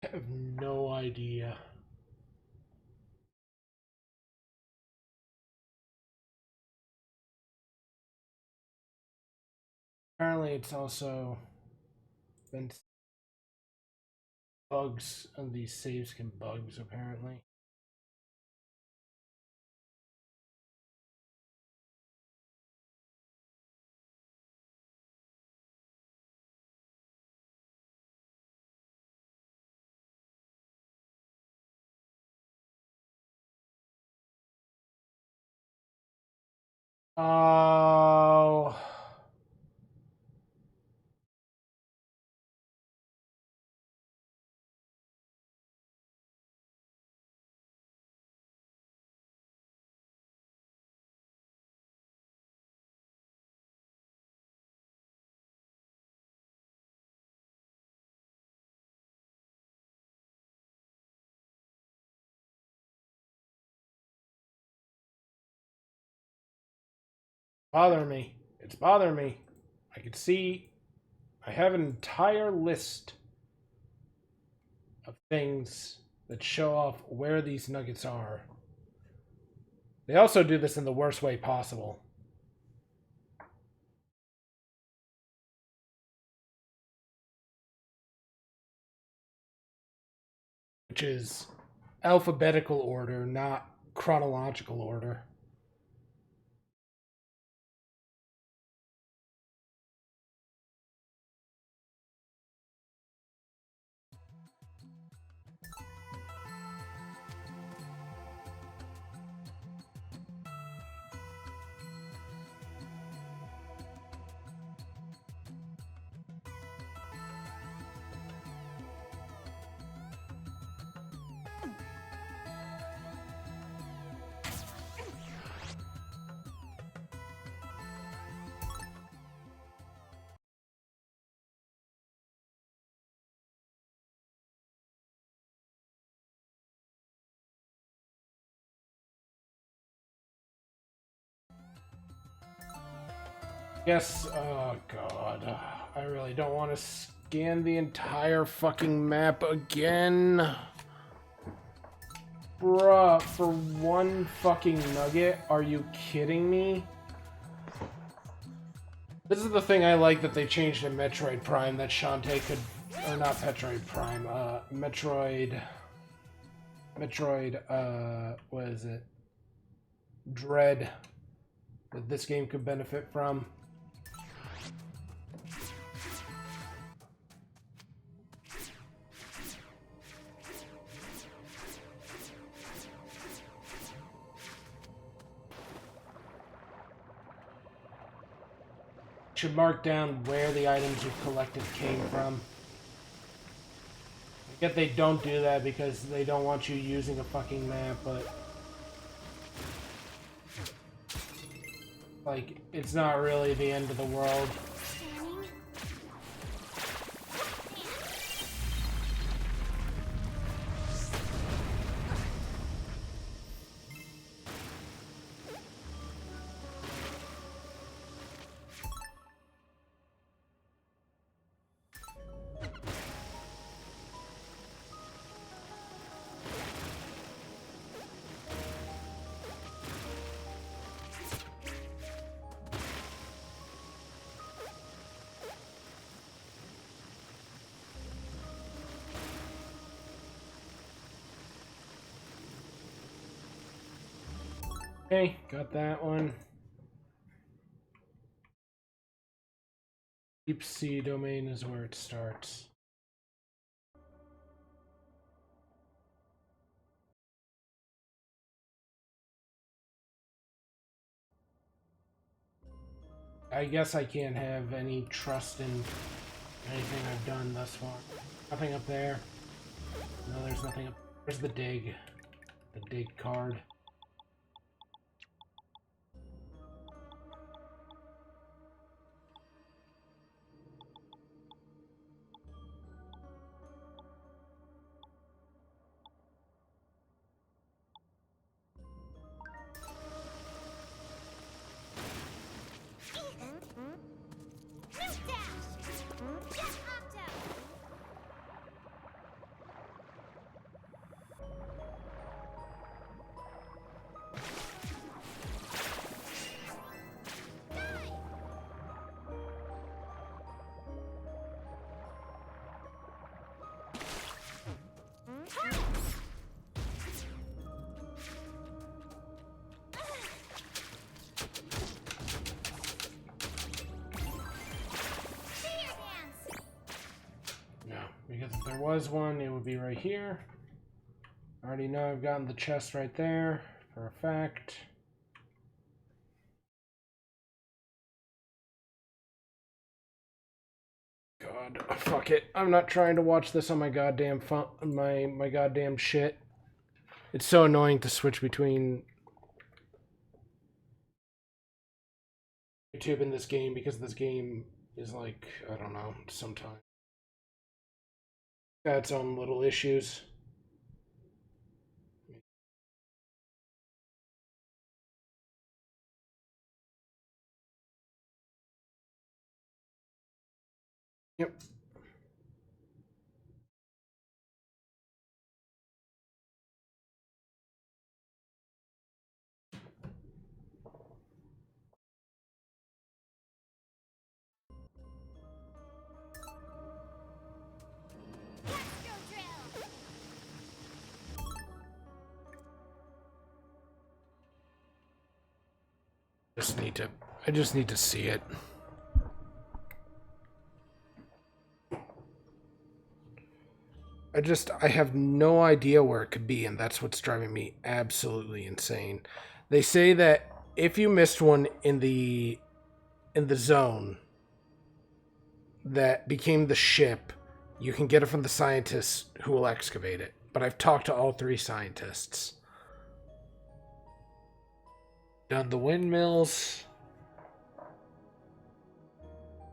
A: I have no idea. Apparently, it's also been bugs, and these saves can bugs, apparently. Oh. Bother me. It's bothering me. I can see I have an entire list of things that show off where these nuggets are. They also do this in the worst way possible. Which is alphabetical order, not chronological order. Yes, oh god. I really don't want to scan the entire fucking map again. Bruh, for one fucking nugget? Are you kidding me? This is the thing I like that they changed in Metroid Prime, that Shantae could... Or not Metroid Prime, Metroid, what is it? Dread. That this game could benefit from. Should mark down where the items you've collected came from. I get they don't do that because they don't want you using a fucking map, but... Like, it's not really the end of the world. Okay, got that one. Deep sea domain is where it starts. I guess I can't have any trust in anything I've done thus far. Nothing up there. No, there's nothing up. There's the dig. The dig card. Because if there was one, it would be right here. I already know I've gotten the chest right there, for a fact. God, fuck it. I'm not trying to watch this on my goddamn phone, my goddamn shit. It's so annoying to switch between YouTube and this game, because this game is like, I don't know, sometimes. Got its own little issues. Yep. I just need to see it. I have no idea where it could be, and that's what's driving me absolutely insane. They say that if you missed one in the zone that became the ship, you can get it from the scientists who will excavate it. But I've talked to all 3 scientists. Done the windmills.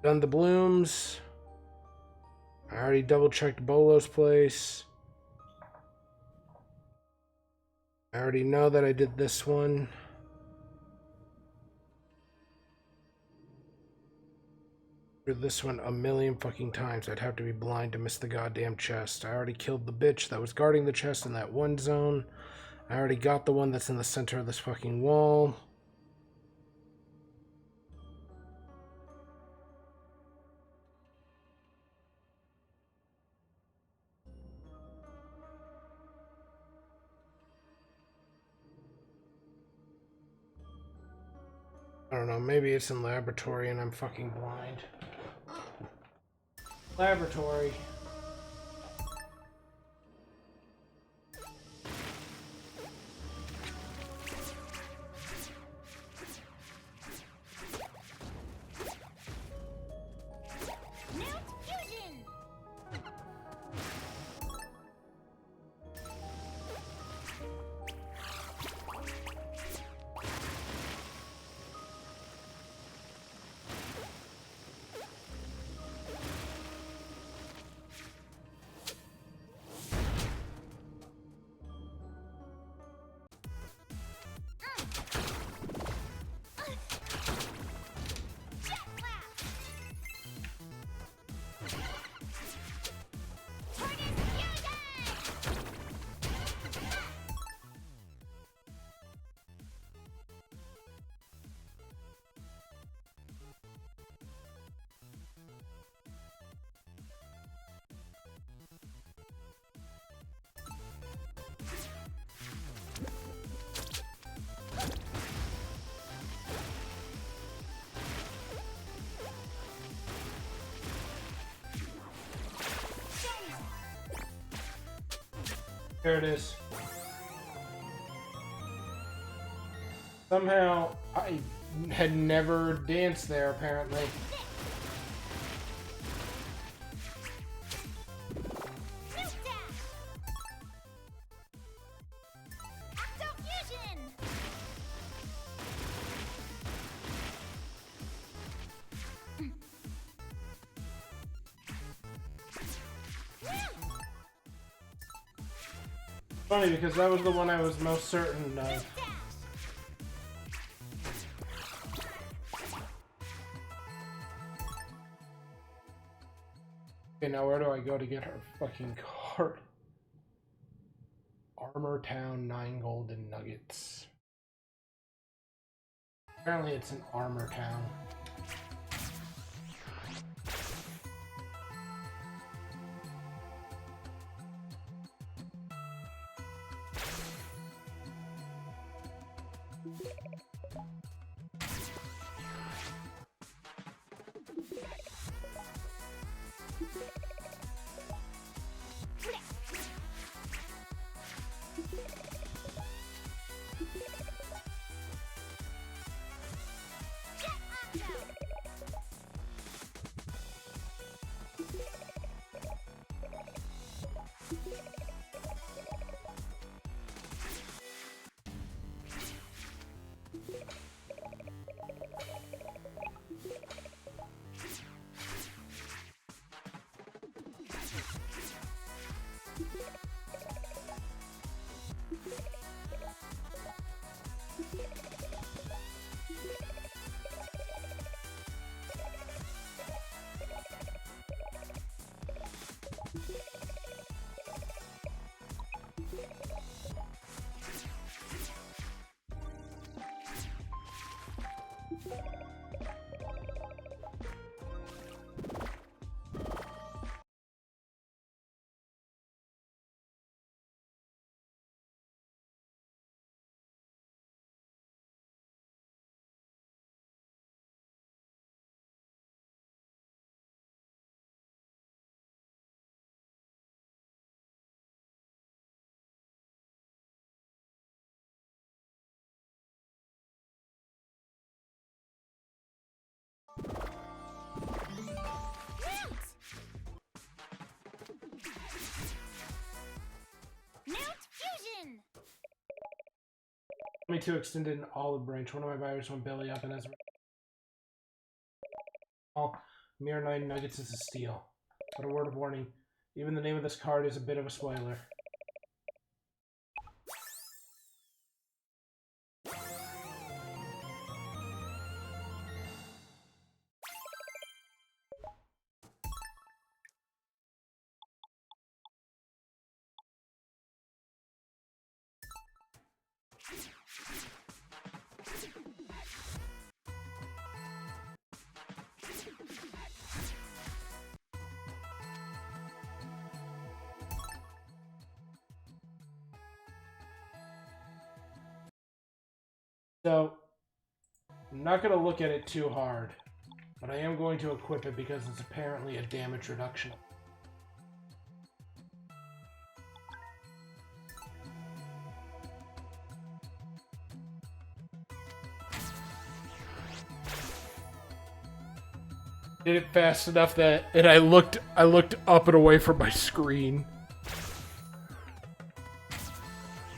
A: Done the blooms. I already double-checked Bolo's place. I already know that I did this one. through this one a million fucking times. I'd have to be blind to miss the goddamn chest. I already killed the bitch that was guarding the chest in that one zone. I already got the one that's in the center of this fucking wall. I don't know, maybe it's in laboratory and I'm fucking blind. Laboratory. There it is. Somehow, I had never danced there, apparently. Funny, because that was the one I was most certain of. Okay, now where do I go to get her fucking card? Armor Town, 9 golden nuggets. Apparently it's an Armor Town. Me too extended an olive branch. One of my buyers went belly up and as all mere 9 nuggets is a steal. But a word of warning, even the name of this card is a bit of a spoiler. So, I'm not going to look at it too hard, but I am going to equip it because it's apparently a damage reduction. Did it fast enough that I looked up and away from my screen.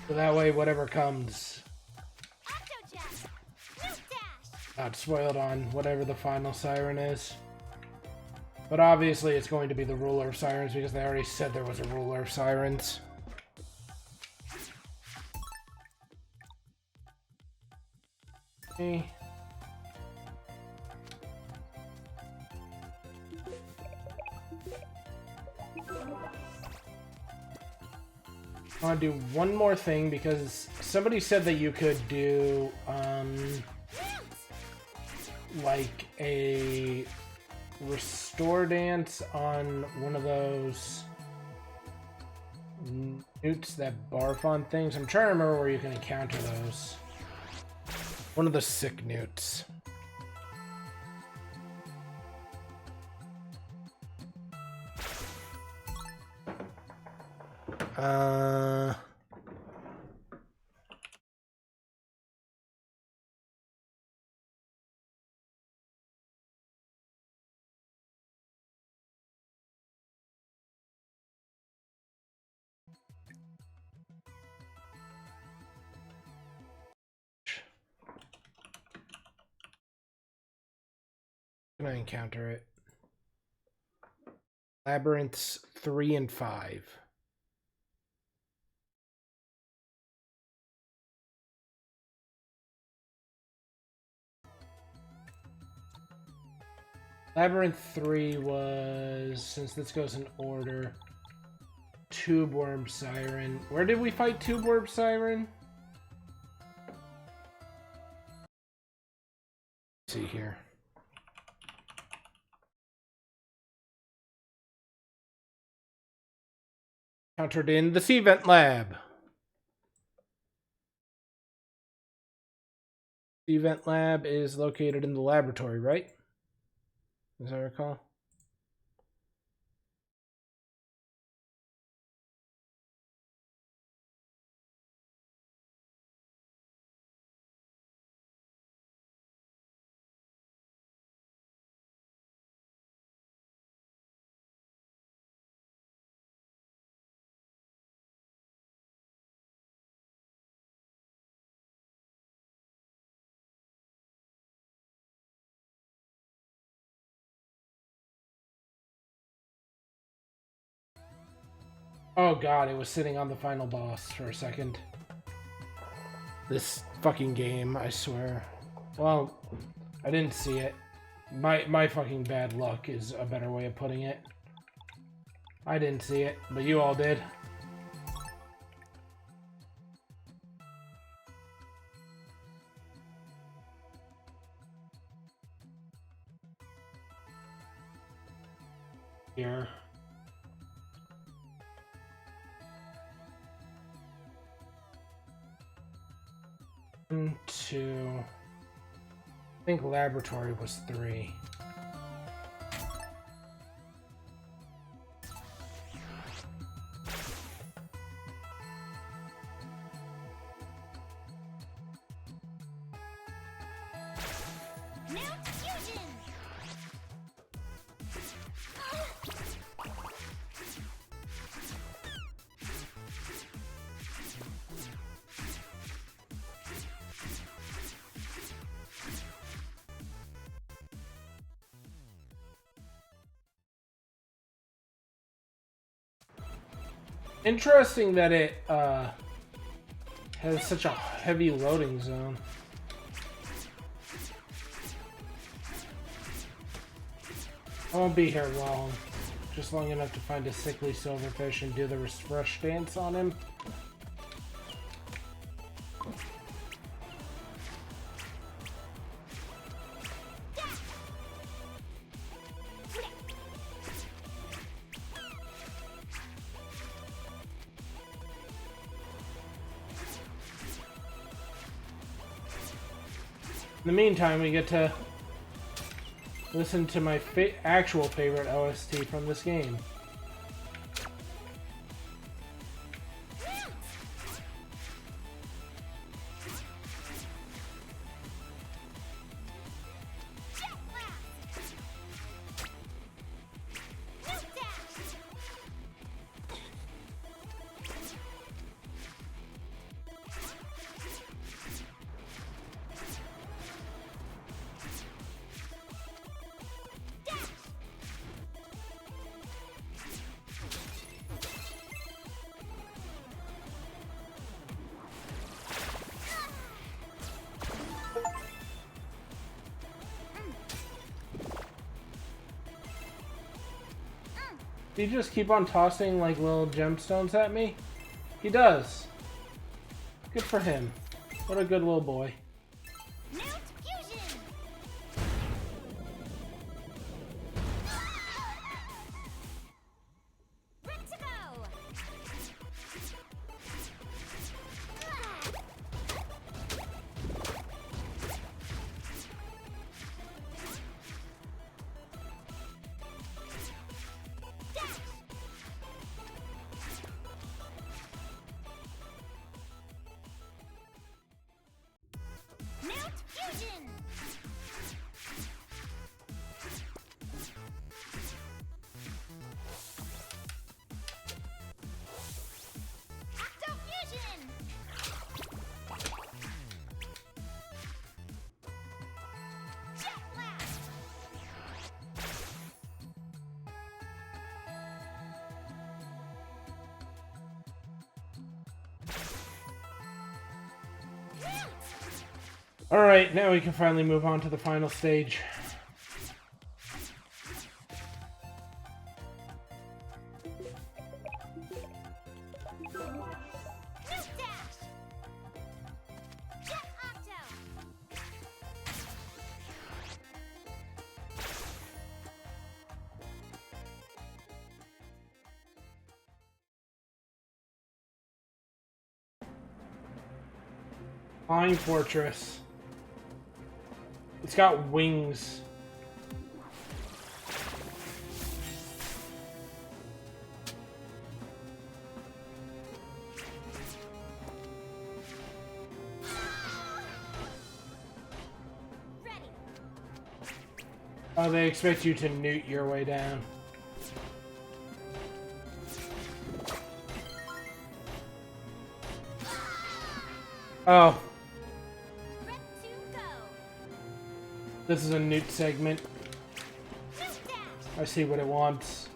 A: So that way whatever comes, not spoiled on whatever the final siren is. But obviously it's going to be the ruler of sirens because they already said there was a ruler of sirens. Okay. I want to do one more thing because somebody said that you could do like a restore dance on one of those newts that barf on things. I'm trying to remember where you can encounter those. One of the sick newts. Can I encounter it? Labyrinths 3 and 5. Labyrinth 3 was, since this goes in order, Tube Worm Siren. Where did we fight Tube Worm Siren? Let's see here. Encountered in the Sea Vent Lab. The Vent Lab is located in the laboratory, right? As I recall. Oh god, it was sitting on the final boss for a second. This fucking game, I swear. Well, I didn't see it. My fucking bad luck is a better way of putting it. I didn't see it, but you all did. Here. One, two. I think laboratory was 3. Interesting that it has such a heavy loading zone. I won't be here long. Just long enough to find a sickly silverfish and do the refresh dance on him. In the meantime, we get to listen to my actual favorite OST from this game. He just keep on tossing like little gemstones at me? He does. Good for him. What a good little boy. Alright, now we can finally move on to the final stage. Flying Fortress. It's got wings. Oh, they expect you to newt your way down. Oh. This is a newt segment. I see what it wants.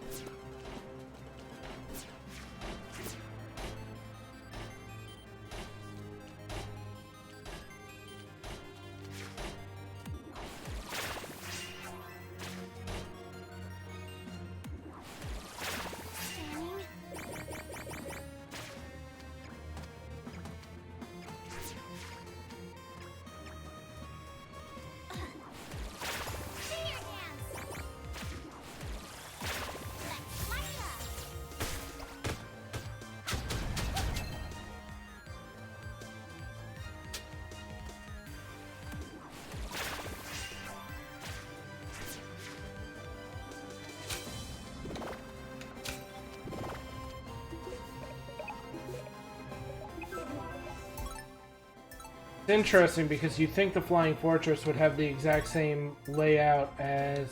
A: It's interesting because you think the Flying Fortress would have the exact same layout as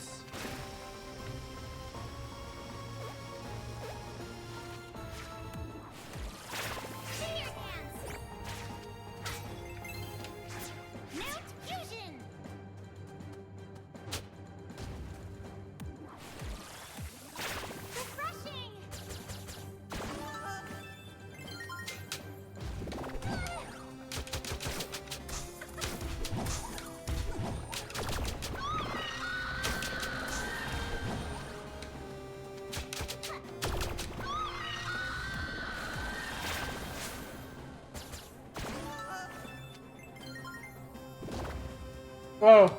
A: oh.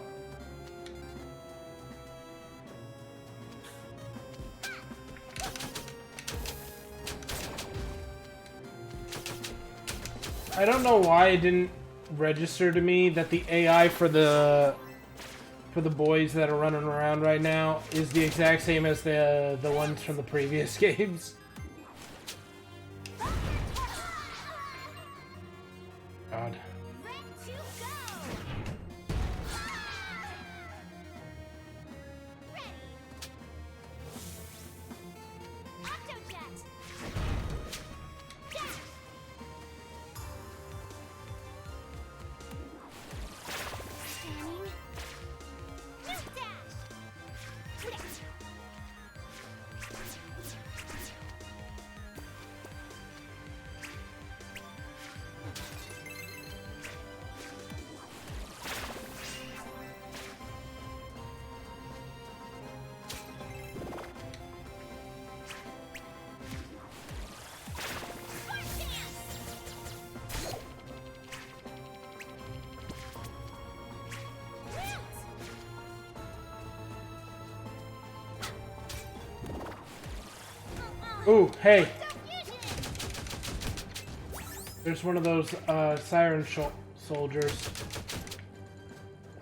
A: I don't know why it didn't register to me that the AI for the boys that are running around right now is the exact same as the ones from the previous games. God. Ooh, hey. There's one of those Siren soldiers.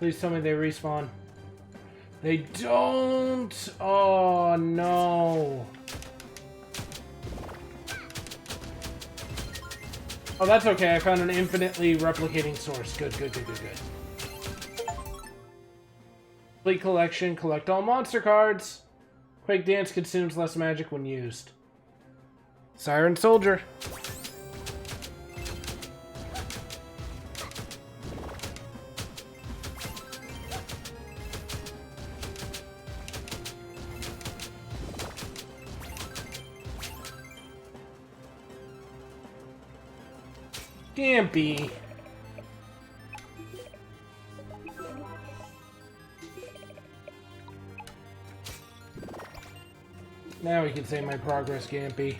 A: Please tell me they respawn. They don't! Oh, no. Oh, that's okay. I found an infinitely replicating source. Good, good, good, good, good. Complete collection. Collect all monster cards. Quake Dance consumes less magic when used. Siren Soldier. Gampy. Now we can say my progress, Gampy.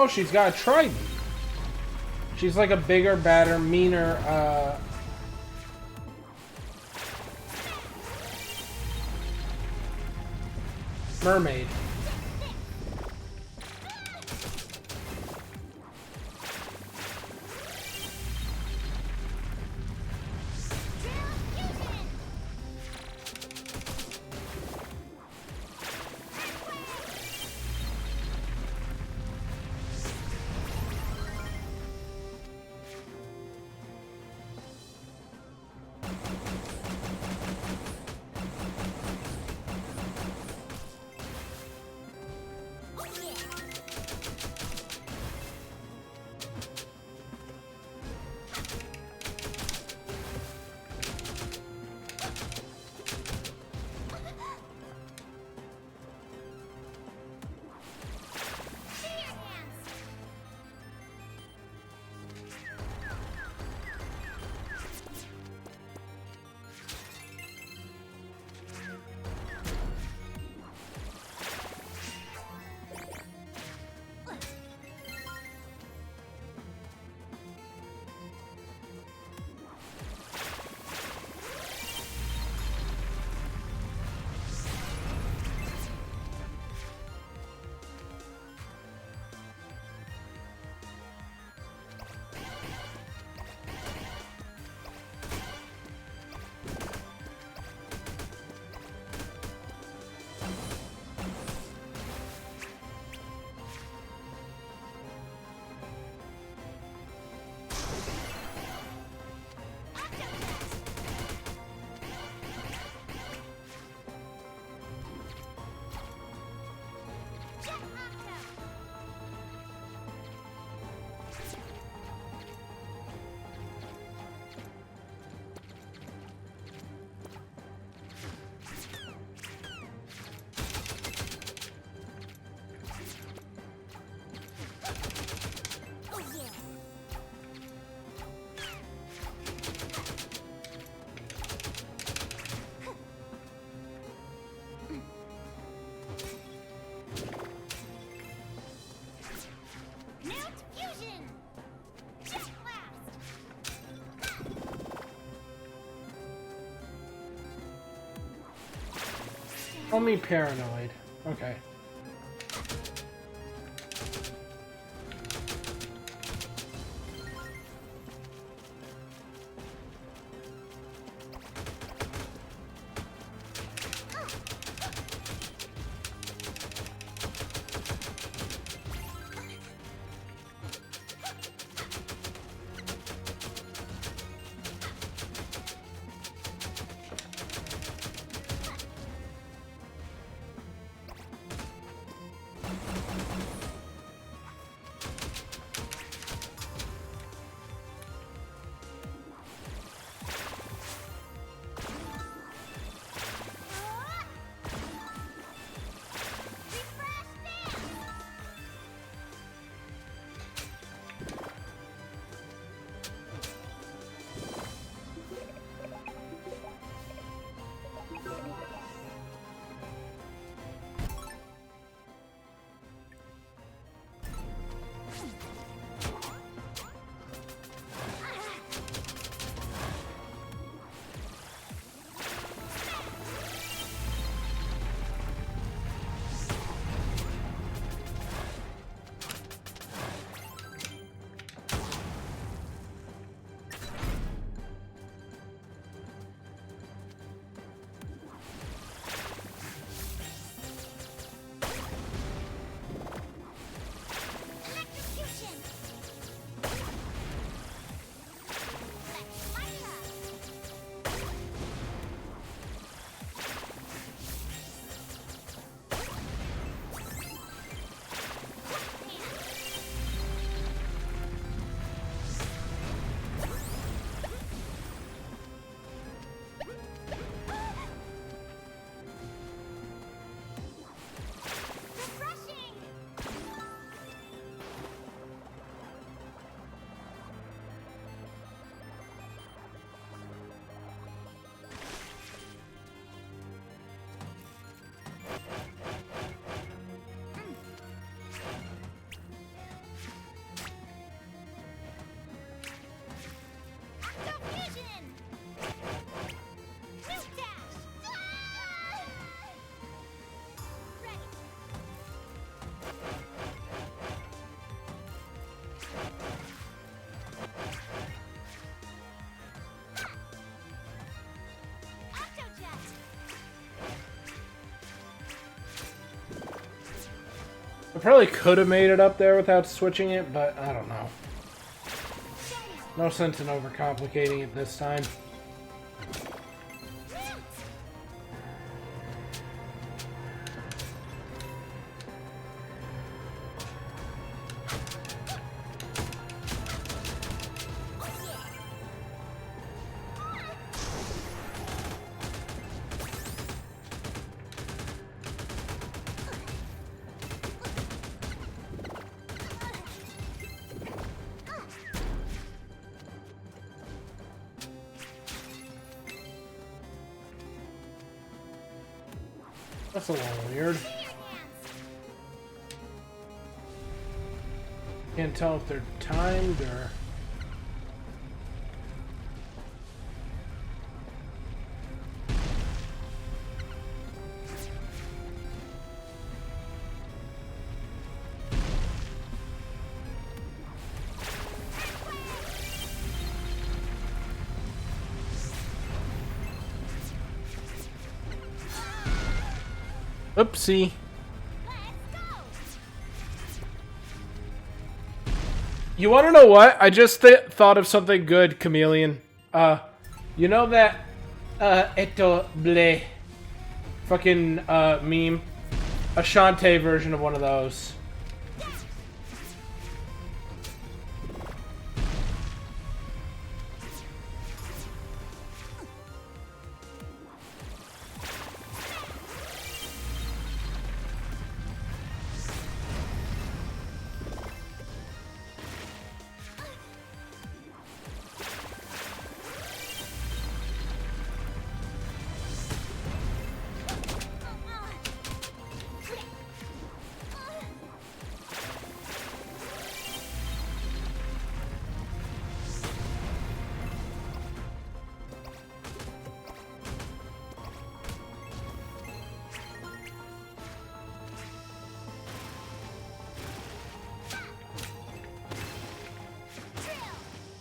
A: Oh, she's got a trident. She's like a bigger, badder, meaner, mermaid.
B: fusion! Jet blast!
A: Call me paranoid. Okay. I probably could have made it up there without switching it, but I don't know. No sense in overcomplicating it this time. That's a little weird. Can't tell if they're timed or... Oopsie. You want to know what? I just thought of something good, Chameleon. You know that, eto bleh fucking, meme? A Shantae version of one of those.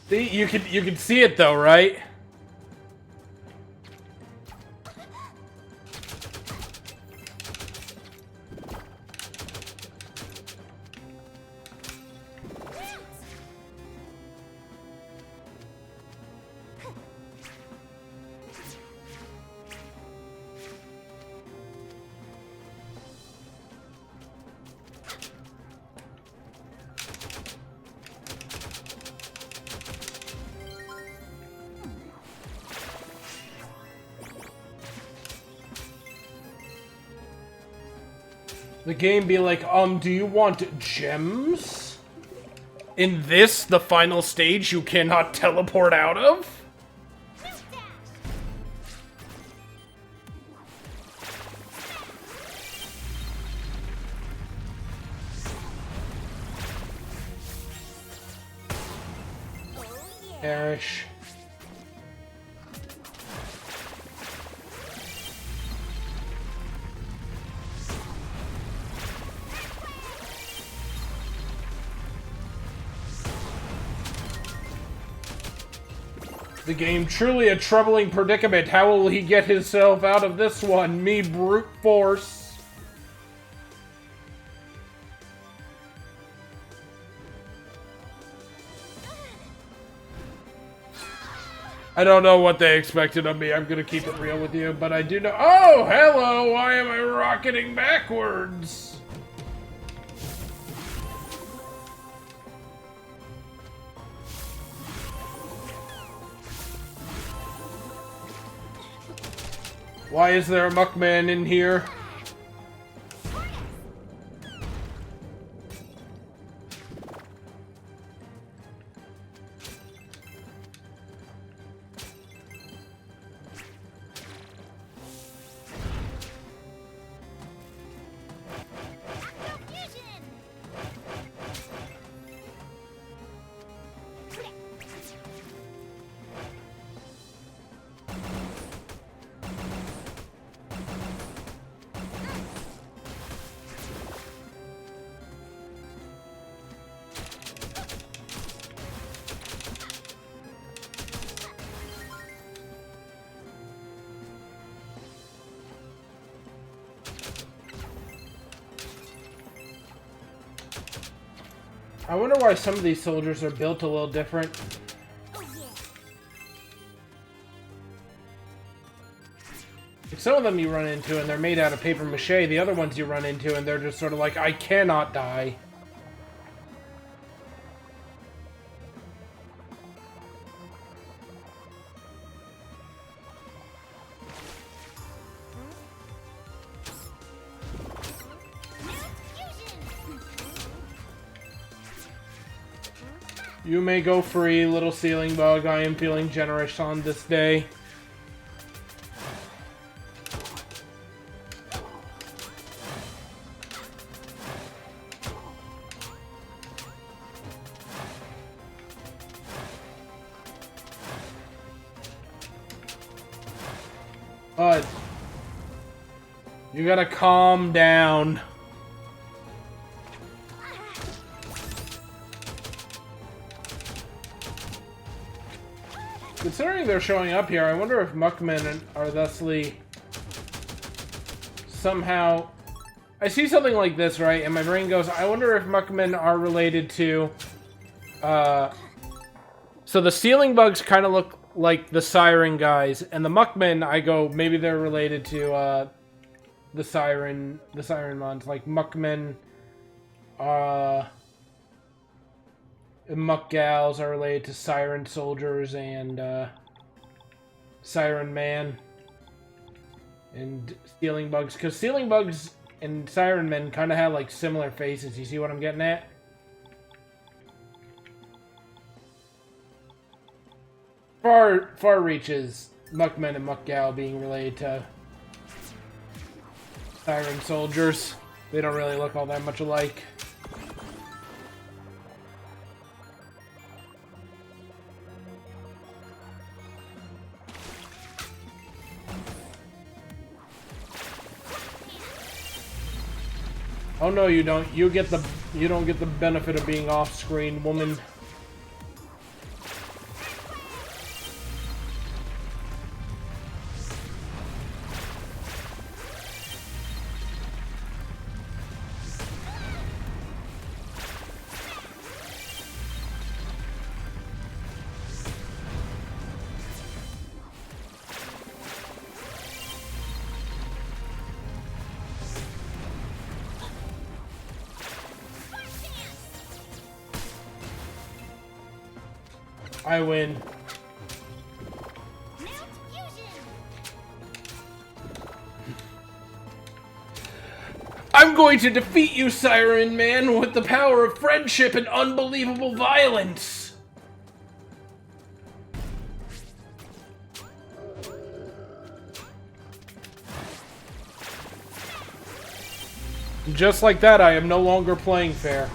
A: See, you can see it though, right? The game be like, do you want gems? In this, the final stage you cannot teleport out of? Perish. The game truly a troubling predicament. How will he get himself out of this one? Me brute force. I don't know what they expected of me. I'm gonna keep it real with you, but I do know. Oh, hello! Why am I rocketing backwards? Why is there a muckman in here? I wonder why some of these soldiers are built a little different.
B: Oh, yeah.
A: Like some of them you run into and they're made out of paper mache, the other ones you run into and they're just sort of like, I cannot die. You may go free, little ceiling bug. I am feeling generous on this day. Bud, you gotta calm down. Considering they're showing up here, I wonder if muckmen are thusly somehow... I see something like this, right? And my brain goes, I wonder if muckmen are related to... So the ceiling bugs kind of look like the Siren guys, and the muckmen, I go, maybe they're related to the Siren mons. Like muckmen, muck gals are related to Siren soldiers and Siren man and ceiling bugs, because ceiling bugs and Siren men kind of have like similar faces. You see what I'm getting at? Far reaches muckmen and muck gal being related to Siren soldiers. They don't really look all that much alike. Oh no, you don't. You don't get the benefit of being off screen, woman. I win.
B: Mount fusion.
A: I'm going to defeat you, Siren Man, with the power of friendship and unbelievable violence. Just like that, I am no longer playing fair.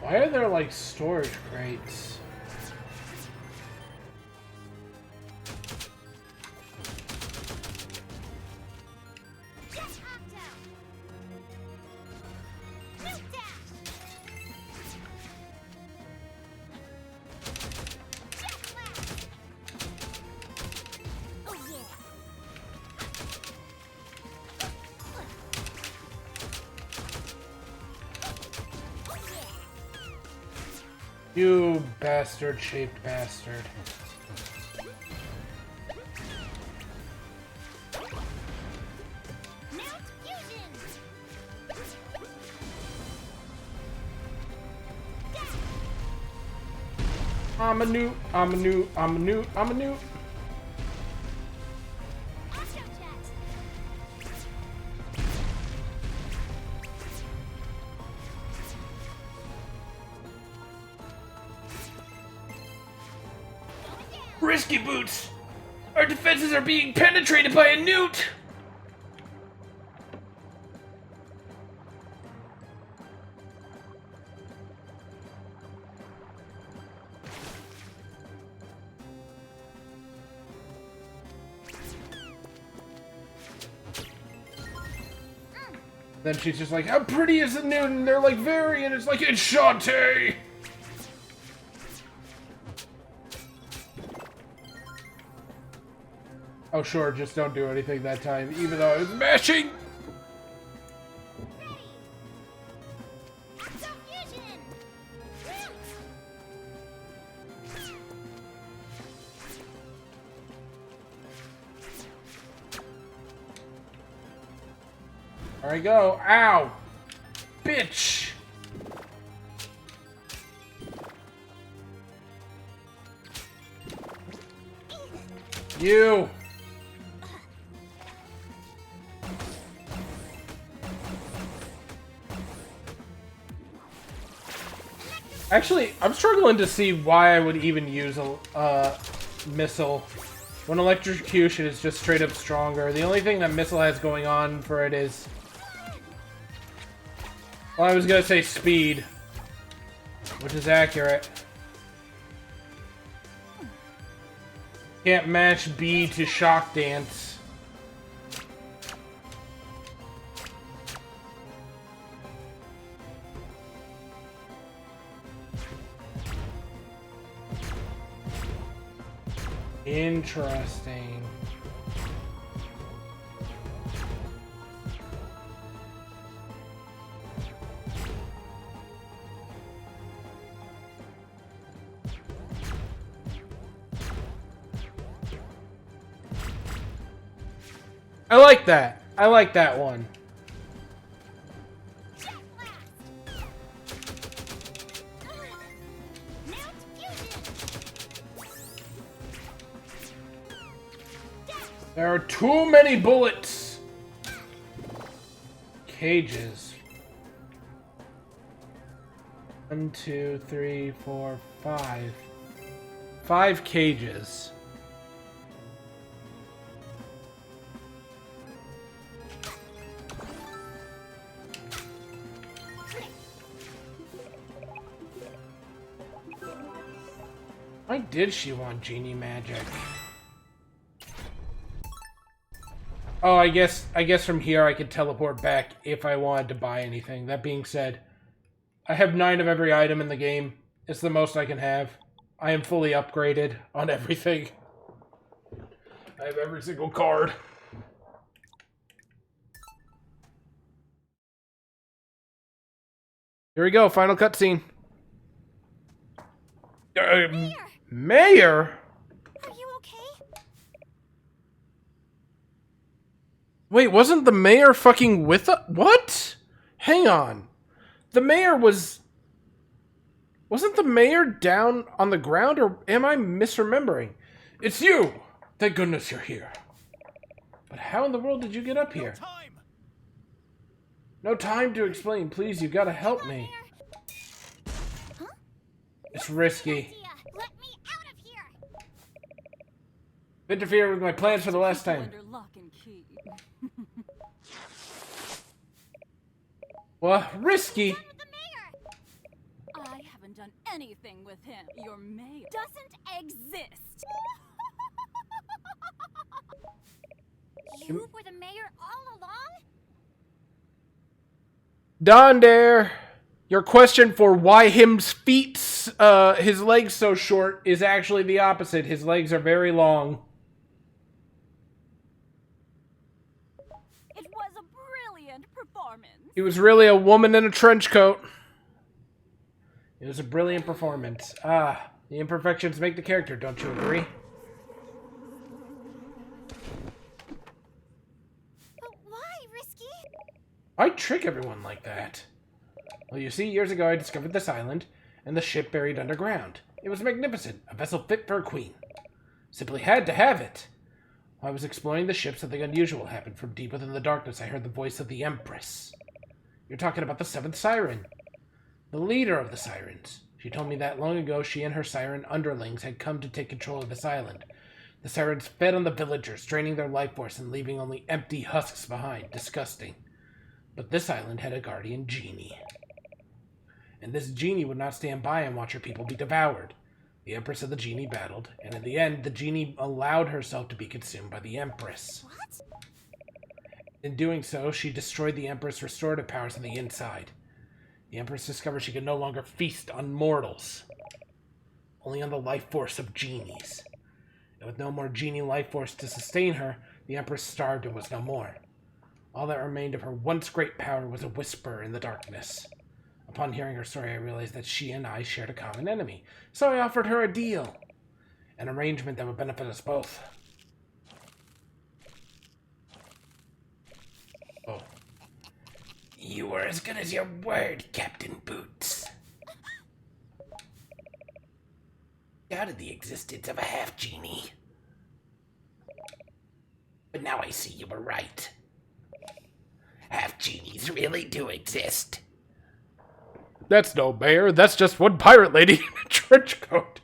A: Why are there, like, storage crates? You bastard-shaped bastard.
B: Mount fusion.
A: I'm a newt, I'm a newt, I'm a newt, I'm a newt.
B: Astro jet.
A: Risky boots! Our defenses are being penetrated by a newt! Then she's just like, how pretty is the newt? And they're like, very, and it's like, it's Shantae! Oh, sure, just don't do anything that time, even though I was mashing!
B: Astro fusion.
A: There I go. Ow! Bitch! You! Actually, I'm struggling to see why I would even use a missile when electrocution is just straight up stronger. The only thing that missile has going on for it is... Well, I was gonna say speed, which is accurate. Can't match B to shock dance. Interesting. I like that. I like that one. There are too many bullets. Cages. 1, 2, 3, 4, 5. 5 cages. Why did she want genie magic? Oh, I guess from here I could teleport back if I wanted to buy anything. That being said, I have 9 of every item in the game. It's the most I can have. I am fully upgraded on everything. I have every single card. Here we go, final cutscene. Mayor?
B: Are you okay?
A: Wait, wasn't the mayor fucking with us? What? Hang on. The mayor was... Wasn't the mayor down on the ground, or am I misremembering? It's you! Thank goodness you're here. But how in the world did you get up here?
C: Time!
A: No time to explain. Please, you gotta help me.
B: Huh?
A: It's risky.
B: Idea. Let me out of here.
A: Interfere with my plans for the last time.
D: Under lock and key.
A: Well, risky.
B: What's wrong with the mayor?
D: I haven't done anything with him. Your mayor
B: Doesn't exist. You were the mayor all along?
A: Dondare, your question for why his his legs so short is actually the opposite. His legs are very long.
D: It was a brilliant performance.
A: He was really a woman in a trench coat. It was a brilliant performance. Ah, the imperfections make the character, don't you agree?
B: But why, Risky?
A: I trick everyone like that. Well, you see, years ago I discovered this island, and the ship buried underground. It was magnificent, a vessel fit for a queen. Simply had to have it. While I was exploring the ship, something unusual happened. From deep within the darkness, I heard the voice of the Empress. You're talking about the seventh Siren. The leader of the Sirens. She told me that long ago she and her Siren underlings had come to take control of this island. The Sirens fed on the villagers, draining their life force and leaving only empty husks behind. Disgusting. But this island had a guardian genie. And this genie would not stand by and watch her people be devoured. The Empress and the genie battled, and in the end, the genie allowed herself to be consumed by the Empress.
B: What?
A: In doing so, she destroyed the Empress' restorative powers on the inside. The Empress discovered she could no longer feast on mortals, only on the life force of genies. And with no more genie life force to sustain her, the Empress starved and was no more. All that remained of her once great power was a whisper in the darkness. Upon hearing her story, I realized that she and I shared a common enemy, so I offered her a deal. An arrangement that would benefit us both. Oh. You were as good as your word, Captain Boots. Doubted the existence of a half-genie. But now I see you were right. Half-genies really do exist. That's no bear, that's just one pirate lady in a trench coat.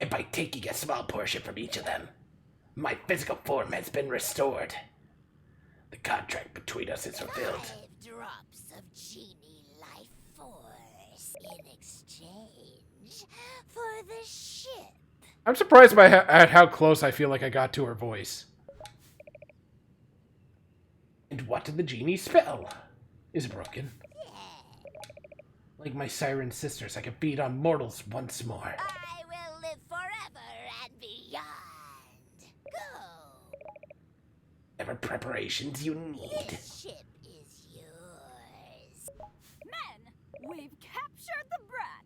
A: And by taking a small portion from each of them, my physical form has been restored. The contract between us is fulfilled.
B: 5 drops of genie life force in exchange for the ship.
A: I'm surprised at how close I feel like I got to her voice. And what did the genie spell? Is broken. Like my siren sisters, I can feed on mortals once more.
B: I will live forever and beyond. Go.
A: Whatever preparations you need.
B: This ship is yours.
D: Men, we've captured the brat.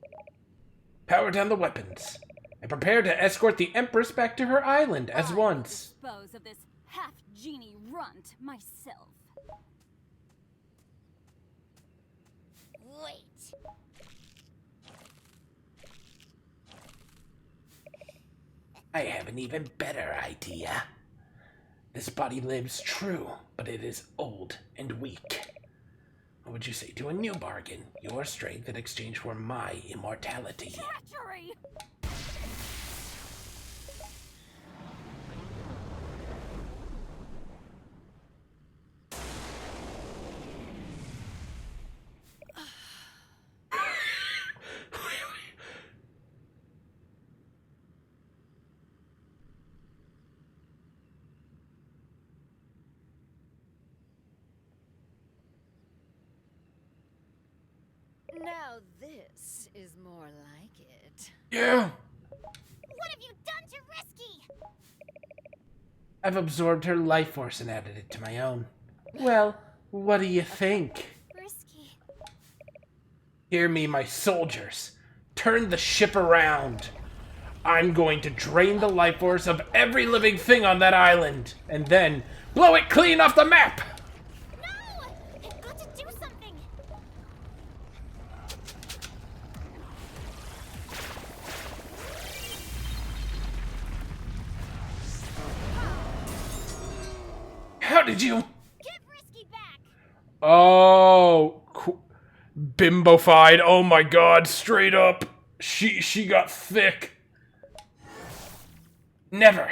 A: Power down the weapons. And prepare to escort the Empress back to her island as
D: I
A: once.
D: will dispose of this half-genie runt myself.
B: Wait.
A: I have an even better idea. This body lives true, but it is old and weak. What would you say to a new bargain? Your strength in exchange for my immortality.
D: Treachery!
E: Now this is more like it.
A: Yeah.
B: What have you done to Risky?
A: I've absorbed her life force and added it to my own. Well, what do you think?
B: Risky.
A: Hear me, my soldiers. Turn the ship around. I'm going to drain the life force of every living thing on that island, and then blow it clean off the map!
B: No! I've got to do something.
A: How did you...
B: Give Risky back.
A: Oh... Bimbofied. Oh my god, straight up. She got thick. Never.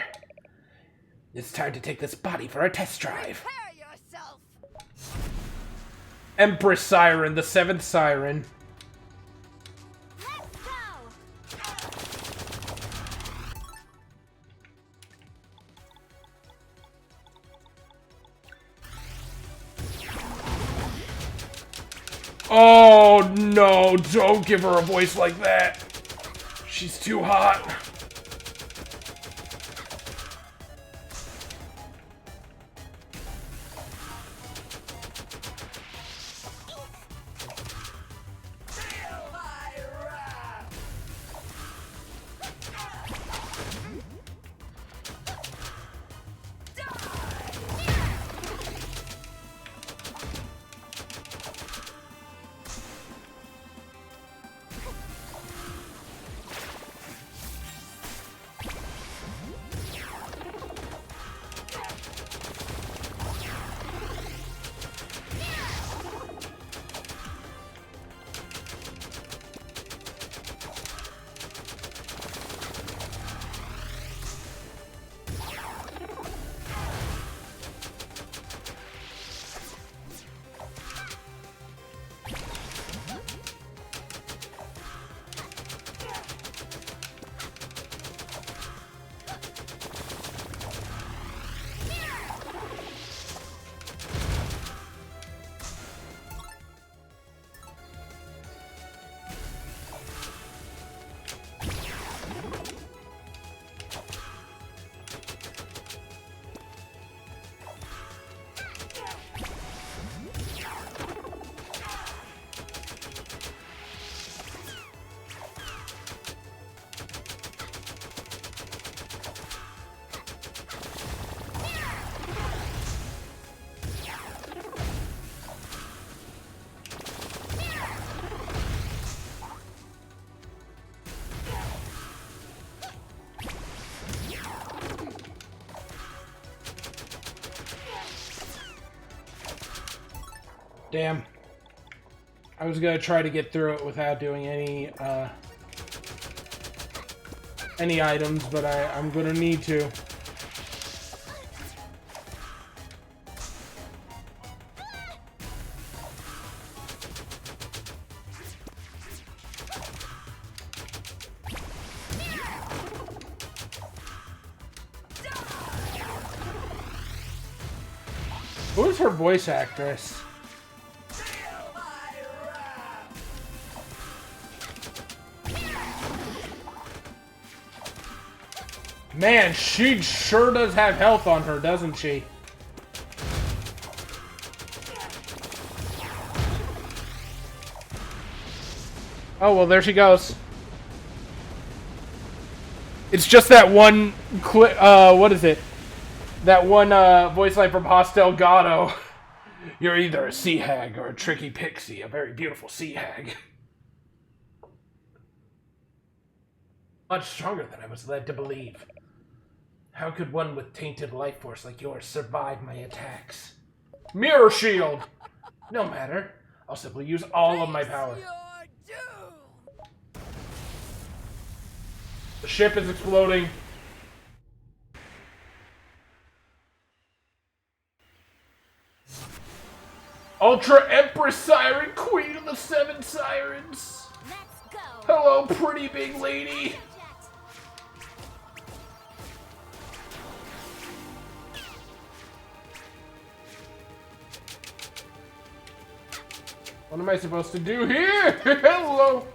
A: It's time to take this body for a test drive.
E: Prepare yourself.
A: Empress Siren, the 7th Siren.
B: Let's go.
A: Oh no, don't give her a voice like that. She's too hot. Damn. I was gonna try to get through it without doing any items, but I'm gonna need to. Who's her voice actress? Man, she sure does have health on her, doesn't she? Oh, well, there she goes. It's just that one what is it? That one voice line from Hostel Gato. You're either a sea hag or a tricky pixie, a very beautiful sea hag. Much stronger than I was led to believe. How could one with tainted life force like yours survive my attacks? Mirror shield! No matter. I'll simply use all of my power. The ship is exploding. Ultra Empress Siren, Queen of the 7 Sirens.
B: Let's go.
A: Hello, pretty big lady. What am I supposed to do here? Hello.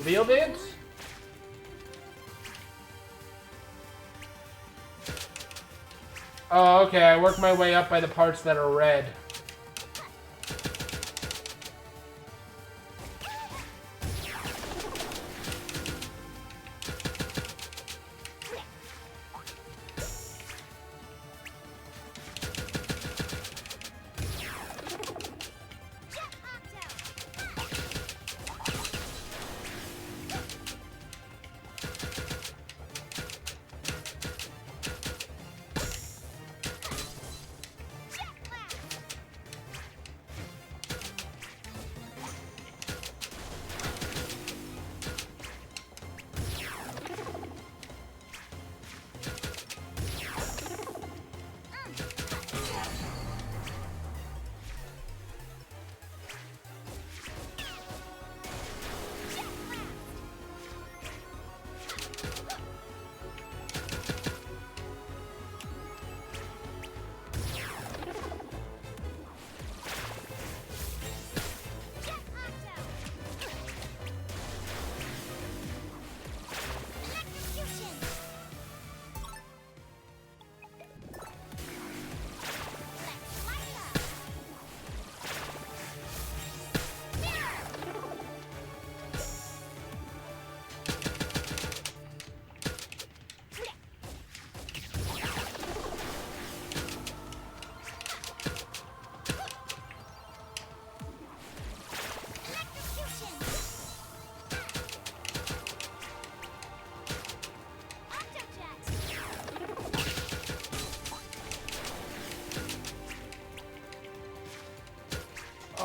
A: Wheel dance? Oh, okay. I work my way up by the parts that are red.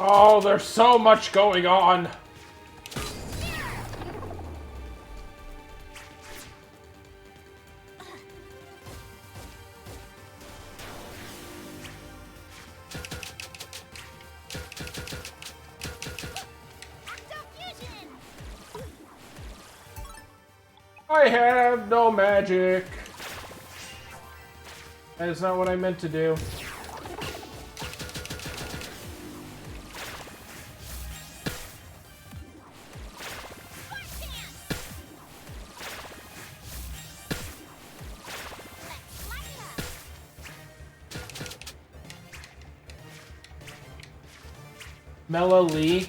A: Oh, there's so much going on. I have no magic. That is not what I meant to do. Mela Lee.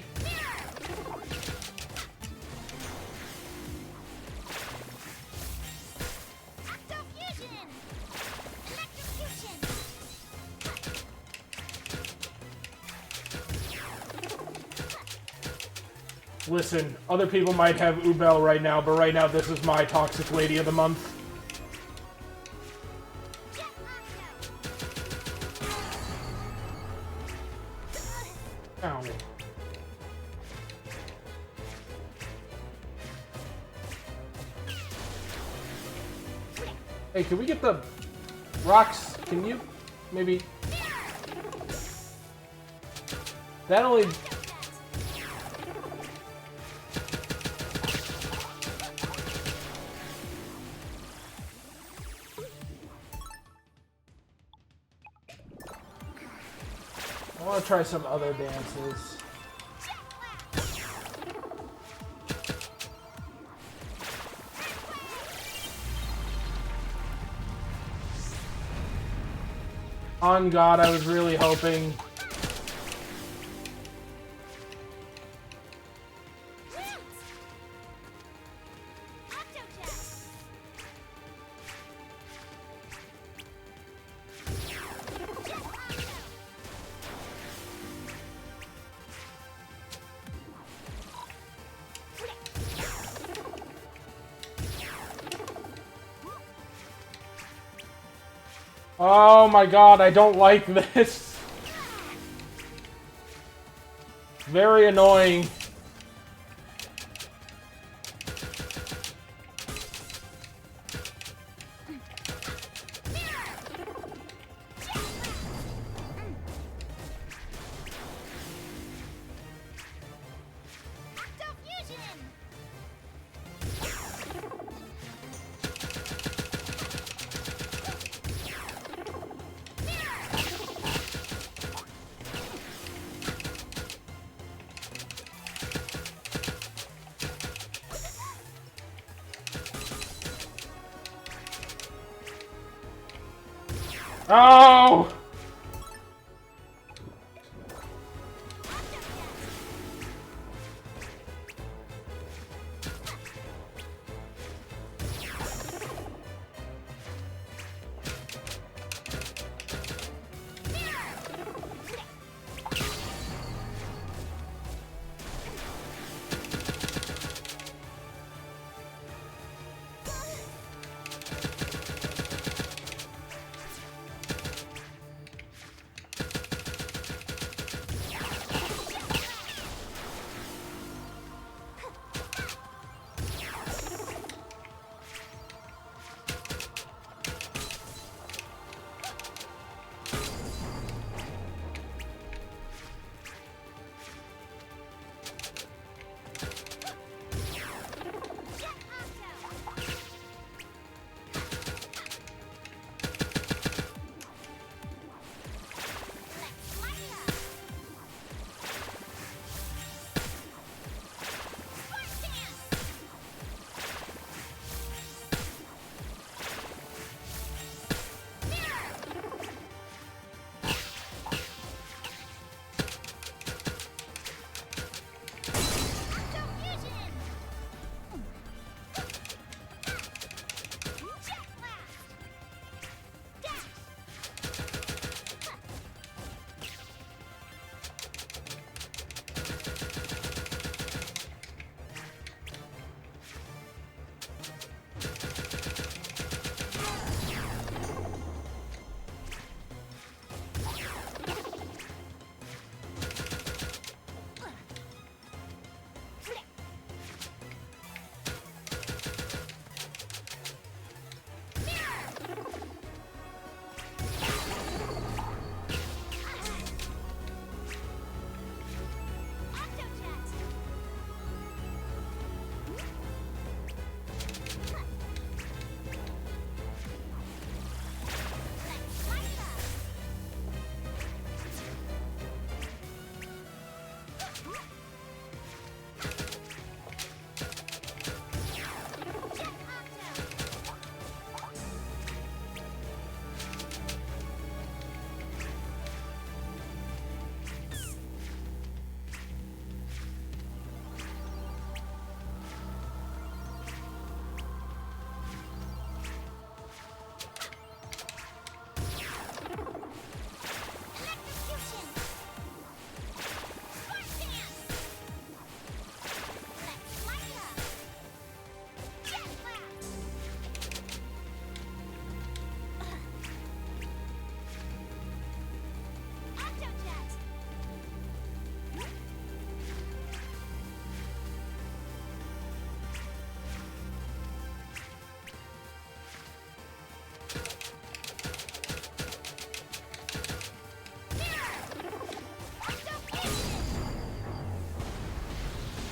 A: Listen, other people might have Ubel right now, but right now this is my Toxic Lady of the Month. Ow. Hey, can we get the rocks? Can you maybe... That only... I want to try some other dances. On God, I was really hoping. Oh my God, I don't like this. Very annoying. Oh!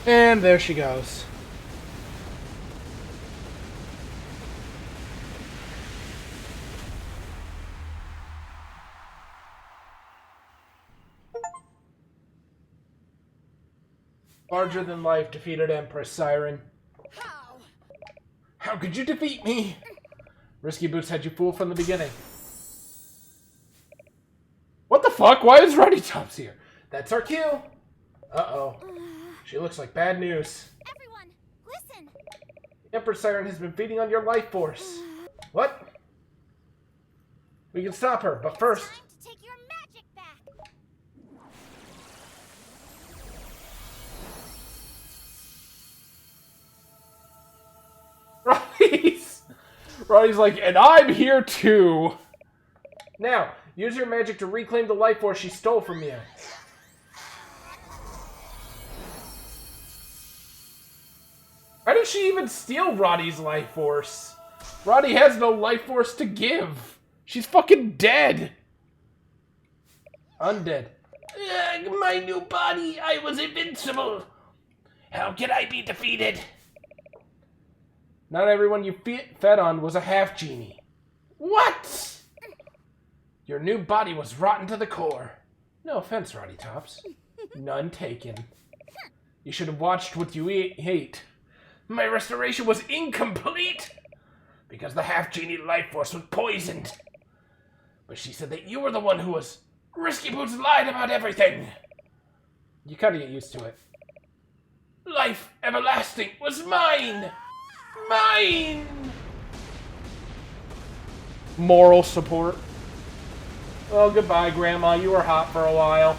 A: And there she goes. Larger than life defeated Empress Siren.
E: How?
A: How could you defeat me? Risky Boots had you fooled from the beginning. What the fuck? Why is Ruddy Tops here? That's our cue. Uh-oh. She looks like bad news.
B: Everyone, listen.
A: Empress Siren has been feeding on your life force. What? We can stop her, but first...
B: Time to take your magic back.
A: Roddy's like, and I'm here too. Now, use your magic to reclaim the life force she stole from you. Why did she even steal Roddy's life force? Roddy has no life force to give. She's fucking dead. Undead. My new body, I was invincible. How can I be defeated? Not everyone you fed on was a half genie. What? Your new body was rotten to the core. No offense, Roddy Tops. None taken. You should have watched what you ate. My restoration was incomplete because the half genie life force was poisoned. But she said that you were the one who was... Risky Boots lied about everything! You kinda get used to it. Life everlasting was mine! Mine! Moral support. Oh, goodbye, Grandma. You were hot for a while.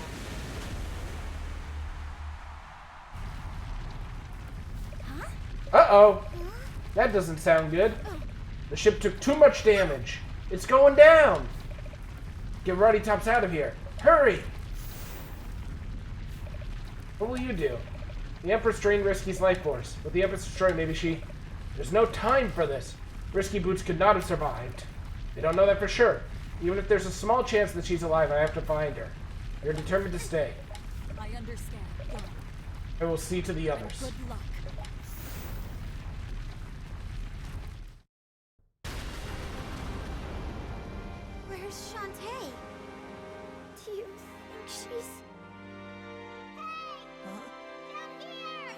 A: Uh-oh. That doesn't sound good. The ship took too much damage. It's going down. Get Ruddy Tops out of here. Hurry! What will you do? The Empress drained Risky's life force. With the Empress destroyed, maybe she... There's no time for this. Risky Boots could not have survived. They don't know that for sure. Even if there's a small chance that she's alive, I have to find her. You're determined to stay.
D: I understand. Go.
A: I will see to the others.
D: Good luck.
B: Where's Shantae? Do you think she's...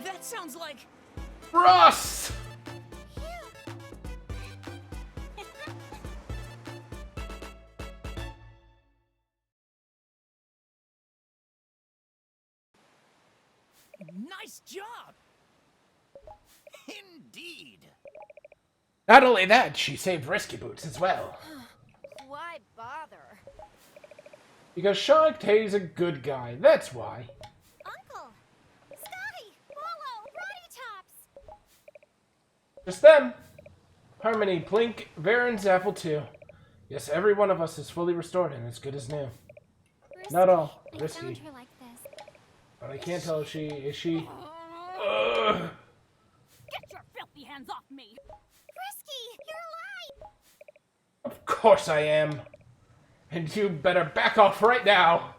F: That sounds like...
A: Ross!
F: Nice job! Indeed.
A: Not only that, she saved Risky Boots as well.
E: Why bother?
A: Because Shantae's a good guy, that's why.
B: Uncle! Scotty! Bolo! Ruddy Tops!
A: Just them. Harmony, Plink, Varen, Apple too. Yes, every one of us is fully restored and as good as new. Not all.
B: I
A: Risky.
B: found her like this.
A: But I can't tell if she... Is she...
D: Get your filthy hands off me!
B: Risky! You're alive!
A: Of course I am. And you better back off right now.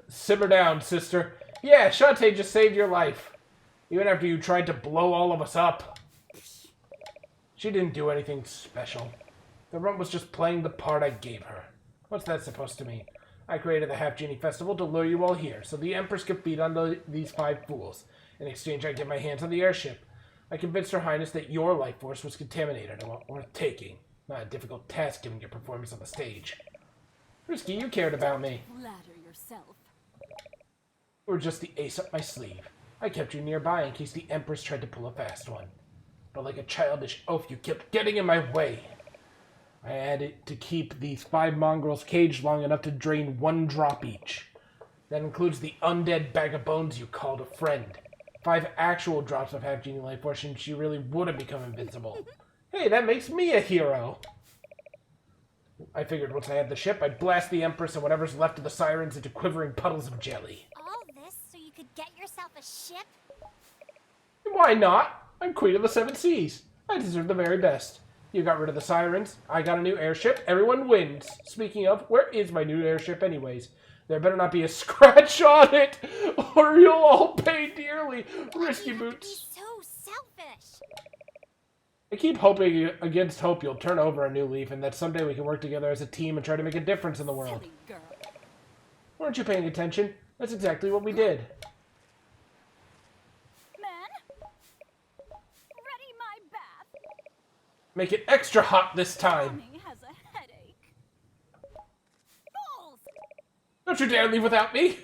A: Simmer down, sister. Yeah, Shantae just saved your life. Even after you tried to blow all of us up. She didn't do anything special. The runt was just playing the part I gave her. What's that supposed to mean? I created the Half-Genie Festival to lure you all here, so the Empress could feed on these 5 fools. In exchange, I get my hands on the airship. I convinced Her Highness that your life force was contaminated and worth taking. Not a difficult task given your performance on the stage. Risky, you cared about me.
D: Flatter yourself.
A: You were just the ace up my sleeve. I kept you nearby in case the Empress tried to pull a fast one. But like a childish oaf, you kept getting in my way. I had it to keep these 5 mongrels caged long enough to drain 1 drop each. That includes the undead bag of bones you called a friend. 5 actual drops of half-genie life force, and she really would have become invincible. Hey, that makes me a hero! I figured once I had the ship, I'd blast the Empress and whatever's left of the Sirens into quivering puddles of jelly.
B: All this so you could get yourself a ship?
A: Why not? I'm Queen of the 7 Seas. I deserve the very best. You got rid of the Sirens. I got a new airship. Everyone wins. Speaking of, where is my new airship anyways? There better not be a scratch on it, or you'll all pay dearly. Risky Boots.
B: Be so selfish.
A: I keep hoping against hope you'll turn over a new leaf and that someday we can work together as a team and try to make a difference in the world.
D: Silly girl.
A: Weren't you paying attention? That's exactly what we did.
D: Men? Ready my bath.
A: Make it extra hot this time.
D: Mommy has a headache. Fools!
A: Don't you dare leave without me.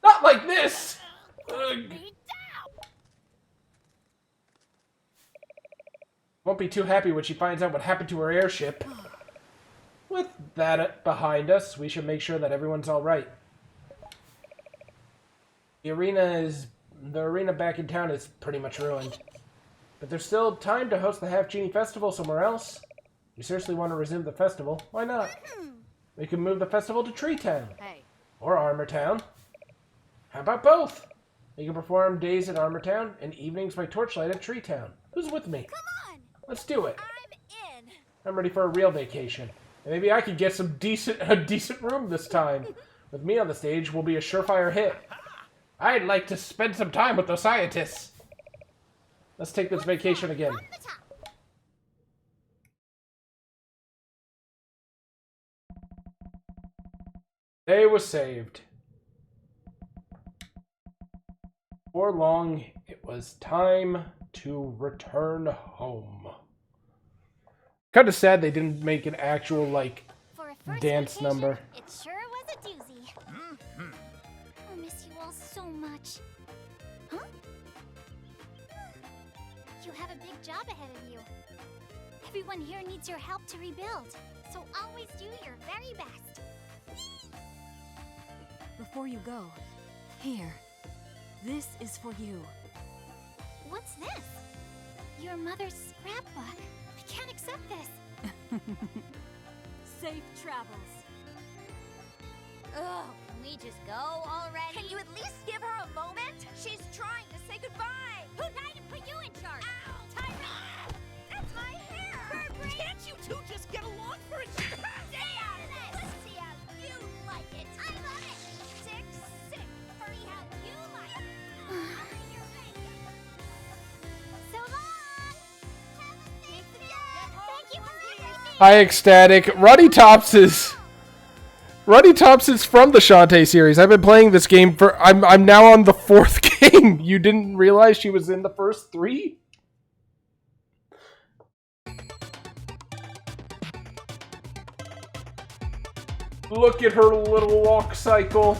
A: Not like this. Ugh.
B: Be down.
A: Won't be too happy when she finds out what happened to her airship. With that behind us, we should make sure that everyone's all right. The arena back in town is pretty much ruined. But there's still time to host the Half-Genie Festival somewhere else. You seriously want to resume the festival? Why not? We can move the festival to Tree Town.
E: Hey,
A: Or Armor Town. How about both? We can perform days at Armor Town and evenings by torchlight at Tree Town. Who's with me?
B: Come on.
A: Let's do it.
B: I'm in.
A: I'm ready for a real vacation. And maybe I could get a decent room this time. With me on the stage, we'll be a surefire hit. I'd like to spend some time with those scientists. Let's take this vacation again.
B: From the top.
A: Day was saved. Before long, it was time to return home. Kind of sad they didn't make an actual, like,
B: For a first
A: dance
B: vacation,
A: number.
B: it sure was a doozy. I'll miss you all so much. Huh? You have a big job ahead of you. Everyone here needs your help to rebuild, so always do your very best.
D: Before you go, here. This is for you.
B: What's this? Your mother's scrapbook. I can't accept this.
D: Safe travels.
B: Ugh, can we just go already?
G: Can you at least give her a moment? She's trying to say goodbye.
B: Who died to put you in charge?
G: Ow!
B: Tyrant!
G: That's my hair! Can't you two just get along for a change?
B: Stay out of this! Let's see how you like it. I love it! Sick, sick. Hurry how you like it. So long! Have a safe day! Thank you for everything!
A: Hi, Ecstatic. Ruddy Tops is from the Shantae series. I've been playing this game for... I'm now on the 4th game. You didn't realize she was in the first 3? Look at her little walk cycle.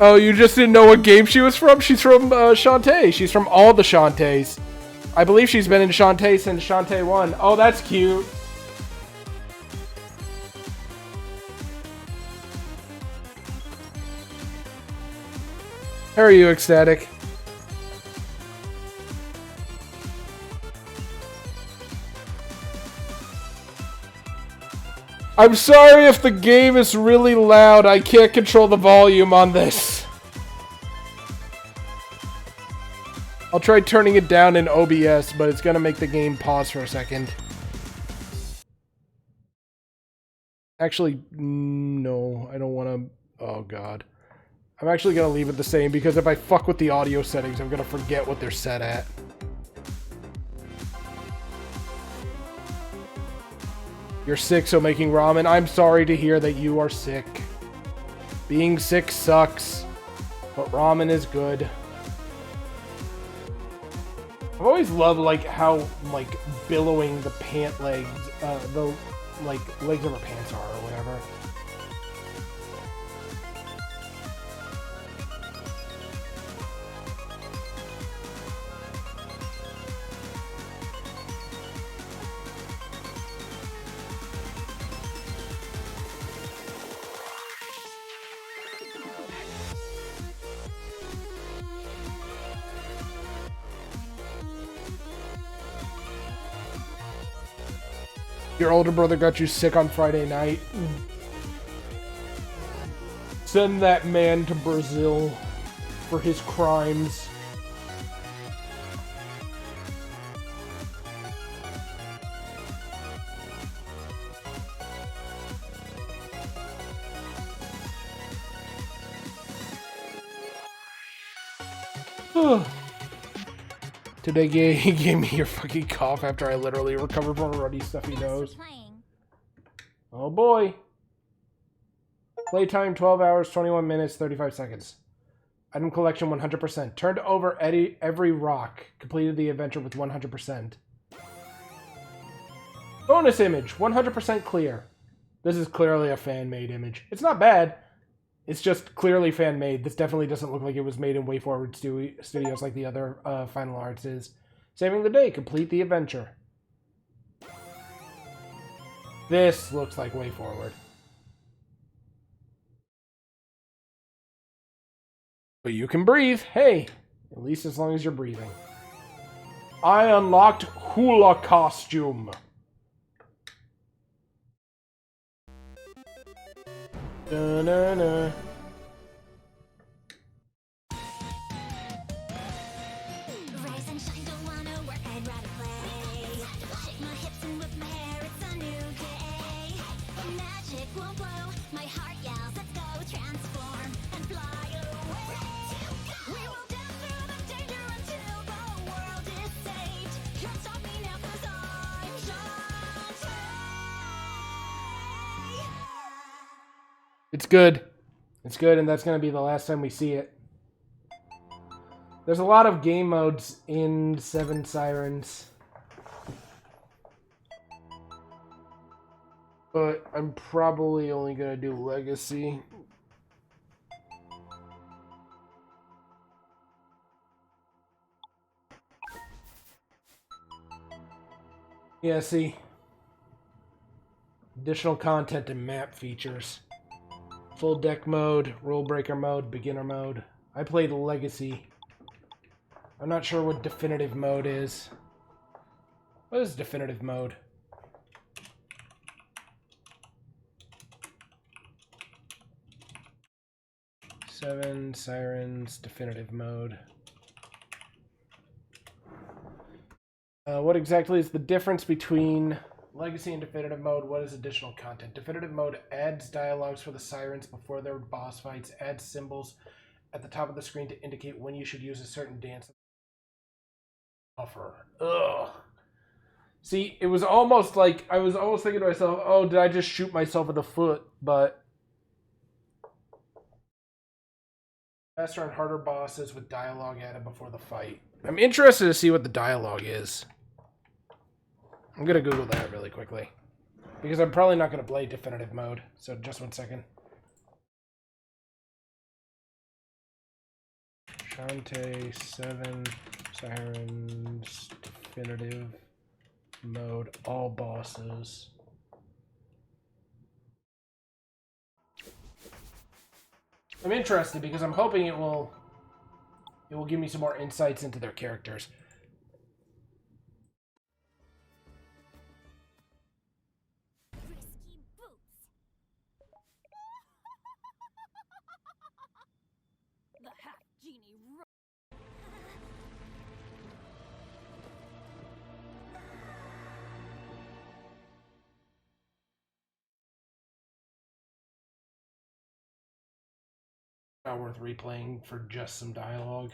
A: Oh, you just didn't know what game she was from? She's from Shantae. She's from all the Shantaes. I believe she's been in Shantae since Shantae 1. Oh, that's cute. How are you, Ecstatic? I'm sorry if the game is really loud. I can't control the volume on this. I'll try turning it down in OBS, but it's gonna make the game pause for a second. Actually, no, I don't want to... Oh, God. I'm actually gonna leave it the same, because if I fuck with the audio settings, I'm gonna forget what they're set at. You're sick, so making ramen. I'm sorry to hear that you are sick. Being sick sucks, but ramen is good. I've always loved, like, how, like, billowing the pant legs, the, like, legs of her pants are, or whatever. Your older brother got you sick on Friday night. Send that man to Brazil for his crimes. Today he gave me your fucking cough after I literally recovered from a ruddy stuffy nose. Oh boy. Playtime 12 hours, 21 minutes, 35 seconds. Item collection 100%. Turned over every rock. Completed the adventure with 100%. Bonus image, 100% clear. This is clearly a fan-made image. It's not bad. It's just clearly fan-made. This definitely doesn't look like it was made in WayForward Studios like the other Final Arts is. Saving the day. Complete the adventure. This looks like WayForward. But you can breathe. Hey, at least as long as you're breathing. I unlocked hula costume. Da-na-na.
B: Rise and shine, don't wanna work, I'd rather play. Shake my hips and whip my hair, it's a new day. Magic won't blow, my heart yells, let's go transform and fly away. We will dance through the danger until the world is saved. Can't stop me now 'cause I'm Shantae.
A: It's good. It's good, and that's going to be the last time we see it. There's a lot of game modes in Seven Sirens. But I'm probably only going to do Legacy. Yeah, see. Additional content and map features. Full deck mode, rule breaker mode, beginner mode. I played Legacy. I'm not sure what definitive mode is. What is definitive mode? Seven Sirens definitive mode. What exactly is the difference between Legacy and definitive mode? What is additional content? Definitive mode adds dialogues for the Sirens before their boss fights, adds symbols at the top of the screen to indicate when you should use a certain dance offer. Ugh. See, it was almost like, I was almost thinking to myself, oh, did I just shoot myself in the foot? But faster and harder bosses with dialogue added before the fight. I'm interested to see what the dialogue is. I'm going to Google that really quickly. Because I'm probably not going to play definitive mode. So just 1 second. Shantae 7 Sirens definitive mode, all bosses. I'm interested because I'm hoping it will give me some more insights into their characters.
B: Risky boots.
G: The half genie
A: Not worth replaying for just some dialogue.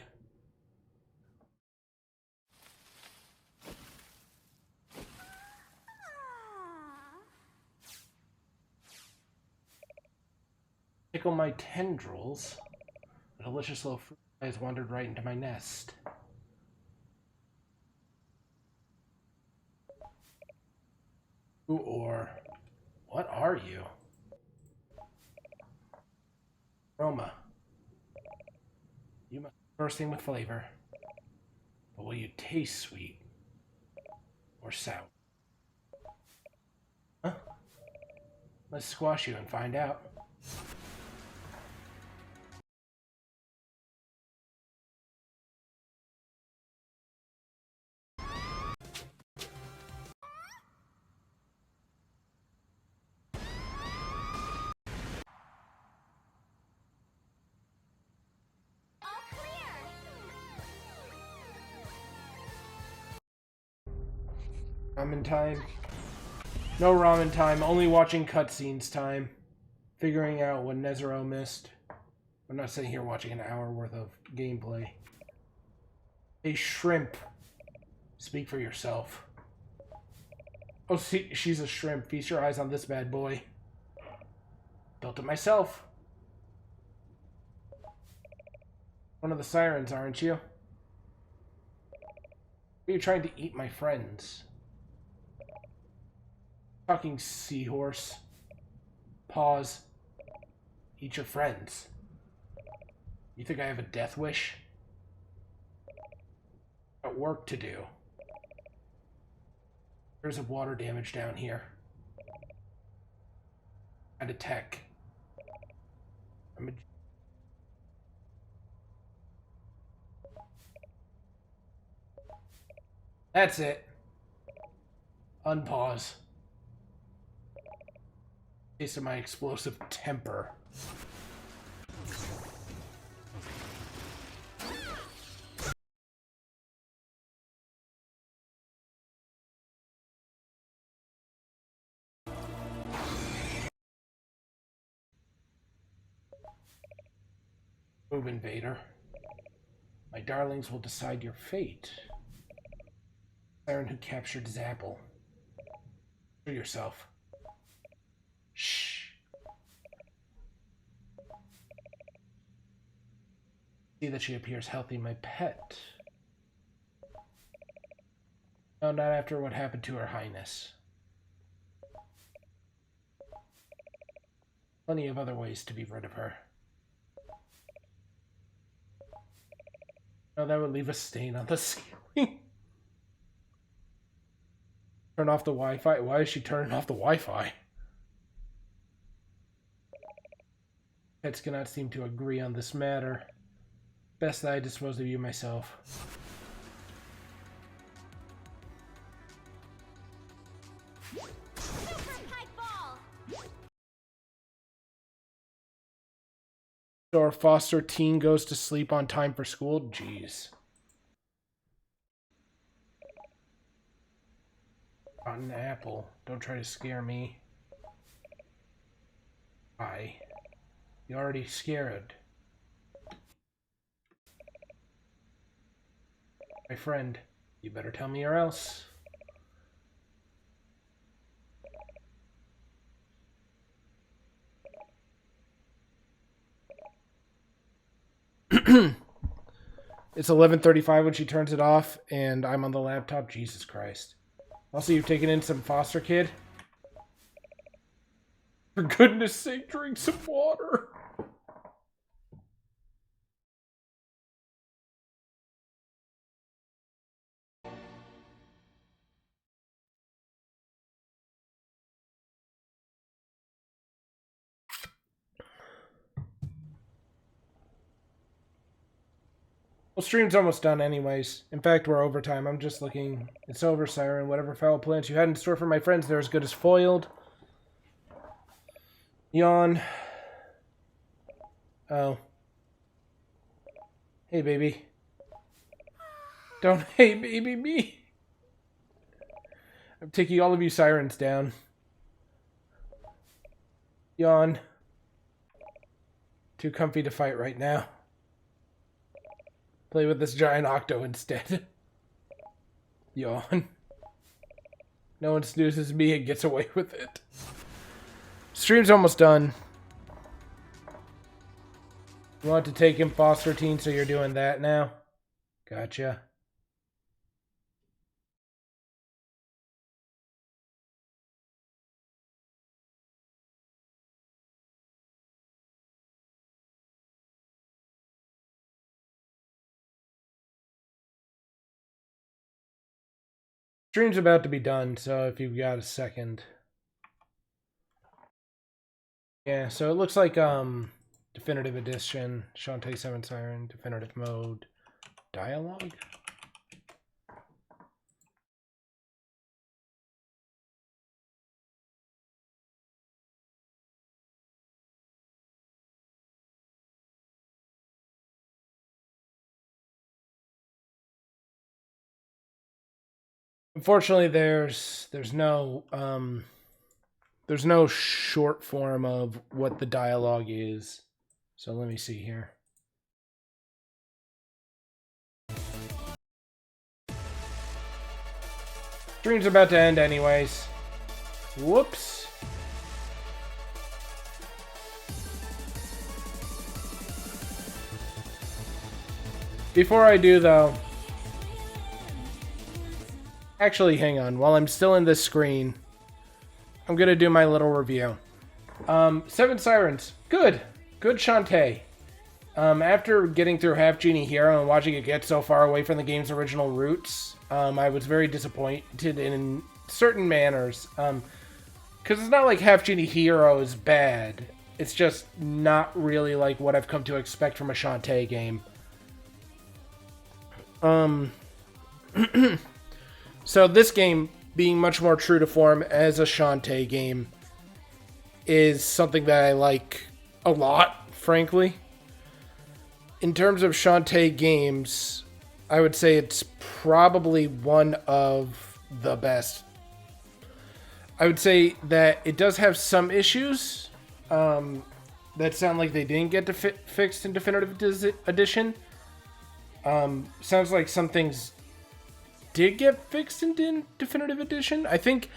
A: Tickle my tendrils. A delicious little fruit has wandered right into my nest. Who or what are you? Aroma. You must be bursting with flavor. But will you taste sweet or sour? Huh? Let's squash you and find out.
B: All clear.
A: Ramen time? No ramen time, only watching cutscenes time. Figuring out what Nezero missed. I'm not sitting here watching an hour worth of gameplay. A shrimp. Speak for yourself. Oh, see, she's a shrimp. Feast your eyes on this bad boy. Built it myself. One of the Sirens, aren't you? Are you trying to eat my friends? Talking seahorse. Pause. Eat your friends. You think I have a death wish? Got work to do. There's a water damage down here. And a tech. That's it. Unpause. Taste of my explosive temper. Move, invader. My darlings will decide your fate. Siren who captured Zapple. Show yourself. Shh. See that she appears healthy, my pet. No, not after what happened to Her Highness. Plenty of other ways to be rid of her. No, that would leave a stain on the ceiling. Turn off the Wi-Fi? Why is she turning off the Wi-Fi? Pets cannot seem to agree on this matter. Best that I dispose of you myself. So our foster teen goes to sleep on time for school? Jeez. Rotten apple. Don't try to scare me. Why? You already scared. My friend, you better tell me or else. It's 11:35 when she turns it off, and I'm on the laptop. Jesus Christ. Also, you've taken in some foster kid? For goodness sake, drink some water. Well, stream's almost done anyways. In fact, we're overtime. I'm just looking. It's over, Siren. Whatever foul plans you had in store for my friends, they're as good as foiled. Yawn. Oh. Hey, baby. Don't hey, baby, me. I'm taking all of you Sirens down. Yawn. Too comfy to fight right now. Play with this giant octo instead. Yawn. No one snoozes me and gets away with it. Stream's almost done. You want to take him foster teen, so you're doing that now? Gotcha. Stream's about to be done, so if you've got a second. Yeah, so it looks like Definitive Edition, Shantae 7 Siren, Definitive Mode, Dialogue? Unfortunately, there's no short form of what the dialogue is. So let me see here. Stream's about to end anyways. Whoops. Before I do though, actually, hang on. While I'm still in this screen, I'm going to do my little review. 7 Sirens. Good. Good Shantae. After getting through Half Genie Hero and watching it get so far away from the game's original roots, I was very disappointed in certain manners. Because it's not like Half Genie Hero is bad. It's just not really like what I've come to expect from a Shantae game. So this game, being much more true to form as a Shantae game, is something that I like a lot, frankly. In terms of Shantae games, I would say it's probably one of the best. I would say that it does have some issues that sound like they didn't get fixed in Definitive Edition. Sounds like some things did get fixed in Definitive Edition. I think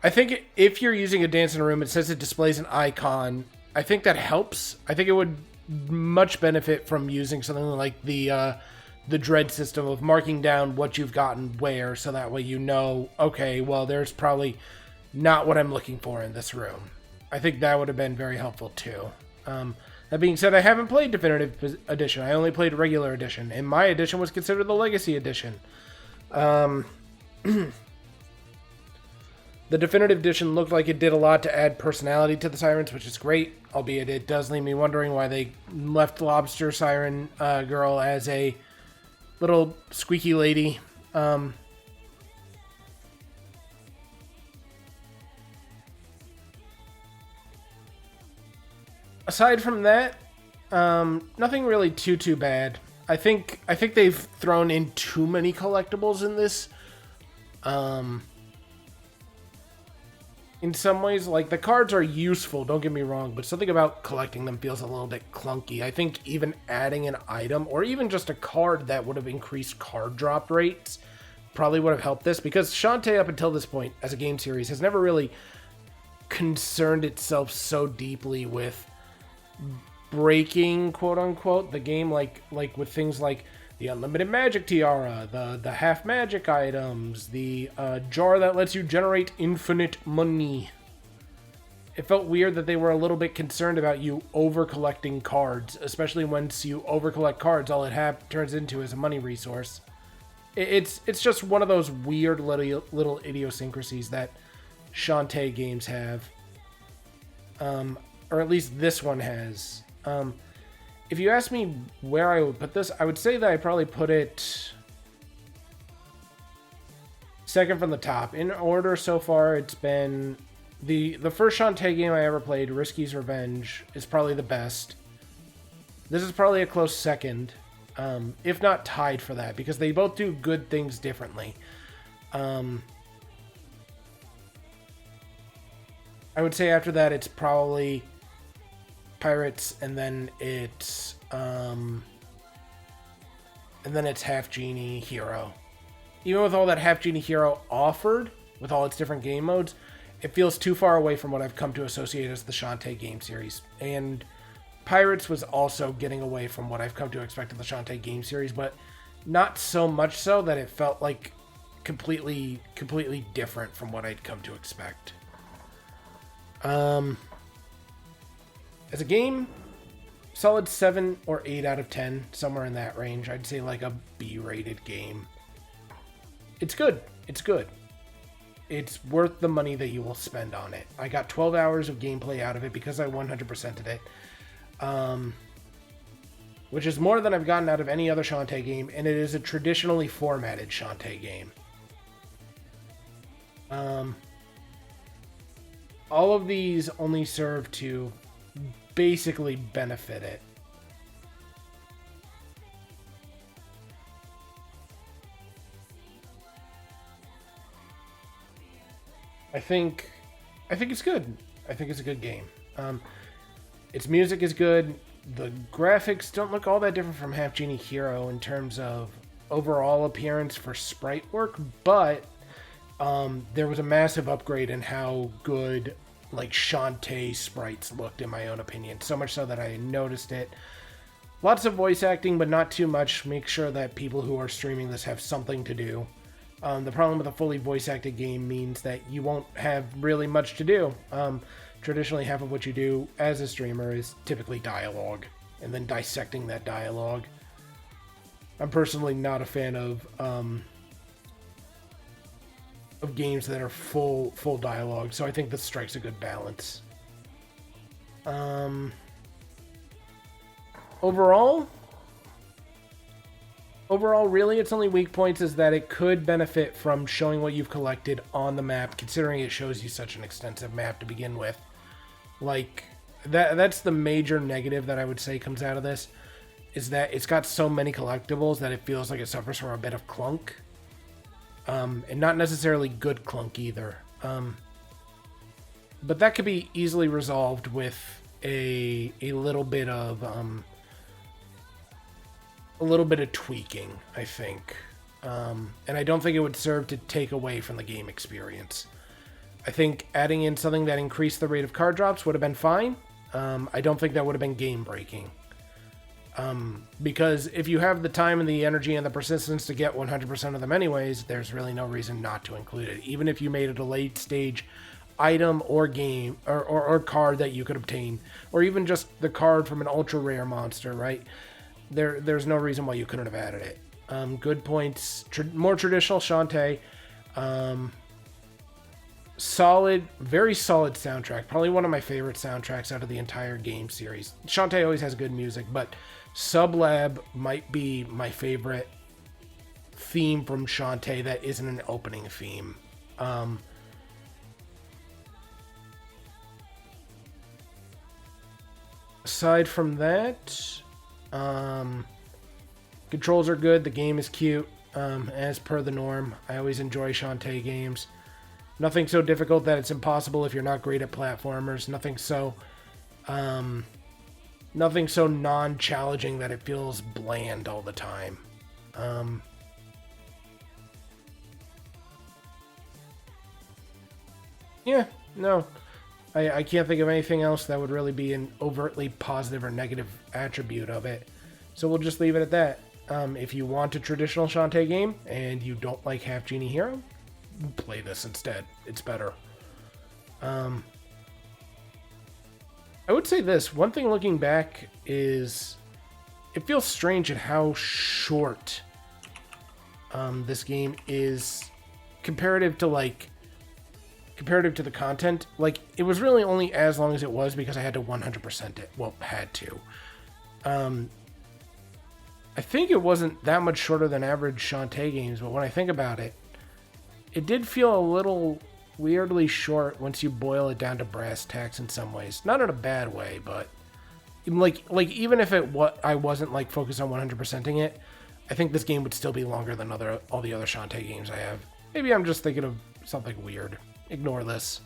A: if you're using a dance in a room, it says it displays an icon. I think that helps. I think it would much benefit from using something like the dread system of marking down what you've gotten where, so that way you know, okay, well, there's probably not what I'm looking for in this room. I think that would have been very helpful too. That being said, I haven't played Definitive Edition. I only played Regular Edition, and my edition was considered the Legacy Edition. The Definitive Edition looked like it did a lot to add personality to the Sirens, which is great, albeit it does leave me wondering why they left Lobster Siren Girl as a little squeaky lady. Aside from that, nothing really too bad. I think they've thrown in too many collectibles in this. In some ways, like, the cards are useful, don't get me wrong, but something about collecting them feels a little bit clunky. I think even adding an item, or even just a card that would have increased card drop rates, probably would have helped this, because Shantae, up until this point, as a game series, has never really concerned itself so deeply with breaking, quote-unquote, the game, like with things like the Unlimited Magic Tiara, the half magic items, the jar that lets you generate infinite money. It felt weird that they were a little bit concerned about you over-collecting cards, especially once you over-collect cards, all it turns into is a money resource. It's just one of those weird little idiosyncrasies that Shantae games have. Or at least this one has. If you ask me where I would put this, I would say that I probably put it second from the top. In order so far, it's been the first Shantae game I ever played, Risky's Revenge, is probably the best. This is probably a close second, if not tied for that, because they both do good things differently. I would say after that, it's probably Pirates, and then it's Half Genie Hero. Even with all that Half Genie Hero offered, with all its different game modes, it feels too far away from what I've come to associate as the Shantae game series. And Pirates was also getting away from what I've come to expect of the Shantae game series, but not so much so that it felt like completely different from what I'd come to expect. As a game, solid 7 or 8 out of 10, somewhere in that range. I'd say like a B-rated game. It's good. It's good. It's worth the money that you will spend on it. I got 12 hours of gameplay out of it because I 100%ed it. Which is more than I've gotten out of any other Shantae game, and it is a traditionally formatted Shantae game. All of these only serve to basically benefit it. I think it's good. I think it's a good game. Its music is good. The graphics don't look all that different from Half Genie Hero in terms of overall appearance for sprite work, but there was a massive upgrade in how good like Shantae sprites looked, in my own opinion. So much so that I noticed it. Lots of voice acting, but not too much. Make sure that people who are streaming this have something to do. The problem with a fully voice acted game means that you won't have really much to do. Traditionally, half of what you do as a streamer is typically dialogue, and then dissecting that dialogue. I'm personally not a fan of games that are full dialogue, so I think this strikes a good balance. Overall, really, its only weak points is that it could benefit from showing what you've collected on the map, considering it shows you such an extensive map to begin with. Like, that's the major negative that I would say comes out of this, is that it's got so many collectibles that it feels like it suffers from a bit of clunk. And not necessarily good clunk either. But that could be easily resolved with a little bit of tweaking, I think. And I don't think it would serve to take away from the game experience. I think adding in something that increased the rate of card drops would have been fine. I don't think that would have been game breaking. Because if you have the time and the energy and the persistence to get 100% of them anyways, there's really no reason not to include it. Even if you made it a late stage item or game or card that you could obtain, or even just the card from an ultra rare monster, right? There's no reason why you couldn't have added it. Good points. More traditional Shantae. Solid, very solid soundtrack. Probably one of my favorite soundtracks out of the entire game series. Shantae always has good music, but Sublab might be my favorite theme from Shantae that isn't an opening theme. Aside from that, controls are good. The game is cute, as per the norm. I always enjoy Shantae games. Nothing so difficult that it's impossible if you're not great at platformers. Nothing so non-challenging that it feels bland all the time. Yeah, no. I can't think of anything else that would really be an overtly positive or negative attribute of it. So we'll just leave it at that. If you want a traditional Shantae game and you don't like Half Genie Hero, play this instead. It's better. I would say this. One thing looking back is it feels strange at how short this game is comparative to the content. Like, it was really only as long as it was because I had to 100% it. Well, had to. I think it wasn't that much shorter than average Shantae games, but when I think about it, it did feel a little weirdly short once you boil it down to brass tacks in some ways. Not in a bad way, but like even if I wasn't like focused on 100%ing it, I think this game would still be longer than all the other Shantae games I have. Maybe I'm just thinking of something weird. Ignore this.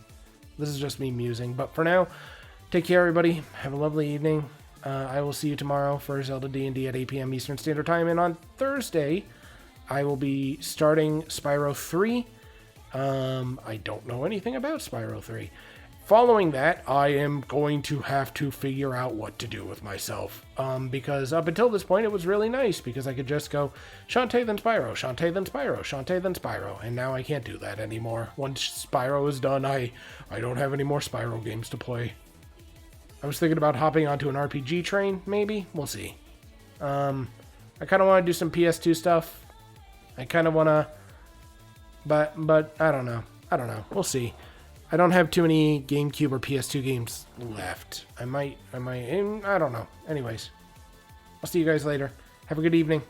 A: This is just me musing. But for now, take care, everybody. Have a lovely evening. I will see you tomorrow for Zelda D&D at 8 p.m. Eastern Standard Time. And on Thursday, I will be starting Spyro 3. I don't know anything about Spyro 3. Following that, I am going to have to figure out what to do with myself. Because up until this point, it was really nice because I could just go Shantae then Spyro, Shantae then Spyro, Shantae then Spyro. And now I can't do that anymore. Once Spyro is done, I don't have any more Spyro games to play. I was thinking about hopping onto an RPG train, maybe? We'll see. I kind of want to do some PS2 stuff. I kind of want to... But I don't know. We'll see. I don't have too many GameCube or PS2 games left. I might, I don't know. Anyways, I'll see you guys later. Have a good evening.